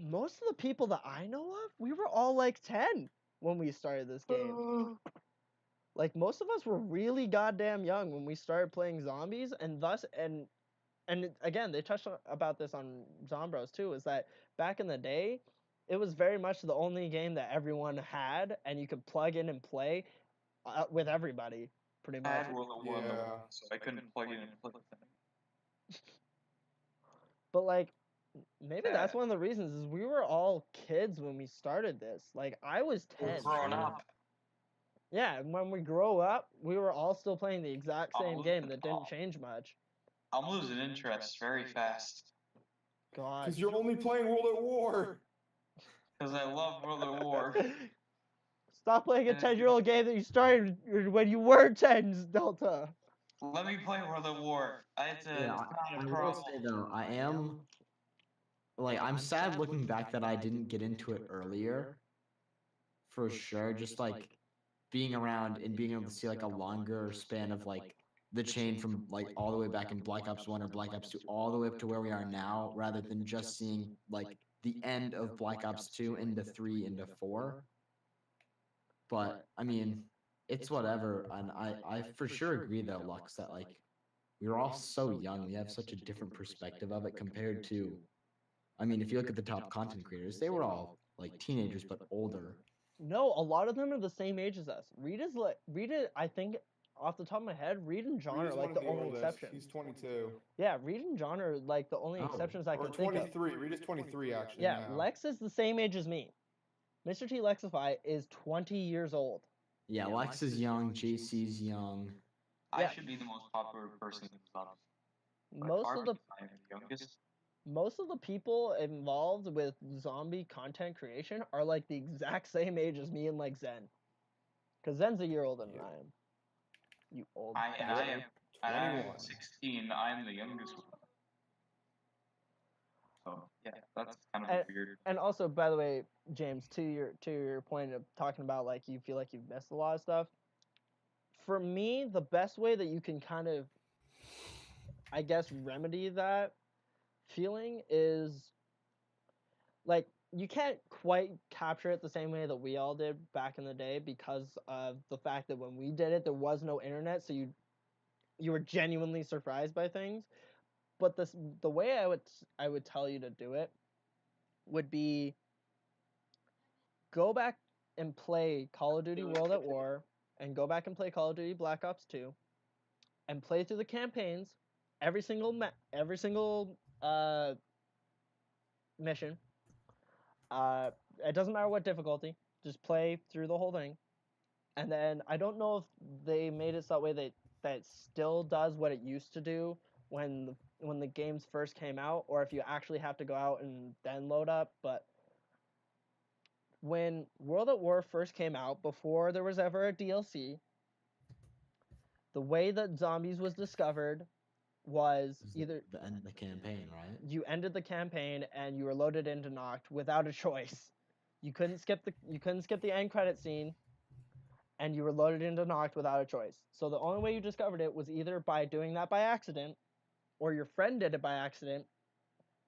most of the people that I know of, we were all like 10 when we started this game. Like most of us were really goddamn young when we started playing zombies, and again, they touched about this on Zombros too, is that back in the day, it was very much the only game that everyone had, and you could plug in and play with everybody, pretty I much. had World at War on the Yeah. wall, so I couldn't plug in and play with them. But like, maybe that's one of the reasons, is we were all kids when we started this. Like, I was 10. Growing up, Yeah, and when we grow up, we were all still playing the exact same game that didn't Oh. change much. I'm losing interest very fast. God. Because you're only playing World at War. Because I love World at War. Stop playing a 10-year-old game that you started when you were 10, Delta. Let me play World at War. It's not I a will problem. say though, I am like I'm sad looking back that I didn't get into it earlier. For sure, just like being around and being able to see like a longer span of like the chain from like all the way back in Black Ops 1 or Black Ops 2 all the way up to where we are now, rather than just seeing like the end of Black Ops 2 into 3 into 4. But I mean, it's whatever, and I for sure agree though, Lux, that like we were all so young. We have such a different perspective of it compared to, I mean, if you look at the top content creators, they were all like teenagers but older. No, a lot of them are the same age as us. Rita, I think, off the top of my head, Reed and John Reed are is like one the of the only oldest. exception. He's 22. Yeah, Reed and John are like the only Oh. exceptions I Or can think of. 23. Reed is 23, actually. Yeah, now. Lex is the same age as me. Mr. T Lexify is 20 years old. Yeah, Lex is young, JC's young. Yeah. I should be the most popular person in the zombies. By Most far, of the because I am the youngest. most of the people involved with zombie content creation are like the exact same age as me and like Zen. Because Zen's a year older than Yeah. I am. You old I bastard. am 21. 16. I'm the youngest one. So yeah, that's kind of weird. And also, by the way, James, to your point of talking about like you feel like you've missed a lot of stuff. For me, the best way that you can kind of, I guess, remedy that feeling is like you can't quite capture it the same way that we all did back in the day, because of the fact that when we did it, there was no internet, so you were genuinely surprised by things. But the way I would tell you to do it would be go back and play Call of Duty World at War, and go back and play Call of Duty Black Ops 2, and play through the campaigns, every single mission. It doesn't matter what difficulty, just play through the whole thing, And then I don't know if they made it so that way that it still does what it used to do when the games first came out, or if you actually have to go out and then load up. But when World at War first came out, before there was ever a DLC, the way that zombies was discovered was either the end of the campaign, right? you ended the campaign and you were loaded into Noct without a choice. You couldn't skip the end credit scene, and you were loaded into Noct without a choice. So the only way you discovered it was either by doing that by accident, or your friend did it by accident,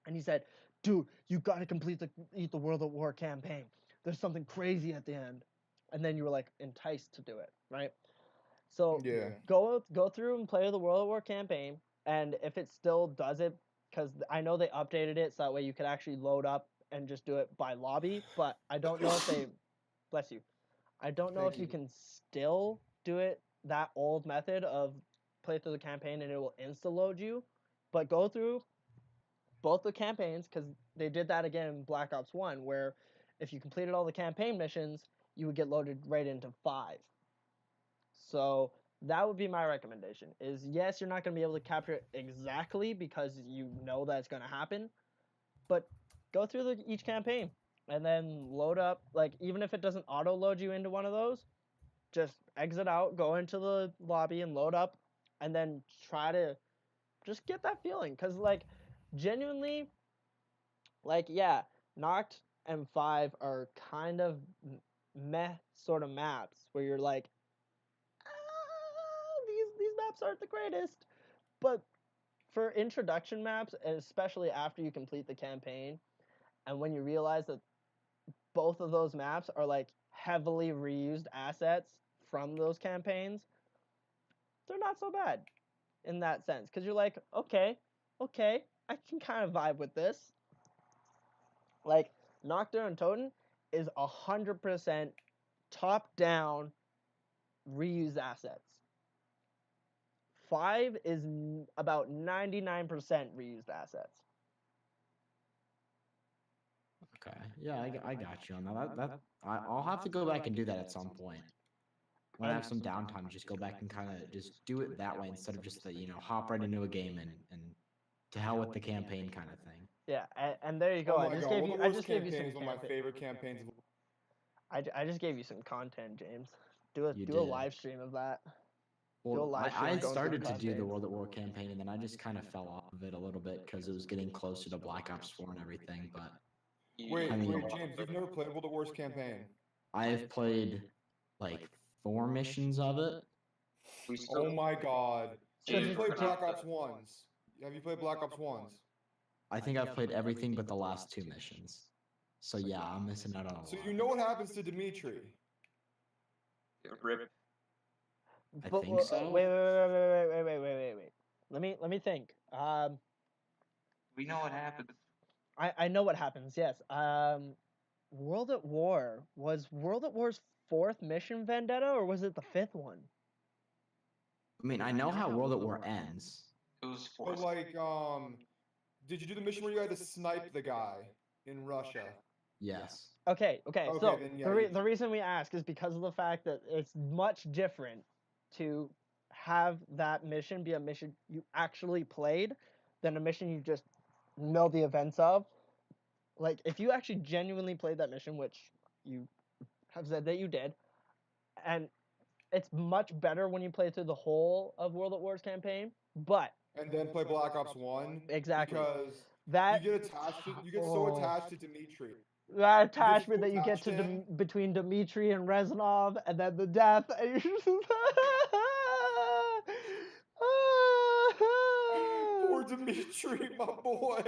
and he said, "Dude, you got to complete the World at War campaign. There's something crazy at the end," and then you were like enticed to do it, right? So Yeah. go through and play the World at War campaign, and if it still does it, because I know they updated it so that way you could actually load up and just do it by lobby, but I don't know if they, bless you, I don't know Thank if you you. can still do it that old method of play through the campaign and it will insta load you, but go through both the campaigns, because they did that again in Black Ops 1, where if you completed all the campaign missions, you would get loaded right into 5. So that would be my recommendation. Is yes, you're not going to be able to capture it exactly because you know that it's going to happen, but go through each campaign and then load up. Like, even if it doesn't auto load you into one of those, just exit out, go into the lobby and load up, and then try to just get that feeling. Because, like, genuinely, like, yeah, Noct and 5 are kind of meh sort of maps where you're like, these maps aren't the greatest. But for introduction maps, and especially after you complete the campaign, and when you realize that both of those maps are like heavily reused assets from those campaigns, they're not so bad in that sense. Because you're like, okay, I can kind of vibe with this. Like, Nocturne and Toten is 100% top-down reused assets. 5 is about 99% reused assets. Okay. Yeah, I got you on I'll have to go back and do that at some point. When I have some downtime, just go back and kind of just do it that way instead of just hop right into a game and to hell with the campaign kind of thing. Yeah, and there you go. Oh I my just God, gave World you of I War's just gave you campaign some is one of my campaign. favorite campaigns. I just gave you some content, James. Do a did. live stream of that. Well, I going through started the to do the campaigns. World at War campaign, and then I just kind of fell off of it a little bit because it was getting closer to Black Ops 4 and everything. But Wait, I mean, James, you've never played World of War's campaign? I've played like 4 missions of it. Oh my God! So Have you did- played did- Black Ops 1s? Have you played Black Ops 1s? I think I've played everything but the last 2 missions. So yeah, I'm missing out on a lot. So you know what happens to Dimitri? Rip. I But think so. wait. Let me think. We know what happened. I know what happens. Yes. World at War, was World at War's 4th mission Vendetta, or was it the 5th one? I mean, I know how World at War ends. It was But forced. like, did you do the mission where you had to snipe the guy in Russia? Yes. Okay. Okay, So then yeah, the reason we ask is because of the fact that it's much different to have that mission be a mission you actually played than a mission you just know the events of. Like, if you actually genuinely played that mission, which you have said that you did, and it's much better when you play through the whole of World at War's campaign, but and then play Black Ops 1 exactly because that you get attached to, you get so attached to Dimitri. that You get attachment so that you get attached to to him. between Dmitri and Rezanov, and then the death, and you're just Poor Dimitri, my boy.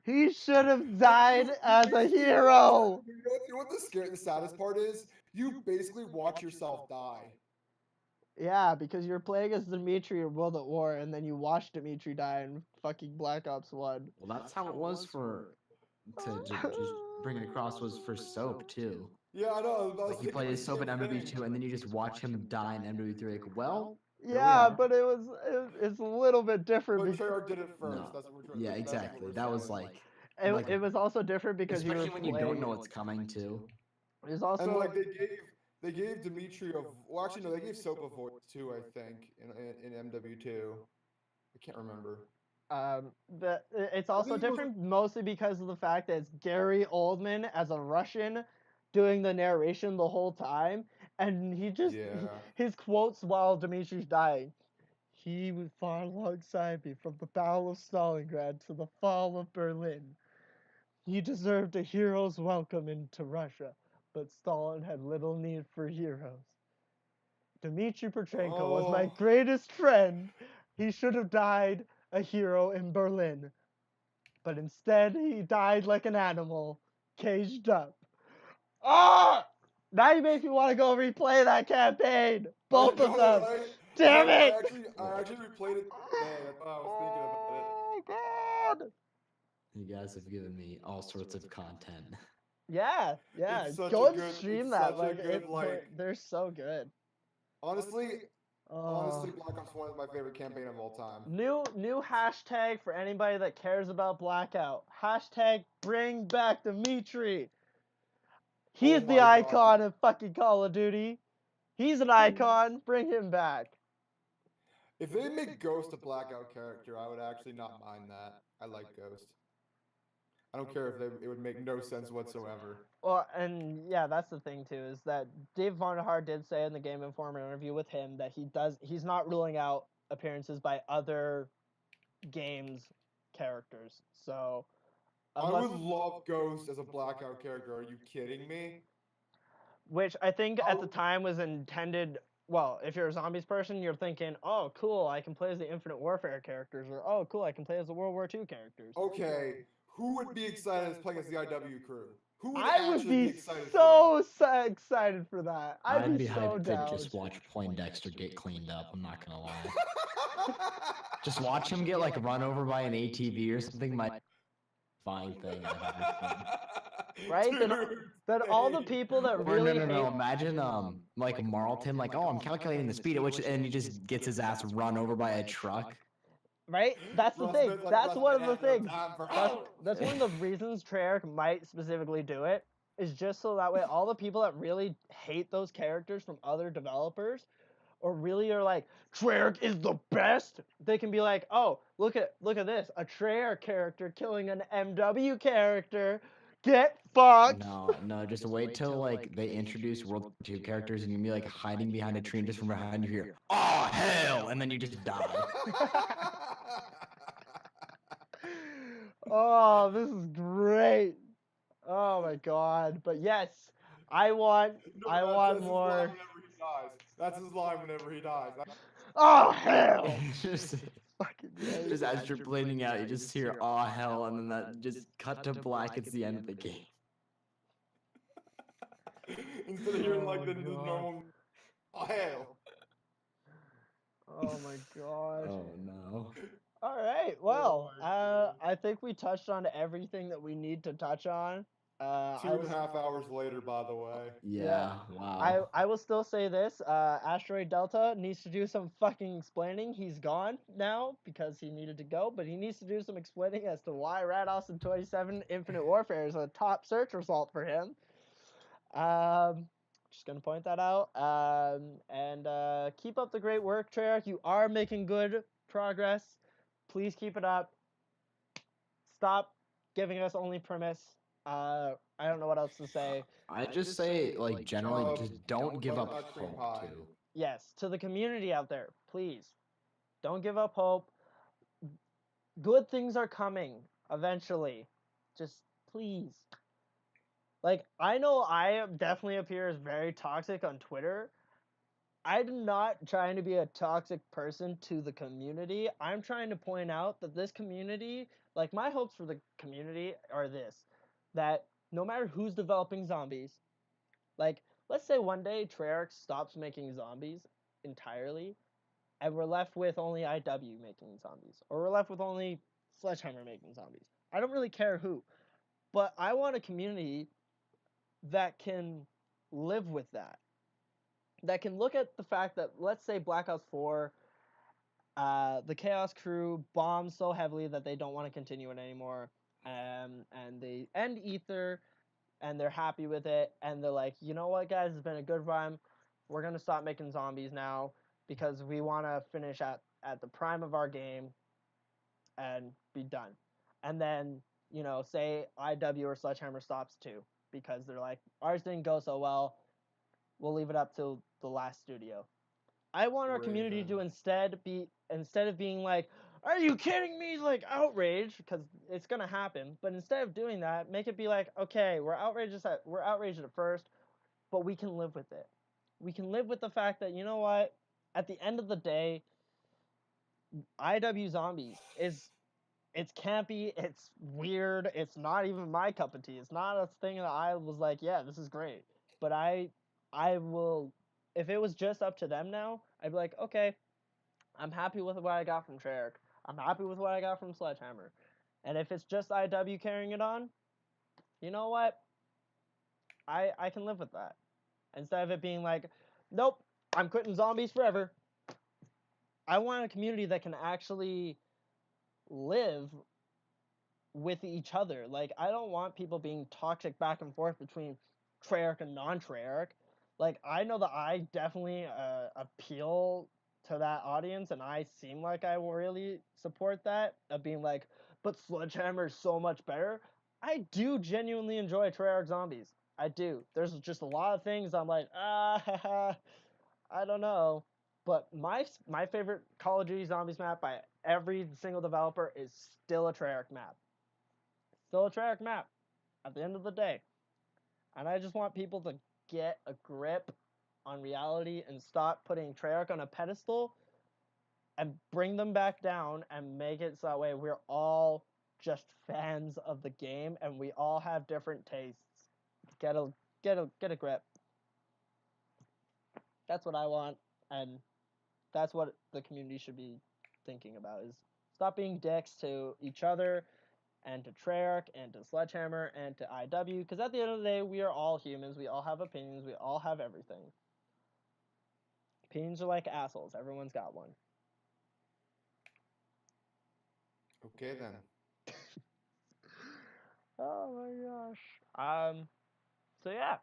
he should have died as a hero. You know what the saddest part is? You basically watch yourself die. Yeah, because you're playing as Dmitri in World at War, and then you watch Dmitri die in fucking Black Ops 1. Well, that's how it was to just bring it across was for Soap too. Yeah, I know. Like you play as Soap in MW2, and then you just watch him die in MW3. Like, well, yeah, but it's a little bit different. But because Treyarch did it first. No. That's what we're Yeah, that's what exactly. we're That was saying. like, it was also different because especially you were when you don't playing. know what's coming too. It was also And like they gave They gave Dimitri a well, actually no, they gave Soap a voice too. I think in MW2. I can't remember. But it's I also think it was different mostly because of the fact that it's Gary Oldman as a Russian doing the narration the whole time, and yeah. his quotes while Dimitri's dying. He would fought alongside me from the Battle of Stalingrad to the fall of Berlin. He deserved a hero's welcome into Russia, but Stalin had little need for heroes. Dmitry Petrenko was my Oh. greatest friend. He should have died a hero in Berlin. But instead, he died like an animal, caged up. Ah! Now you make me want to go replay that campaign. Both of them. Right? Damn it! I actually replayed it today. That's why I was thinking about it. Oh God! You guys have given me all sorts of content. Yeah. It's such Go a and good- stream it's that. such a good, They're so good. Honestly, Oh. Black Ops 1 is my favorite campaign of all time. New hashtag for anybody that cares about Blackout. Hashtag bring back Dimitri. He's Oh the my God. icon of fucking Call of Duty. He's an icon. Bring him back. If they make Ghost a Blackout character, I would actually not mind that. I like Ghost. I don't care if it would make no sense whatsoever. Well, and yeah, that's the thing too, is that Dave Vonderhaar did say in the Game Informer interview with him that he's not ruling out appearances by other games characters. So I would love Ghost as a Blackout character. Are you kidding me? which I think at the time was intended. Well, if you're a zombies person, you're thinking, "Oh, cool, I can play as the Infinite Warfare characters," or "Oh, cool, I can play as the World War II characters." Okay, who would be excited as playing as the IW crew? Who would I would actually be excited so excited for that. I'd be so hyped down. to just watch Poindexter get cleaned up. I'm not gonna lie. Just watch him get like run over by an ATV or something. My fine thing I've ever seen. Right? Then all the people that Or really no. hate Imagine like Marlton, like, oh, I'm calculating the speed at which, and he just gets his ass run over by a truck. Right? That's the Russ thing. Smith's like, That's "Russ one of Smith the has no things. time for That's one of the reasons Treyarch might specifically do it, is just so that way all the people that really hate those characters from other developers, or really are like, Treyarch is the best, they can be like, oh, look at this, a Treyarch character killing an MW character. Get fucked. No, just wait till like they introduce World War II characters and you be like hiding behind a tree and just from behind you hear, oh hell, and then you just die. Oh, this is great. Oh my God. But yes, I want more. That's his line whenever he dies. Oh hell. just Fucking great. just as you're bleeding out, you just hear oh hell, and then that just cut to black. It's the end of the game. Instead of hearing like the God. normal oh hell. Oh my God. Oh no. All right. Well, I think we touched on everything that we need to touch on. 2.5 hours later, by the way. Yeah. Wow. I will still say this. Asteroid Delta needs to do some fucking explaining. He's gone now because he needed to go, but he needs to do some explaining as to why Rat Austin 27 Infinite Warfare is a top search result for him. Just gonna point that out. And keep up the great work, Treyarch. You are making good progress. Please keep it up. Stop giving us only premise. I don't know what else to say. I just say like generally just don't give up hope too. Yes, to the community out there, please don't give up hope. Good things are coming eventually. Just please. Like, I know I definitely appear as very toxic on Twitter. I'm not trying to be a toxic person to the community. I'm trying to point out that this community, like my hopes for the community are this, that no matter who's developing zombies, like let's say one day Treyarch stops making zombies entirely, and we're left with only IW making zombies, or we're left with only Sledgehammer making zombies. I don't really care who, but I want a community that can live with that. That can look at the fact that, let's say Black Ops 4, the Chaos Crew bombs so heavily that they don't want to continue it anymore, and they end Ether, and they're happy with it, and they're like, you know what, guys, it's been a good run. We're gonna stop making zombies now because we want to finish at the prime of our game and be done. And then, you know, say IW or Sledgehammer stops too because they're like, ours didn't go so well. We'll leave it up to the last studio. I want our community to instead of being like, are you kidding me? Like outrage, because it's gonna happen. But instead of doing that, make it be like, okay, we're outraged at first, but we can live with it. We can live with the fact that, you know what? At the end of the day, IW Zombies it's campy, it's weird, it's not even my cup of tea. It's not a thing that I was like, yeah, this is great. But I will, if it was just up to them now, I'd be like, okay, I'm happy with what I got from Treyarch. I'm happy with what I got from Sledgehammer. And if it's just IW carrying it on, you know what? I can live with that. Instead of it being like, nope, I'm quitting zombies forever. I want a community that can actually live with each other. Like, I don't want people being toxic back and forth between Treyarch and non-Treyarch. Like, I know that I definitely appeal to that audience, and I seem like I will really support that, of being like, but Sledgehammer is so much better. I do genuinely enjoy Treyarch Zombies. I do. There's just a lot of things I'm like, I don't know. But my favorite Call of Duty Zombies map by every single developer is still a Treyarch map. Still a Treyarch map at the end of the day. And I just want people to get a grip on reality and stop putting Treyarch on a pedestal and bring them back down and make it so that way we're all just fans of the game and we all have different tastes. Get a grip. That's what I want, and that's what the community should be thinking about, is stop being dicks to each other and to Treyarch and to Sledgehammer and to IW, because at the end of the day, we are all humans. We all have opinions. We all have everything. Opinions are like assholes. Everyone's got one. Okay then. Oh my gosh. So yeah,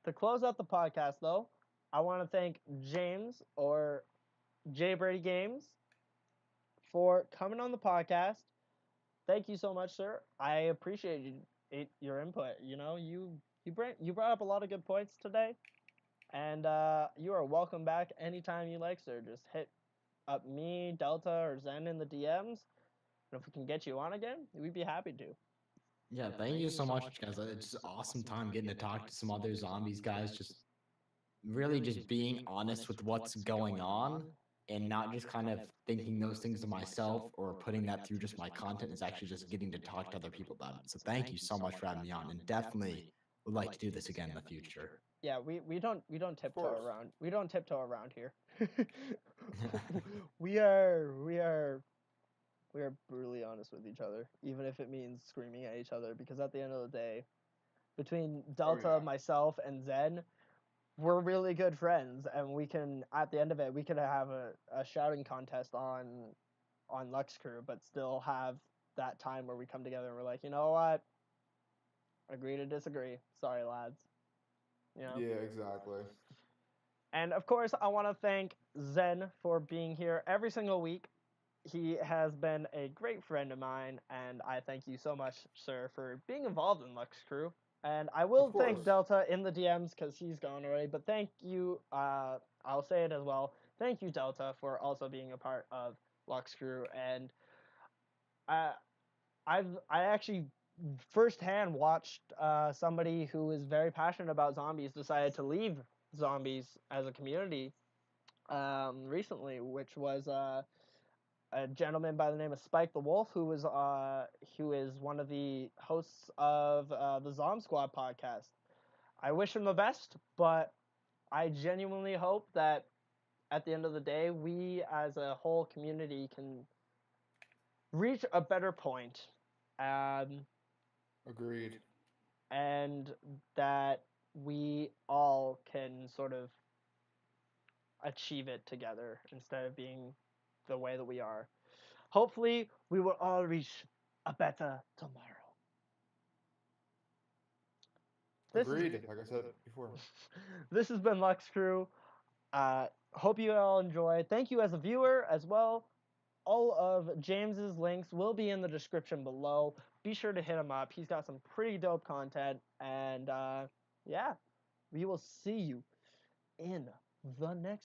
to close out the podcast though, I want to thank James or JBradyGames for coming on the podcast. Thank you so much, sir. I appreciate your input. You know, you brought up a lot of good points today, and you are welcome back anytime you like, sir. Just hit up me, Delta, or Zen in the DMs, and if we can get you on again, we'd be happy to. Yeah, thank you so much, guys. It's just awesome time getting to talk to some other zombies guys. Just really just being honest with what's going on and not just kind of thinking those things to myself or putting that through just my content. Is actually just getting to talk to other people about it. So thank you so much for having me on, and definitely would like to do this again in the future. Yeah, we don't tiptoe around. We don't tiptoe around here. we are brutally honest with each other, even if it means screaming at each other, because at the end of the day, between Delta, myself, and Zen, we're really good friends, and we can, at the end of it, we could have a shouting contest on Lux Crew, but still have that time where we come together and we're like, you know what? Agree to disagree. Sorry, lads. You know? Yeah, exactly. And of course, I want to thank Zen for being here every single week. He has been a great friend of mine, and I thank you so much, sir, for being involved in Lux Crew. And I will thank Delta in the DMs because he's gone already, but thank you, I'll say it as well, thank you, Delta, for also being a part of Lux Crew. And I actually firsthand watched somebody who was very passionate about zombies decided to leave zombies as a community recently, which was a gentleman by the name of Spike the Wolf, who is one of the hosts of the Zom Squad podcast. I wish him the best, but I genuinely hope that at the end of the day, we as a whole community can reach a better point. Agreed. And that we all can sort of achieve it together instead of being the way that we are. Hopefully, we will all reach a better tomorrow. Agreed. Like I said before. This has been Lux Crew. Hope you all enjoy. Thank you as a viewer as well. All of James's links will be in the description below. Be sure to hit him up. He's got some pretty dope content. And yeah, we will see you in the next